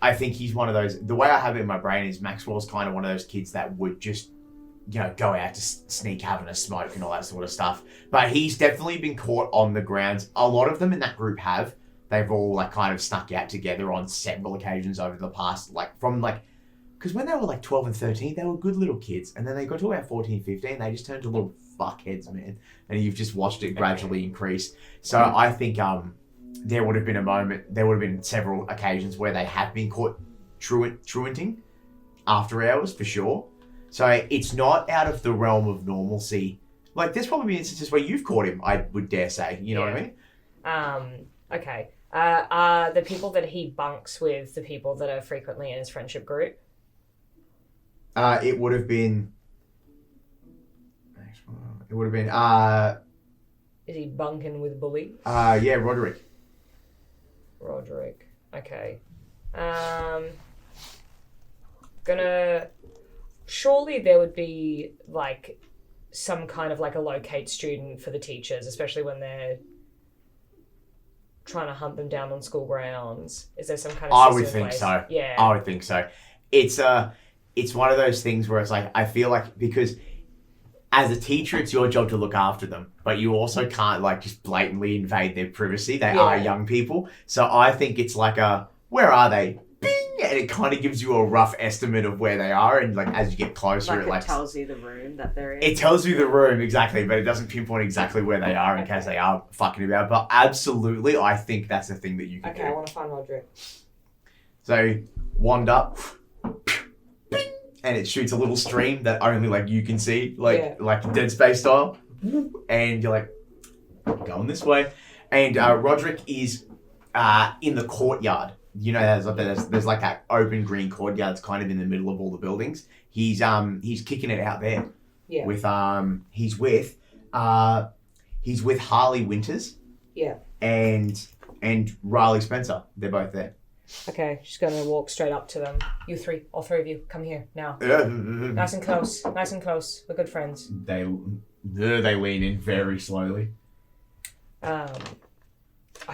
I think he's one of those. The way I have it in my brain is Maxwell's kind of one of those kids that would just, go out to sneak having a smoke and all that sort of stuff. But he's definitely been caught on the grounds. A lot of them in that group have. They've all like kind of snuck out together on several occasions over the past, because when they were like 12 and 13, they were good little kids. And then they got to about 14, 15, they just turned to little fuckheads, man. And you've just watched it gradually increase. So I think there would have been several occasions where they have been caught truanting after hours, for sure. So it's not out of the realm of normalcy. Like, there's probably been instances where you've caught him, I would dare say. You know what I mean? Okay. Are the people that he bunks with the people that are frequently in his friendship group? It would have been... Is he bunking with Bully? Yeah, Roderick. Roderick. Okay. Surely there would be, like, some kind of, like, a locate student for the teachers, especially when they're trying to hunt them down on school grounds. Is there some kind of I would system in think place? so. Yeah. I would think so. It's one of those things where it's like, I feel like, because as a teacher, it's your job to look after them, but you also can't like just blatantly invade their privacy. They are young people. So I think it's like where are they? Bing! And it kind of gives you a rough estimate of where they are. And like, as you get closer, Like it tells you the room that they're in. It tells you the room, exactly, but it doesn't pinpoint exactly where they are in case they are fucking about. But absolutely, I think that's a thing that you can do. I want to find Roderick. So, wand up, and it shoots a little stream that only like you can see, like Dead Space style, and you're like, going this way. And Roderick is in the courtyard. There's like that open green courtyard that's kind of in the middle of all the buildings. He's kicking it out there. Yeah. With he's with Harley Winters. Yeah. And Riley Spencer. They're both there. Okay, just gonna walk straight up to them. You three, all three of you, come here now. Nice and close. We're good friends. They lean in very slowly. I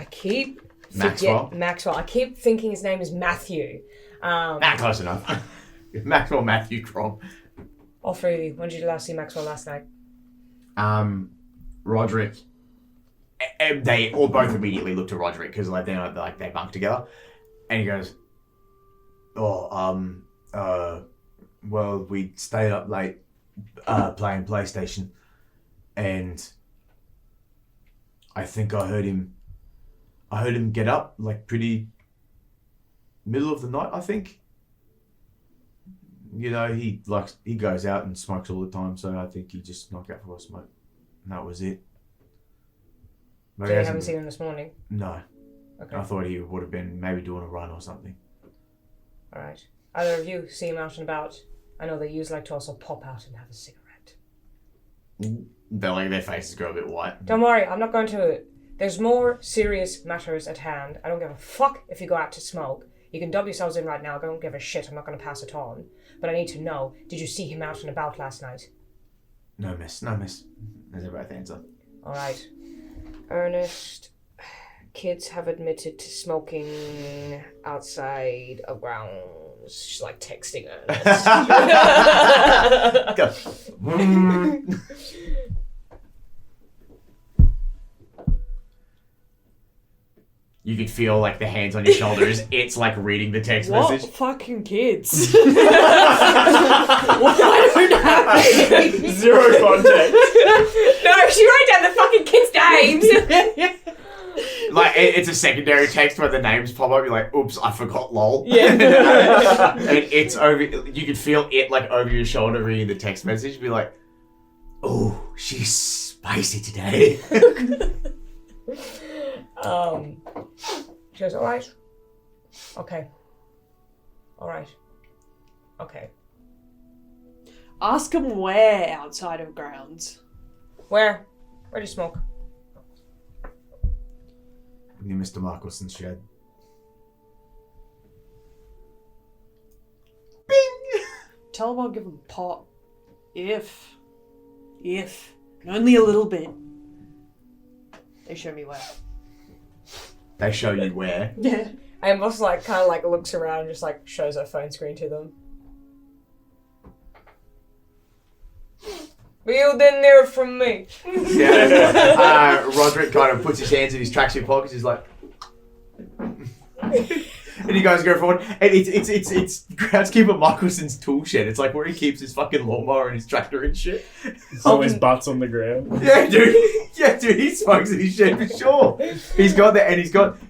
keep Maxwell. I keep thinking his name is Matthew. Close enough. Maxwell Matthew Crom. All three of you. When did you last see Maxwell last night? Roderick. They all both immediately look to Roderick because they bunk together, and he goes, well, we stayed up late playing PlayStation, and I think I heard him get up like pretty middle of the night, I think. He goes out and smokes all the time, so I think he just knocked out for a smoke. And that was it. But So you haven't seen him this morning? No. Okay. I thought he would have been maybe doing a run or something. Alright. Either of you see him out and about? I know they usually like to also pop out and have a cigarette. Their faces go a bit white. Don't worry, I'm not going to... There's more serious matters at hand. I don't give a fuck if you go out to smoke. You can dub yourselves in right now. I don't give a shit. I'm not going to pass it on. But I need to know, did you see him out and about last night? No, miss. As they both answer. Alright. Ernest, kids have admitted to smoking outside of grounds. She's like texting Ernest. Go. You could feel like the hands on your shoulders. It's like reading the text What message. fucking kids? I don't have any. Zero context. No, she wrote down the fucking kids' names. Like it's a secondary text where the names pop up. You're like, "Oops, I forgot." Lol. Yeah. And it's over. You could feel it like over your shoulder reading the text message. Be like, "Oh, she's spicy today." She goes, alright. Okay. Alright. Okay. Ask him where outside of grounds. Where? Where do you smoke? Near Mr. Marcelson's shed. Tell him I'll give him pot. If. And only a little bit. They show me where. They show you where. Yeah. Amos like kind of like looks around and just like shows her phone screen to them. You didn't hear it from me. Yeah. Roderick kind of puts his hands in his tracksuit pockets. He's like, and you guys go forward. And it's groundskeeper Michelson's tool shed. It's like where he keeps his fucking lawnmower and his tractor and shit. So his butt's on the ground. Yeah, dude. Yeah, dude. He smokes in his shed for sure. He's got that, and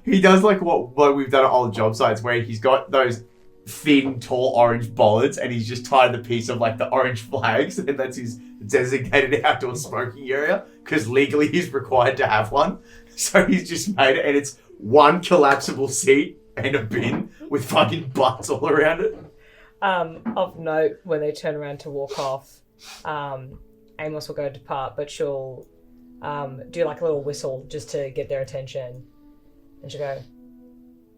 he does like what we've done at old job sites where he's got those thin, tall orange bollards, and he's just tied the piece of like the orange flags, and that's his designated outdoor smoking area because legally he's required to have one. So he's just made it, and it's one collapsible seat and a bin with fucking butts all around it. Of note, when they turn around to walk off, Amos will go to depart, but she'll do like a little whistle just to get their attention. And she'll go,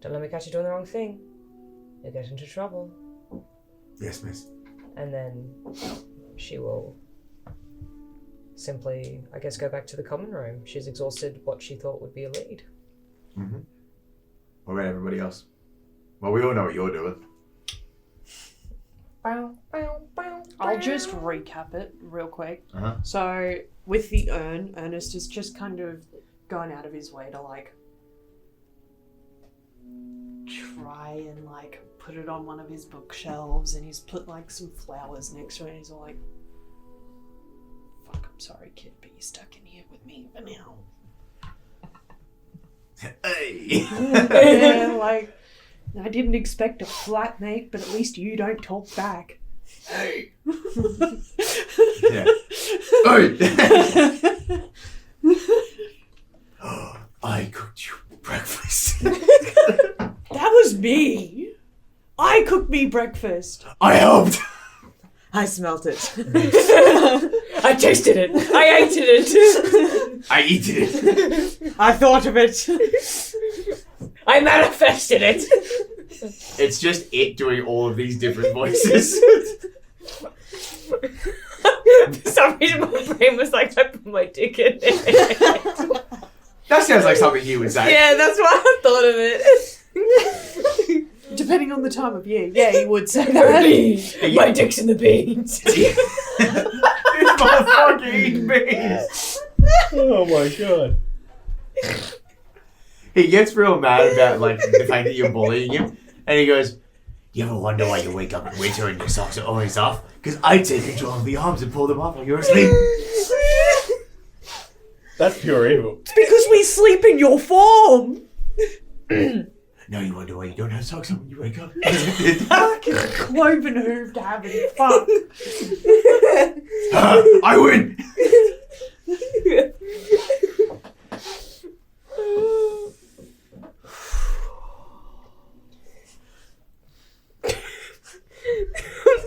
"Don't let me catch you doing the wrong thing. You'll get into trouble." Yes, miss. And then she will simply, I guess, go back to the common room. She's exhausted what she thought would be a lead. Mm-hmm. What about everybody else? Well, we all know what you're doing. I'll just recap it real quick. Uh-huh. So, with the urn, Ernest has just kind of gone out of his way to, like, try and, like, put it on one of his bookshelves, and he's put, like, some flowers next to it, and he's all like, "Fuck, I'm sorry, kid, but you're stuck in here with me for now." Hey! Yeah, like, I didn't expect a flatmate, but at least you don't talk back. Hey! Yeah. Hey! I cooked you breakfast. That was me. I cooked me breakfast. I helped. I smelt it. I tasted it. I ate it. I eaten it. I thought of it. I manifested it. It's just it doing all of these different voices. For some reason, my brain was like, I put my dick in it. That sounds like something you would say. Yeah, that's why I thought of it. Depending on the time of year, yeah, he would say that. My dick's in the beans. This motherfucker eats beans. Oh my god. He gets real mad about like the fact that you're bullying him, and he goes, "Do you ever wonder why you wake up in winter and your socks are always off? Because I take control of the arms and pull them off while you're asleep." That's pure evil. It's because we sleep in your form. Now you wonder why you don't have socks on when you wake up. Fucking cloven hooved having fun. I win.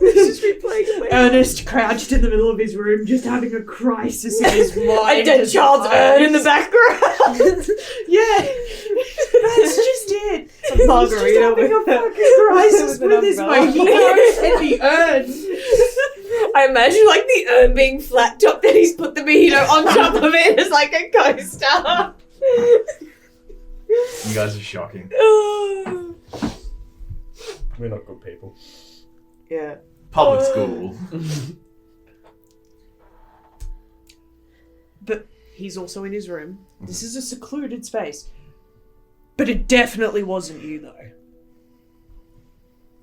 This is replaying. Ernest crouched in the middle of his room, just having a crisis in his mind. A dead child's urn in the background. Yeah, that's just it. Margarita He's just having a fucking crisis with his mojitos and the urn. I imagine like the urn being flat topped and he's put the mojito on top of it as like a coaster. You guys are shocking. We're not good people. Yeah. Public school. But he's also in his room. This is a secluded space. But it definitely wasn't you, though.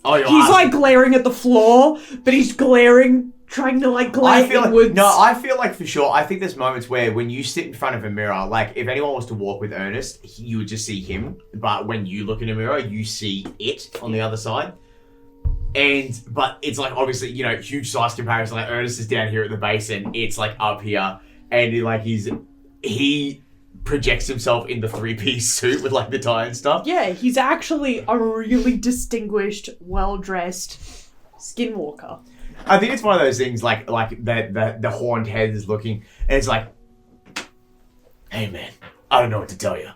Oh, you're He's asking- like glaring at the floor, but he's glaring, trying to like glare I feel inwards. I feel like for sure. I think there's moments where when you sit in front of a mirror, like if anyone was to walk with Ernest, you would just see him. But when you look in a mirror, you see it on the other side. But it's like obviously huge size comparison. Like Ernest is down here at the base, and it's like up here, and he projects himself in the 3-piece suit with like the tie and stuff. Yeah, he's actually a really distinguished, well-dressed skinwalker. I think it's one of those things like the horned head is looking, and it's like, hey man, I don't know what to tell you.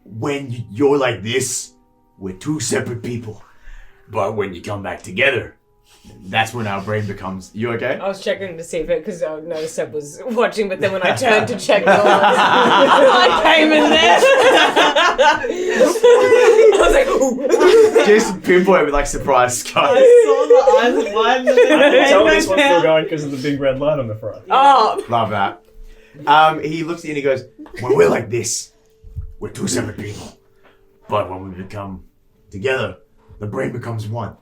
When you're like this, we're two separate people, but when you come back together, that's when our brain becomes. You okay? I was checking to see if it, because I noticed Seb was watching, but then when I turned to check I came in there. I was like, ooh. Just pinpoint with like surprise Skye. I saw the eyes widen. I can tell this one's still going because of the big red light on the front. Oh, Love that. He looks at you and he goes, when we're like this, we're two separate people. But when we become together, the brain becomes one.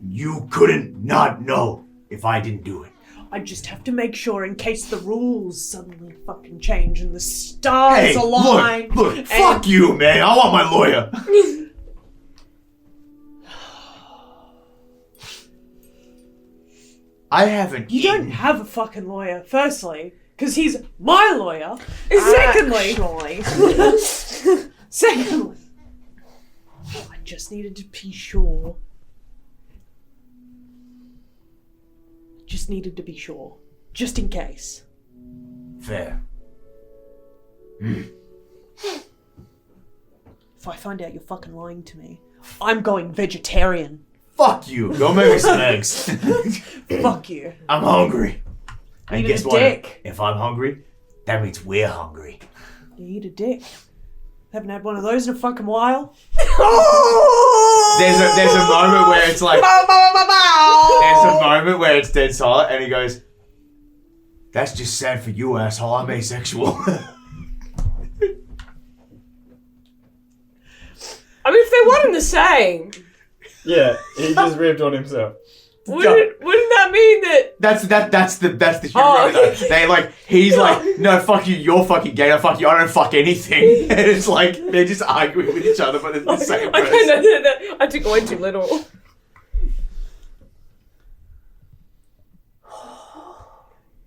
You couldn't not know if I didn't do it. I just have to make sure in case the rules suddenly fucking change and the stars align. Look, fuck you, man. I want my lawyer. I haven't You eaten. don't have a fucking lawyer, firstly, because he's my lawyer. Secondly, secondly, I just needed to be sure. Just needed to be sure. Just in case. Fair. If I find out you're fucking lying to me, I'm going vegetarian. Fuck you. Go make me some eggs. Fuck you. I'm hungry. And Eat guess a what? dick. If I'm hungry, that means we're hungry. You eat a dick. Haven't had one of those in a fucking while. There's a moment where it's like there's a moment where it's dead silent and he goes, that's just sad for you, asshole. I'm asexual. I mean, if they're one and the same, Yeah, he just ripped on himself. wouldn't that mean that? That's the humor Oh, of it though. They like he's like, no, fuck you, you're fucking gay, no fuck you, I don't fuck anything. And it's like they're just arguing with each other, but it's the same person. Okay, I took way too little.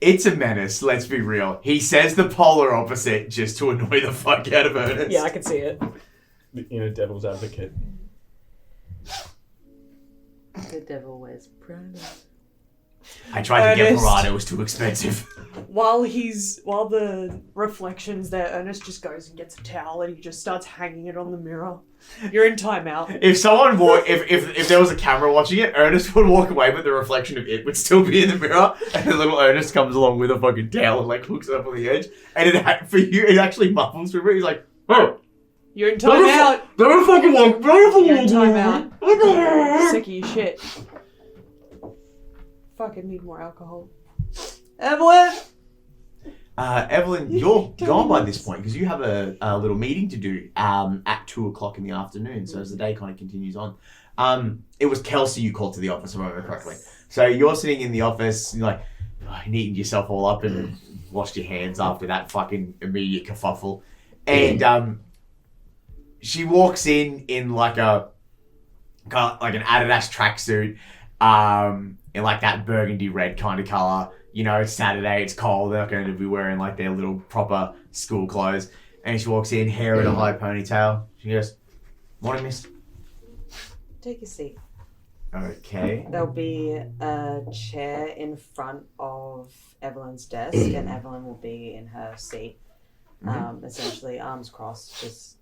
It's a menace, let's be real. He says the polar opposite just to annoy the fuck out of Ernest. Yeah, I can see it. Devil's advocate. The devil wears Prada. I tried to get Ernest. Prada, it was too expensive. While the reflection's there, Ernest just goes and gets a towel and he just starts hanging it on the mirror. You're in timeout. If someone if there was a camera watching it, Ernest would walk away, but the reflection of it would still be in the mirror. And the little Ernest comes along with a fucking towel and like hooks it up on the edge. And for you, it actually muffles for me. He's like, oh, You're in timeout. don't fucking walk, You're in timeout. Sick of your shit. Fucking need more alcohol. Evalyn! Evalyn, you're gone by this point because you have a little meeting to do at 2:00 in the afternoon. So as the day kind of continues on, it was Kelsey you called to the office, if I remember correctly. So you're sitting in the office, you're like, neating yourself all up and washed your hands after that fucking immediate kerfuffle, and she walks in like an Adidas tracksuit, in like that burgundy red kind of color. You know, it's Saturday, it's cold, they're not going to be wearing like their little proper school clothes. And she walks in, hair in a high ponytail. She goes, morning, miss. Take a seat. Okay. There'll be a chair in front of Evelyn's desk, and Evalyn will be in her seat. Essentially, arms crossed, just...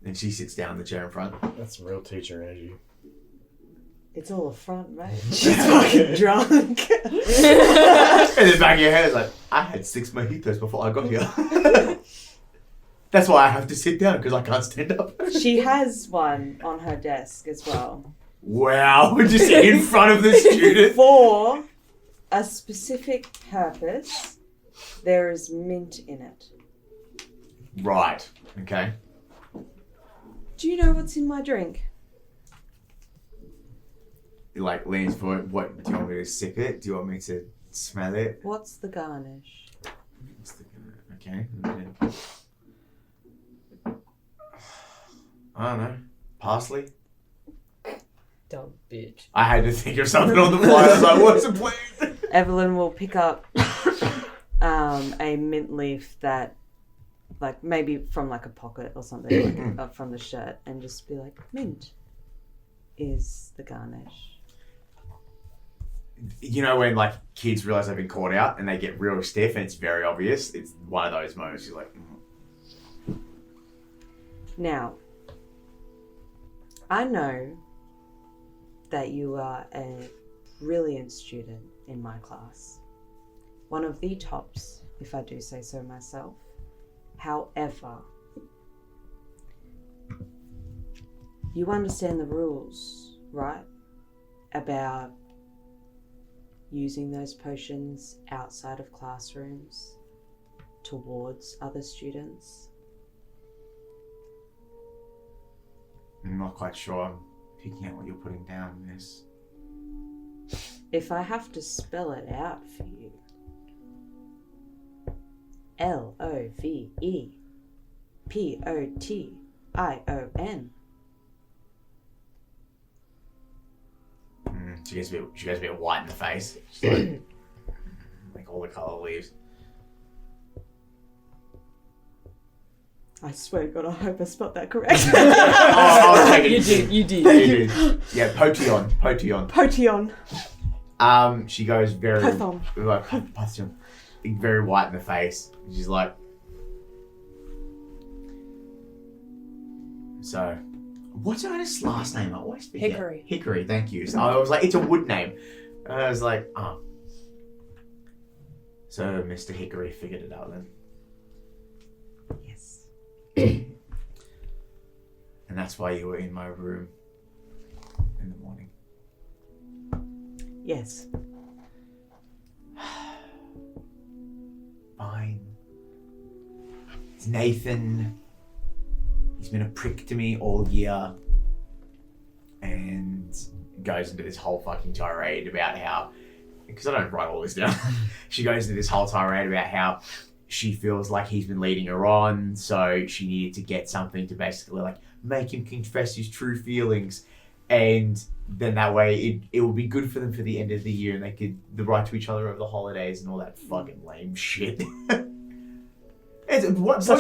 And she sits down in the chair in front. That's real teacher energy. It's all a front, mate. She's fucking drunk. And the back of your head is like, I had 6 mojitos before I got here. That's why I have to sit down, because I can't stand up. She has one on her desk as well. Wow, we're just in front of the student. For a specific purpose, there is mint in it. Right. Okay. Do you know what's in my drink? He like leans forward. What do you want me to sip it? Do you want me to smell it? What's the garnish? Okay. I don't know. Parsley. Dumb bitch. I had to think of something on the fly. I was like, what's the plan? Evalyn will pick up a mint leaf that, like, maybe from like a pocket or something, like, from the shirt, and just be like, mint is the garnish. You know when like kids realize they've been caught out and they get real stiff and it's very obvious? It's one of those moments. You're like, Now, I know that you are a brilliant student in my class. One of the tops, if I do say so myself. However, you understand the rules, right? About using those potions outside of classrooms towards other students. I'm not quite sure. I'm picking out what you're putting down in this. If I have to spell it out for you, LOVEPOTION. She gets a bit white in the face. She's like all the colour leaves. I swear to God, I hope I spelled that correct. I'll take it. You did. You did. Yeah, Potion. Potion. She goes very Python. like Potion, very white in the face. And she's like, so, what's Ernest's last name? I always forget. Hickory. Hickory. Thank you. So I was like, it's a wood name. And I was like, oh. So Mr. Hickory figured it out then. Yes. And that's why you were in my room in the morning. Yes. Fine. It's Nathan. He's been a prick to me all year. And goes into this whole fucking tirade about how, because I don't write all this down, she goes into this whole tirade about how she feels like he's been leading her on, so she needed to get something to basically like make him confess his true feelings. And then that way it will be good for them for the end of the year and they could write to each other over the holidays and all that fucking lame shit. Such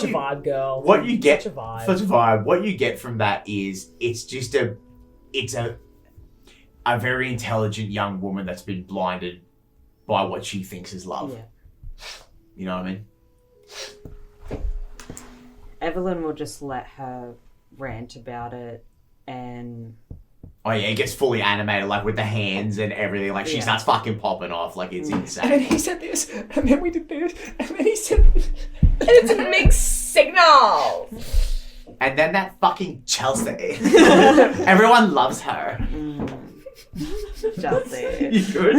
a vibe, girl. What you get, Such a vibe. Such a vibe. What you get from that is it's a very intelligent young woman that's been blinded by what she thinks is love. Yeah. You know what I mean? Evalyn will just let her rant about it, and Oh yeah, it gets fully animated, like with the hands and everything. Like she starts fucking popping off, like it's And insane. then he said this, and then we did this, and then he said this. And it's a mixed signal. And then that fucking Chelsea. Everyone loves her. Chelsea. You good?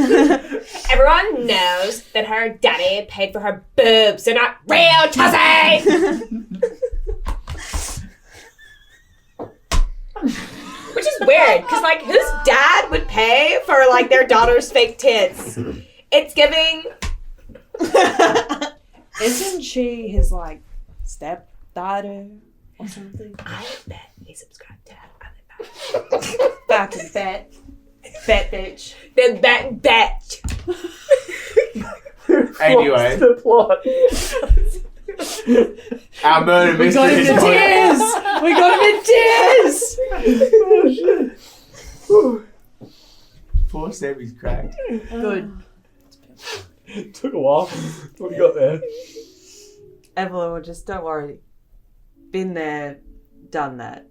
Everyone knows that her daddy paid for her boobs. They're not real, Chelsea! Which is weird, because, like, whose dad would pay for, like, their daughter's fake tits? It's giving... Isn't she his, like, stepdaughter or something? I bet they subscribe to her other Back to bet. Bet, bitch. Then that bitch. Anyway, The plot. our murder We got mystery him is to tears! We got him in tears! Oh shit. Poor Sammy's cracked. Good. Took a while. What you got there? Evalyn will just, don't worry. Been there, done that.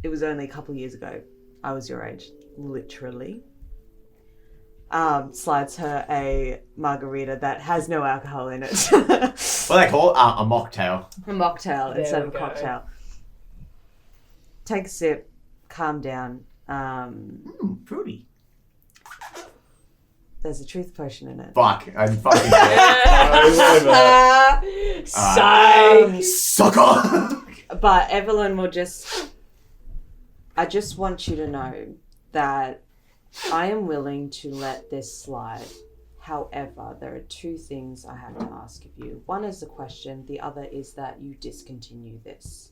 It was only a couple of years ago. I was your age, literally. Slides her a margarita that has no alcohol in it. What do they call it? A mocktail. A mocktail There instead we of a go. cocktail. Take a sip, calm down. Fruity. There's a truth potion in it. Fuck. I'm fucking dead. Psych. Sucker! But Evalyn will just... I just want you to know that I am willing to let this slide. However, there are two things I have to ask of you. One is a question. The other is that you discontinue this.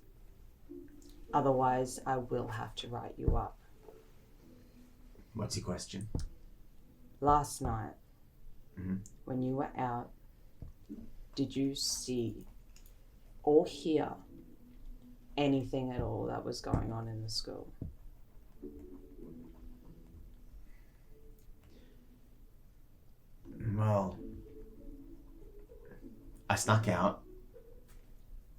Otherwise, I will have to write you up. What's your question? Last night, Mhm. when you were out, did you see or hear anything at all that was going on in the school? Well, I snuck out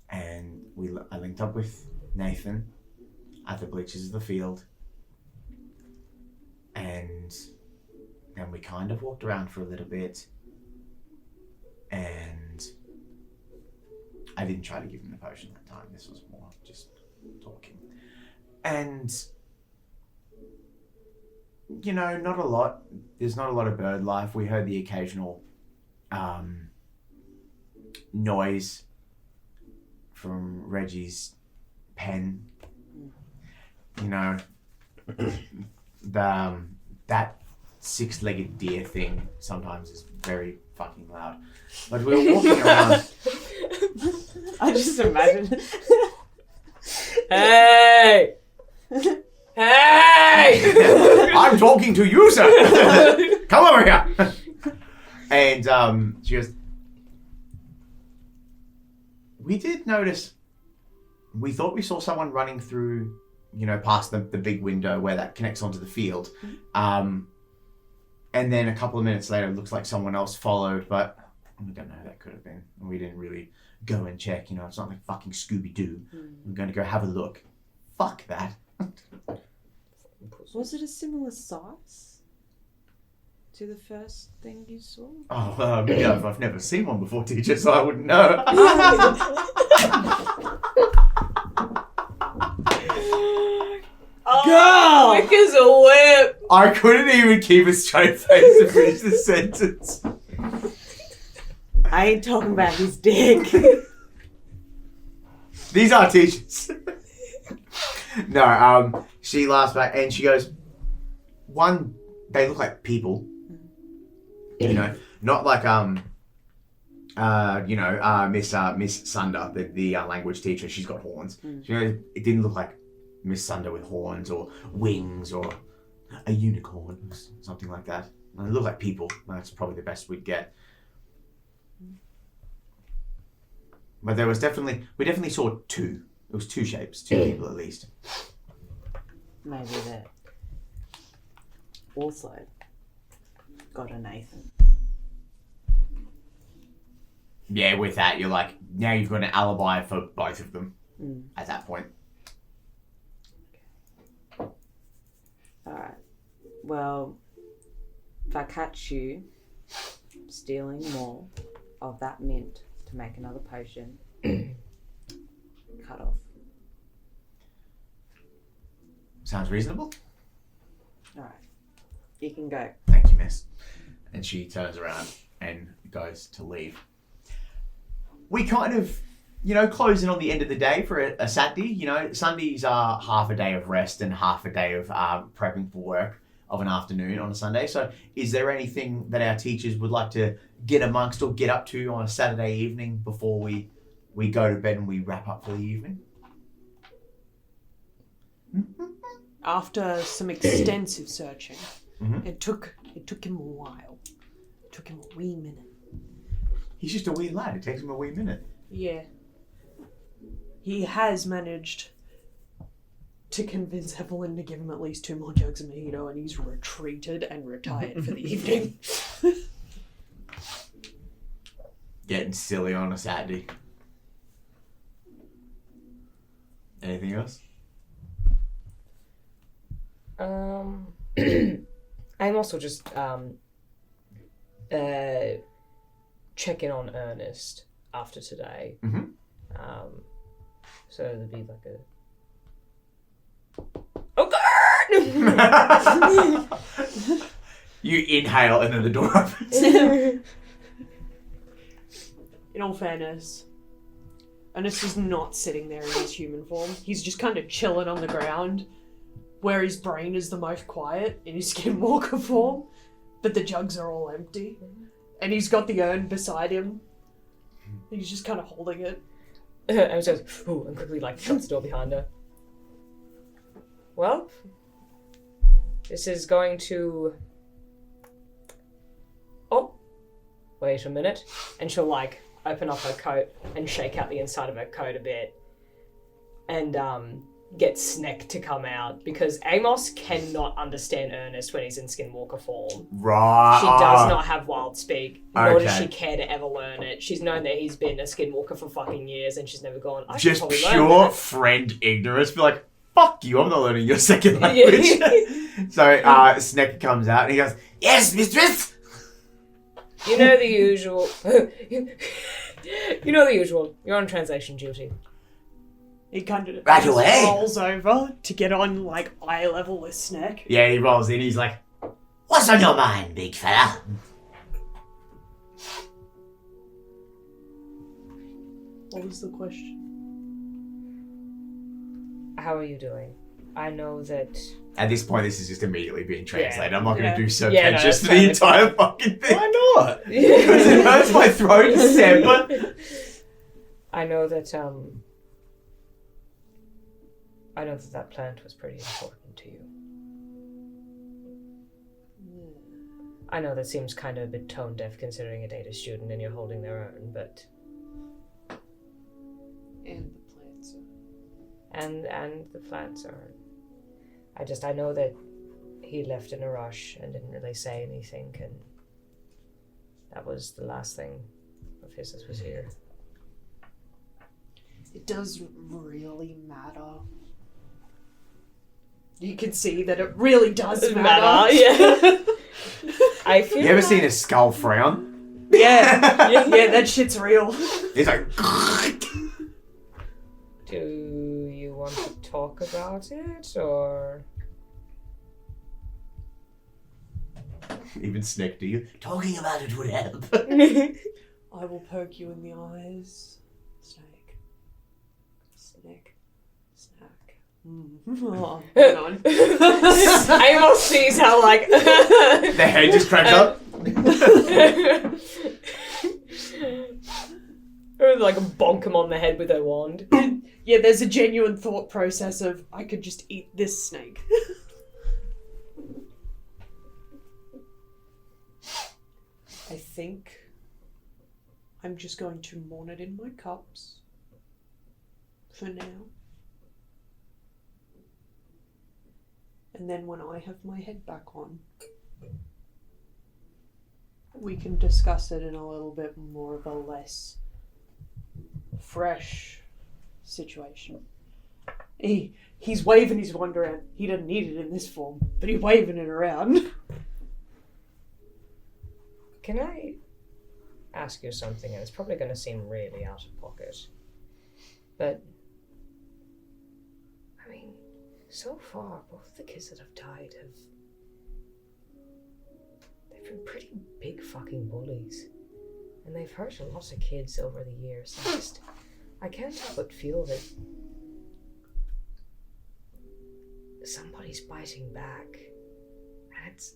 and I linked up with Nathan at the bleachers of the field, and then we kind of walked around for a little bit, and I didn't try to give him the potion that time. This was more just talking. And, you know, not a lot. There's not a lot of bird life. We heard the occasional noise from Reggie's pen. You know, that six-legged deer thing sometimes is very fucking loud. But we were walking around. I just imagine. Hey! Hey! I'm talking to you, sir. Come over here. And she goes, we did notice, we thought we saw someone running through, you know, past the big window where that connects onto the field. And then a couple of minutes later, it looks like someone else followed, but we don't know who that could have been. We didn't really go and check, you know, it's not like fucking Scooby-Doo. We're going to go have a look. Fuck that. Was it a similar size to the first thing you saw? Oh, yeah, I've never seen one before, teacher, so I wouldn't know. Go! Quick as a whip! I couldn't even keep a straight face to finish the sentence. I ain't talking about his dick. These are teachers. No, she laughs back and she goes, one, they look like people. You know, not like, Miss Sunder, the language teacher, she's got horns. She goes, it didn't look like Miss Sunder with horns or wings or a unicorn or something like that. They look like people. That's probably the best we'd get. But we definitely saw two. It was two shapes, two people at least. Maybe that. Also, got a Nathan. Yeah, with that, you're like, now you've got an alibi for both of them at that point. Alright. Well, if I catch you stealing more of that mint to make another potion, cut off. Sounds reasonable. Alright. You can go. Thank you, miss. And she turns around and goes to leave. We kind of, you know, close in on the end of the day for a Saturday. You know, Sundays are half a day of rest and half a day of prepping for work of an afternoon on a Sunday. So is there anything that our teachers would like to get amongst or get up to on a Saturday evening before we go to bed and we wrap up for the evening? After some extensive searching, Mhm. it took him a while. It took him a wee minute. He's just a wee lad. It takes him a wee minute. Yeah. He has managed to convince Evalyn to give him at least 2 more jugs of mojito, and he's retreated and retired for the evening. Getting silly on a Saturday. Anything else? I'm also just check in on Ernest after today. Mhm. So there'd be like a oh god! You inhale and then the door opens. In all fairness, Ernest is not sitting there in his human form. He's just kind of chilling on the ground, where his brain is the most quiet in his skinwalker form, but the jugs are all empty. And he's got the urn beside him. And he's just kind of holding it. And goes, ooh, and quickly shuts the door behind her. Well, this is going to... Oh, wait a minute. And she'll open up her coat and shake out the inside of her coat a bit. And get Sneck to come out, because Amos cannot understand Ernest when he's in Skinwalker form. Right. She does not have wild speak, nor does Okay. she care to ever learn it. She's known that he's been a Skinwalker for fucking years, and she's never gone, I should Just probably learn pure that. friend ignorance. Be like, fuck you, I'm not learning your second language. So Sneck comes out and he goes, yes, mistress! You know the usual. You know the usual. You're on translation duty. He kind of Right away. rolls over to get on eye level with Sneck. Yeah, he rolls in, he's like, what's on your mind, big fella? What was the question? How are you doing? I know that... At this point, this is just immediately being translated. Yeah. I'm not going to do Yeah, no, subconscious that's to the totally entire fucking thing. Why not? Because it hurts my throat in December. I know that, I know that plant was pretty important to you. I know that seems kind of a bit tone deaf considering a data student and you're holding their own, but... And the plants. And the plants are... I know that he left in a rush and didn't really say anything, and that was the last thing of his that was here. It doesn't really matter. You can see that it really does matter. Yeah. I feel You ever like... seen a skull frown? Yeah. Yeah, that shit's real. He's like, Do you want to talk about it, or... even Sneck, do you? Talking about it would help. I will poke you in the eyes. Snake. Snack. Oh, hang on. Amos sees how, The head just cracks up. Or bonk him on the head with her wand. Yeah, there's a genuine thought process of, I could just eat this snake. I think I'm just going to mourn it in my cups for now. And then when I have my head back on, we can discuss it in a little bit more of a less fresh situation. He's waving his wand around. He doesn't need it in this form, but he's waving it around. Can I ask you something? And it's probably going to seem really out of pocket. But, I mean, so far, both of the kids that have died they've been pretty big fucking bullies. And they've hurt a lot of kids over the years. I can't help but feel that somebody's biting back. And it's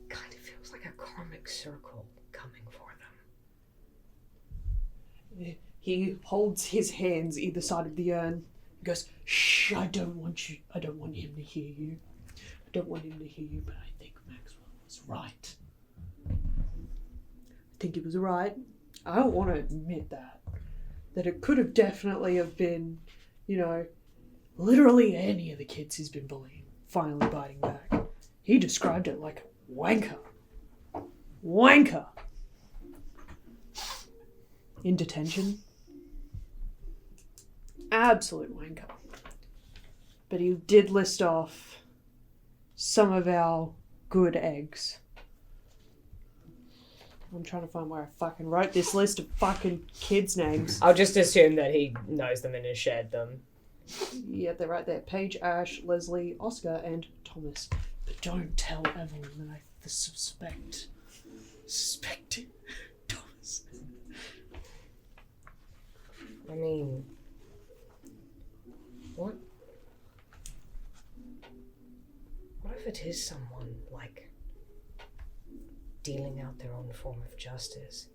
kind of feels like a karmic circle coming for them. He holds his hands either side of the urn. He goes, shh, I don't want him to hear you. I don't want him to hear you, but I think Maxwell was right. I think he was right. I don't want to admit that it could have definitely have been, literally any of the kids he's been bullying finally biting back. He described it like a wanker. Wanker! In detention. Absolute wanker. But he did list off some of our good eggs. I'm trying to find where I fucking wrote this list of fucking kids' names. I'll just assume that he knows them and has shared them. Yeah, they're right there. Paige, Ash, Leslie, Oscar, and Thomas. But don't tell Evalyn that I suspect Thomas. I mean, what if it is someone, like, dealing out their own form of justice?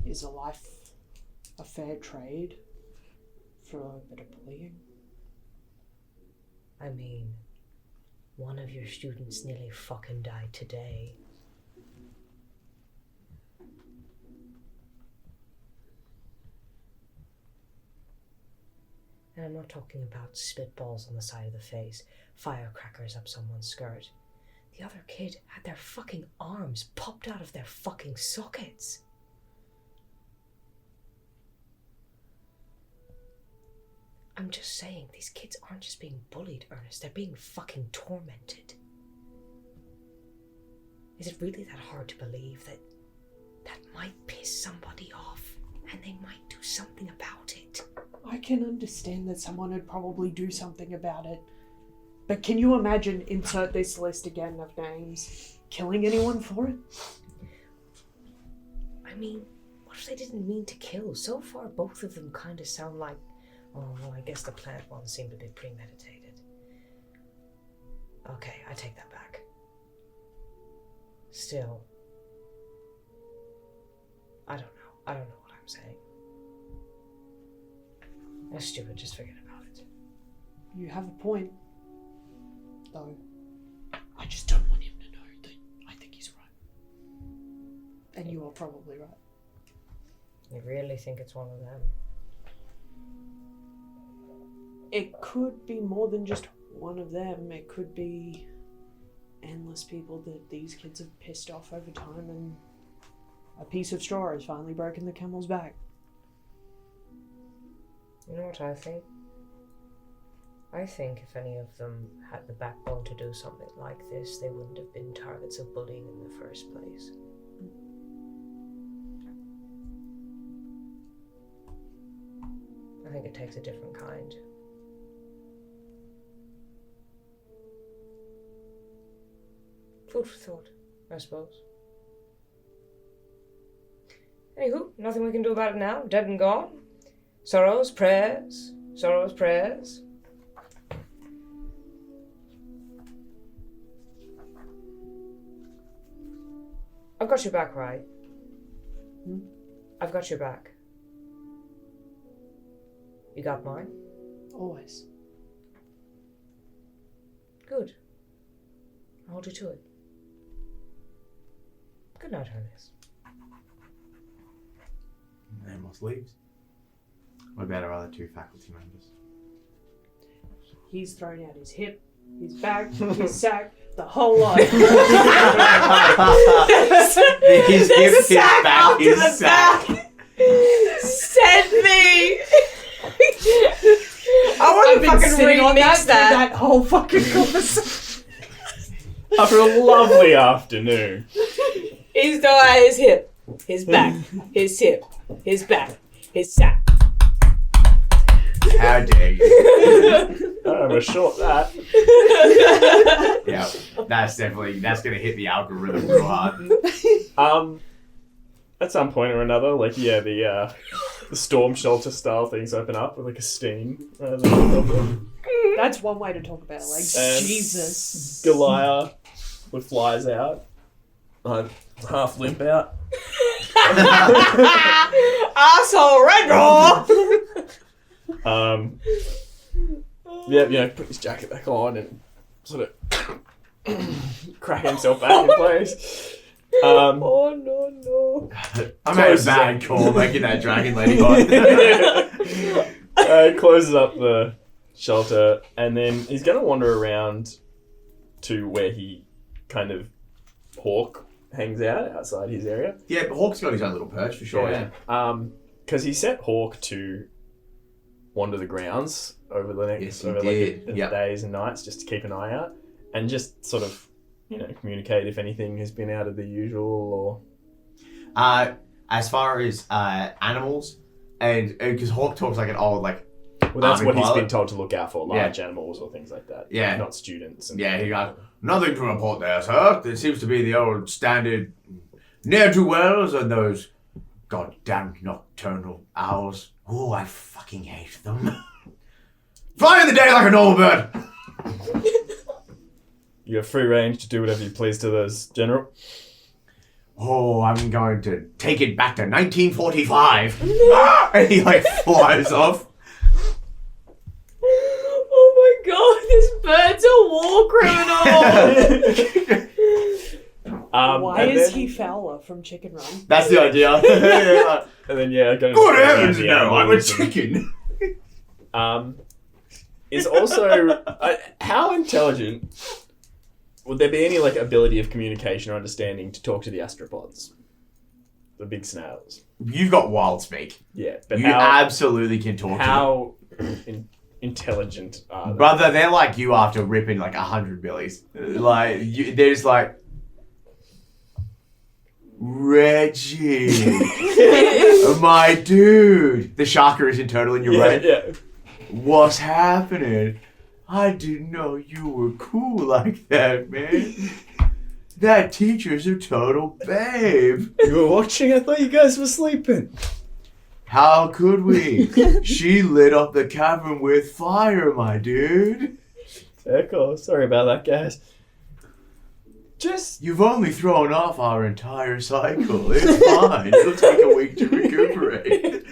Is a life a fair trade for a bit of bullying? I mean, one of your students nearly fucking died today. And I'm not talking about spitballs on the side of the face, firecrackers up someone's skirt. The other kid had their fucking arms popped out of their fucking sockets. I'm just saying, these kids aren't just being bullied, Ernest. They're being fucking tormented. Is it really that hard to believe that might piss somebody off and they might do something about it? I can understand that someone would probably do something about it. But can you imagine, insert this list again of names, killing anyone for it? I mean, what if they didn't mean to kill? So far, both of them kind of sound like... Oh, well, I guess the plant one seemed a bit premeditated. Okay, I take that back. Still, I don't know what I'm saying. That's stupid, just forget about it. You have a point, though. I just don't want him to know that I think he's right. And you are probably right. You really think it's one of them? It could be more than just one of them. It could be endless people that these kids have pissed off over time, and a piece of straw has finally broken the camel's back. You know what I think? I think if any of them had the backbone to do something like this, they wouldn't have been targets of bullying in the first place. I think it takes a different kind. Food for thought, I suppose. Anywho, nothing we can do about it now. Dead and gone. Sorrows, prayers. Sorrows, prayers. I've got your back, right? I've got your back. You got mine? Always. Good. I'll hold you to it. Good night, Ernest. Amos leaves. What about our other two faculty members? He's thrown out his hip, his back, his sack, the whole lot. His hip, his back, his sack. Send me! I I've want to been fucking sitting on remix that whole fucking conversation. After a lovely afternoon. He's thrown out his hip, his back, his hip, his back, his sack. How dare you? I don't know, short that. Yeah, that's going to hit the algorithm real hard. At some point or another, like, yeah, the storm shelter style things open up with like a steam. That's one way to talk about it. Like, And Jesus. Goliath with flies out. Half limp out. Asshole red raw! Yeah, put his jacket back on and sort of crack himself back in place. Oh no. I made a bad call making that dragon ladybug. Closes up the shelter, and then he's going to wander around to where he kind of Hawk hangs out outside his area. Yeah, but Hawk's got his own little perch for sure, yeah. Because he set Hawk to wander the grounds over the next the days and nights, just to keep an eye out and just sort of, communicate if anything has been out of the usual or. As far as animals, and because Hawk talks like an old Well, that's army what he's pilot. been told to look out for, large animals or things like that. Yeah. Not students. And Yeah, he got nothing to report there, sir. There seems to be the old standard ne'er-do-wells and those goddamn nocturnal owls. Oh, I fucking hate them. Fly in the day like a normal bird. You have free range to do whatever you please to those, General. Oh, I'm going to take it back to 1945. And he like flies off. Oh my god, this bird's a war criminal! Why and is then- he Fowler from Chicken Run? That's the idea. Yeah. And then, yeah, going Good heavens, the no, I'm a animals and- chicken. Is also how intelligent would there be any like ability of communication or understanding to talk to the astropods, the big snails? You've got wild speak. Yeah, but You how absolutely can talk to them. how intelligent are they? Brother, they're like you after ripping like 100 billies. Like, they're just like, Reggie, my dude. The sharker is internal in your brain. Yeah. What's happening? I didn't know you were cool like that, man. That teacher's a total babe. You were watching? I thought you guys were sleeping. How could we? She lit up the cavern with fire, my dude. Cool. Sorry about that, guys. Just You've only thrown off our entire cycle. It's fine. It'll take a week to recuperate.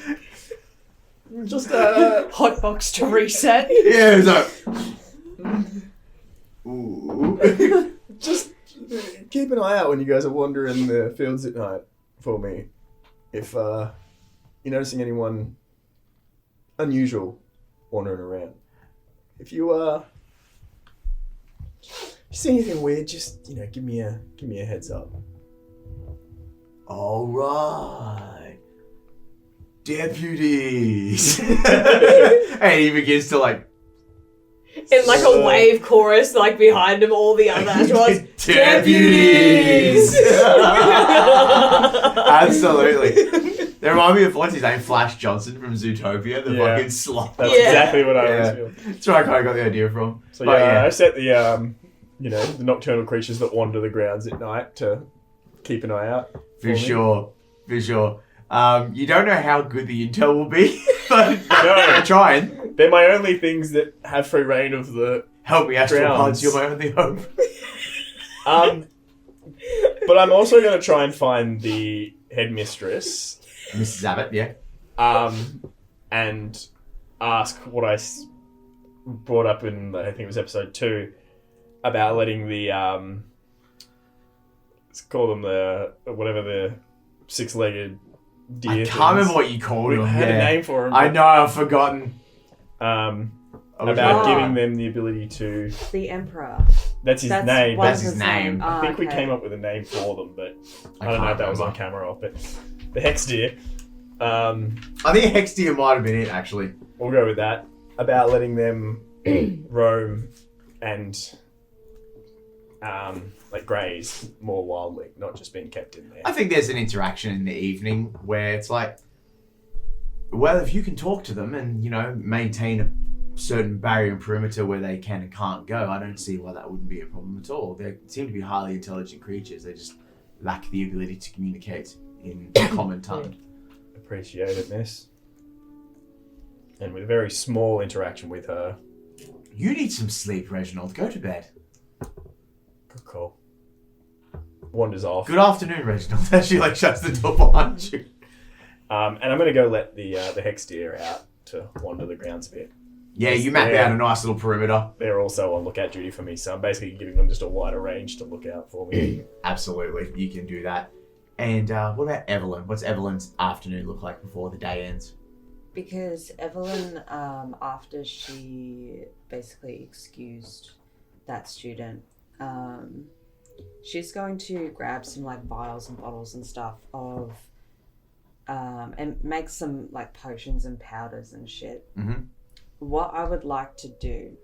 Hotbox to reset. Yeah, it's like... Ooh. Just keep an eye out when you guys are wandering the fields at night for me. If you're noticing anyone unusual wandering around. If you see anything weird, just give me a heads up. All right. Deputies. And he begins to like... In like a wave chorus, like behind him, all the other astronauts. Deputies! Absolutely. They remind me of, what's his name, Flash Johnson from Zootopia, the Yeah. fucking sloth. that's Yeah. exactly what I Yeah. was feeling. That's where I kind of got the idea from. So But yeah, I set the the nocturnal creatures that wander the grounds at night to keep an eye out. For me. sure. For sure. You don't know how good the intel will be, but No. I'm trying. They're my only things that have free reign of the. Help me, astropods. Grounds. You're my only hope. But I'm also going to try and find the headmistress, Mrs. Abbott, yeah. and ask what I brought up in, I think it was episode 2, about letting the let's call them the whatever the six-legged deer. I can't remember what you called we them. had Yeah. a name for them. I know, I've forgotten. About Oh. giving them the ability to. The Emperor. That's his That's name. one That's his person. name. I think we okay. came up with a name for them, but I don't know can't if that was on remember. camera or but the hex deer. I think Hex Deer might have been it, actually. We'll go with that. About letting them roam and like graze more wildly, not just being kept in there. I think there's an interaction in the evening where it's like, well, if you can talk to them and, maintain a certain barrier and perimeter where they can and can't go, I don't see why that wouldn't be a problem at all. They seem to be highly intelligent creatures. They just lack the ability to communicate in common tongue. Appreciate it, miss. And with a very small interaction with her. You need some sleep, Reginald. Go to bed. Good call. Wanders off. Good afternoon, Reginald. As she shuts the door behind you. And I'm going to go let the hex deer out to wander the grounds a bit. Yeah, you map Yeah. out a nice little perimeter. They're also on lookout duty for me, so I'm basically giving them just a wider range to look out for me. Absolutely, you can do that. And what about Evalyn? What's Evelyn's afternoon look like before the day ends? Because Evalyn, after she basically excused that student, she's going to grab some vials and bottles and stuff of, and make some potions and powders and shit. Mm-hmm. What I would like to do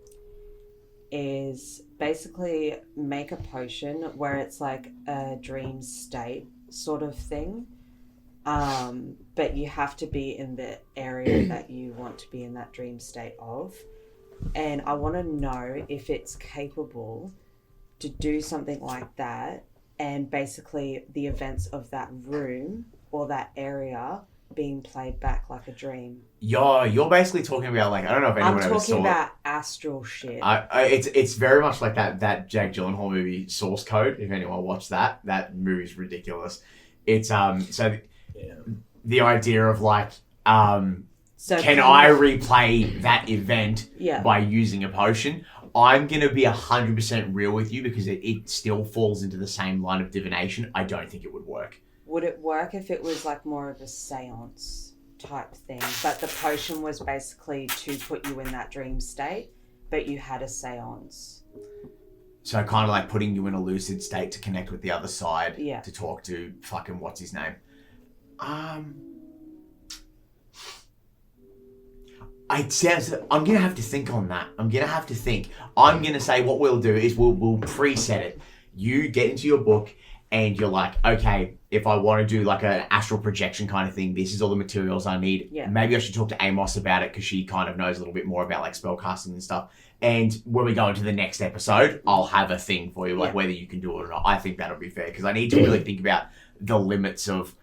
is basically make a potion where it's like a dream state sort of thing, but you have to be in the area that you want to be in that dream state of. And I want to know if it's capable to do something like that, and basically the events of that room or that area being played back like a dream. You're basically talking about, like, I don't know if anyone I'm ever saw talking about astral shit. it's very much like that Jake Gyllenhaal movie Source Code. If anyone watched that movie's ridiculous. It's the idea of like So can I replay that event Yeah. by using a potion? I'm gonna be 100% real with you because it still falls into the same line of divination. I don't think it would work. Would it work if it was like more of a seance type thing, but the potion was basically to put you in that dream state, but you had a seance? So kind of like putting you in a lucid state to connect with the other side. Yeah. To talk to fucking what's his name. I'm gonna have to think on that. I'm gonna say what we'll do is we'll preset it. You get into your book and you're like, okay, if I want to do like an astral projection kind of thing, this is all the materials I need. Yeah. Maybe I should talk to Amos about it because she kind of knows a little bit more about like spell casting and stuff. And when we go into the next episode, I'll have a thing for you, like whether you can do it or not. I think that'll be fair because I need to really think about the limits of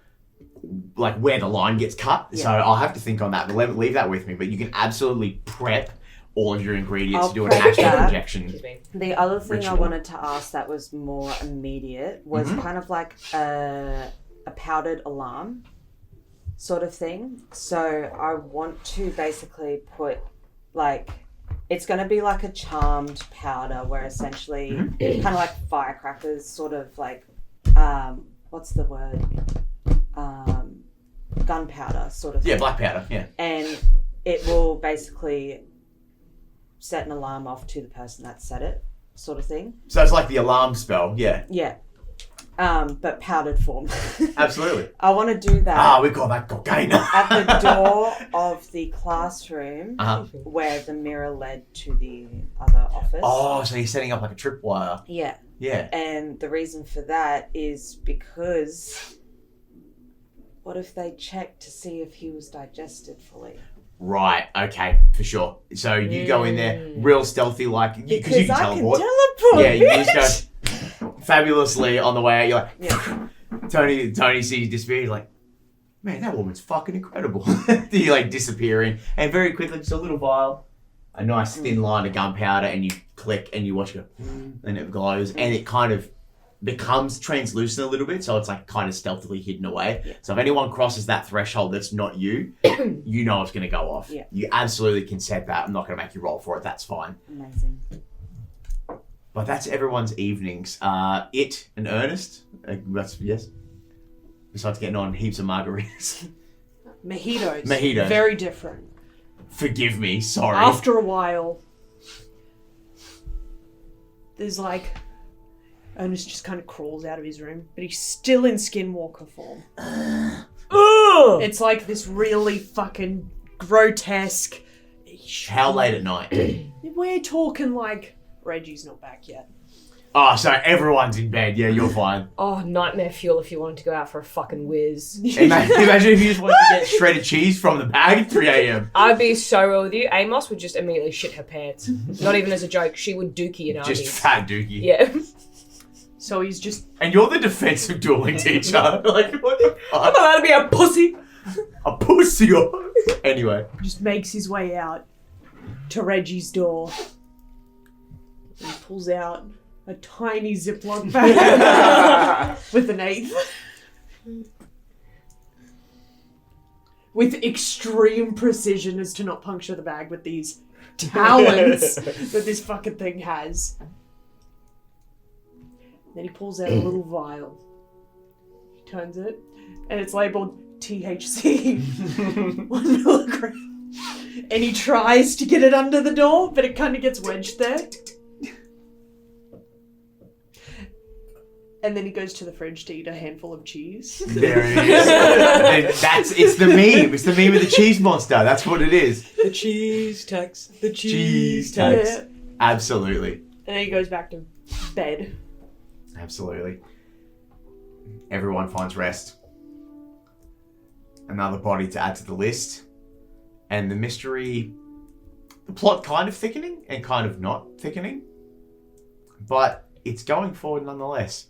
like where the line gets cut. Yeah. So I'll have to think on that. But leave that with me. But you can absolutely prep all of your ingredients I'll to do an prep astral that. projection. Excuse me. The other thing I Ritual. wanted to ask that was more immediate was kind of like a powdered alarm sort of thing. So I want to basically put like, it's going to be like a charmed powder where essentially kind of like firecrackers, sort of like, what's the word? Gunpowder sort of thing. Yeah, black powder. Yeah. And it will basically set an alarm off to the person that said it, sort of thing. So it's like the alarm spell. Yeah. Yeah. But powdered form. Absolutely. I want to do that We call that cocaine. at the door of the classroom Uh-huh. where the mirror led to the other office. Oh, so you're setting up like a tripwire. Yeah. Yeah. And the reason for that is because what if they checked to see if he was digested fully? Right. Okay. For sure. So you go in there real stealthy, like because you can I teleport. can teleport. Yeah, you just go fabulously on the way out. You're like, Yeah. Tony sees you disappear. He's like, man, that woman's fucking incredible. You like disappearing, and very quickly, just a little vial, a nice thin line of gunpowder, and you click and you watch it, and it glows, and it kind of becomes translucent a little bit, so it's like kind of stealthily hidden away. Yeah. So if anyone crosses that threshold that's not you, you know it's going to go off. Yeah. You absolutely can set that. I'm not going to make you roll for it. That's fine. Amazing. But that's everyone's evenings. It and Ernest. That's yes. Besides getting on heaps of margaritas. Mojitos. Very different. Forgive me. Sorry. After a while, there's like, Ernest just kind of crawls out of his room, but he's still in skinwalker form. It's like this really fucking grotesque. How late at night? We're talking like Reggie's not back yet. Oh, so everyone's in bed. Yeah, you're fine. Oh, nightmare fuel if you wanted to go out for a fucking whiz. Imagine if you just wanted to get shredded cheese from the bag at 3 a.m. I'd be so real with you. Amos would just immediately shit her pants. Not even as a joke. She would dookie in armies. Just fat dookie. Yeah. So he's just And you're the defensive dueling teacher. Like, what the I'm fuck? allowed to be a pussy. A pussy. Anyway. just makes his way out to Reggie's door. He pulls out a tiny Ziploc bag with an eighth. With extreme precision as to not puncture the bag with these talons that this fucking thing has. Then he pulls out a little vial. He turns it, and it's labeled THC. 1 milligram. And he tries to get it under the door, but it kind of gets wedged there. And then he goes to the fridge to eat a handful of cheese. There it is. And it's the meme. It's the meme of the cheese monster. That's what it is. The cheese tax. The Cheese tax. Yeah. Absolutely. And then he goes back to bed. Absolutely. Everyone finds rest. another body to add to the list. And the mystery, the plot kind of thickening and kind of not thickening. But it's going forward nonetheless.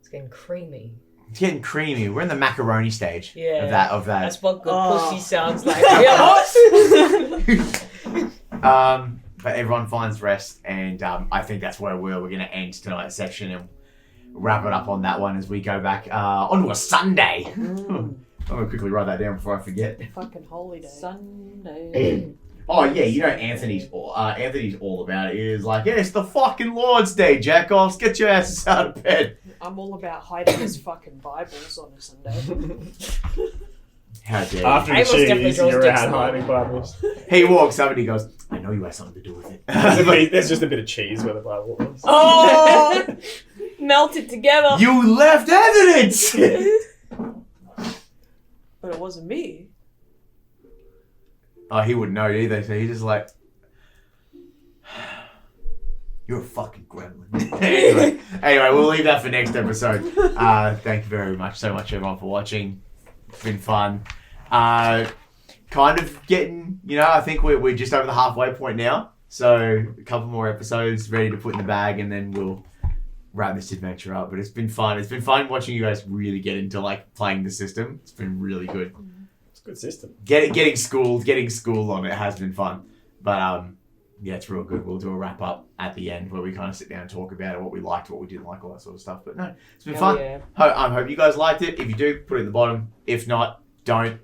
It's getting creamy. It's getting creamy. We're in the macaroni stage Yeah. of that. That's what good Oh. pussy sounds like. Yeah, But everyone finds rest, and I think that's where we're going to end tonight's section and wrap it up on that one as we go back onto a Sunday. I'm going to quickly write that down before I forget. Fucking holiday. Sunday. Oh yeah, you know Anthony's all about it. He's like, yeah, it's the fucking Lord's Day, jackoffs. Get your asses out of bed. I'm all about hiding his fucking Bibles on a Sunday. How dare you. After the Amos definitely cheese, draws you're dicks around now. hiding Bibles. He walks up and he goes, I know you had something to do with it. There's just a bit of cheese where the Bible was. Oh! Melted together. You left evidence! But it wasn't me. Oh, he wouldn't know either, so he's just like, you're a fucking gremlin. anyway, we'll leave that for next episode. Thank you very much, so much everyone for watching. It's been fun. Kind of getting, I think we're just over the halfway point now. So a couple more episodes ready to put in the bag, and then we'll wrap this adventure up. But it's been fun. It's been fun watching you guys really get into playing the system. It's been really good. It's a good system. Getting schooled on it has been fun. But yeah, it's real good. We'll do a wrap up at the end where we kind of sit down and talk about it, what we liked, what we didn't like, all that sort of stuff. But no, it's been fun. Yeah. Hope you guys liked it. If you do, put it at the bottom. If not, don't.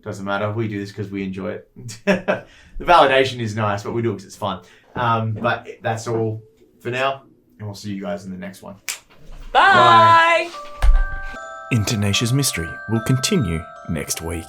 Doesn't matter. We do this because we enjoy it. The validation is nice, but we do it because it's fun. But that's all for now, and we'll see you guys in the next one. Bye. Intonatia's mystery will continue next week.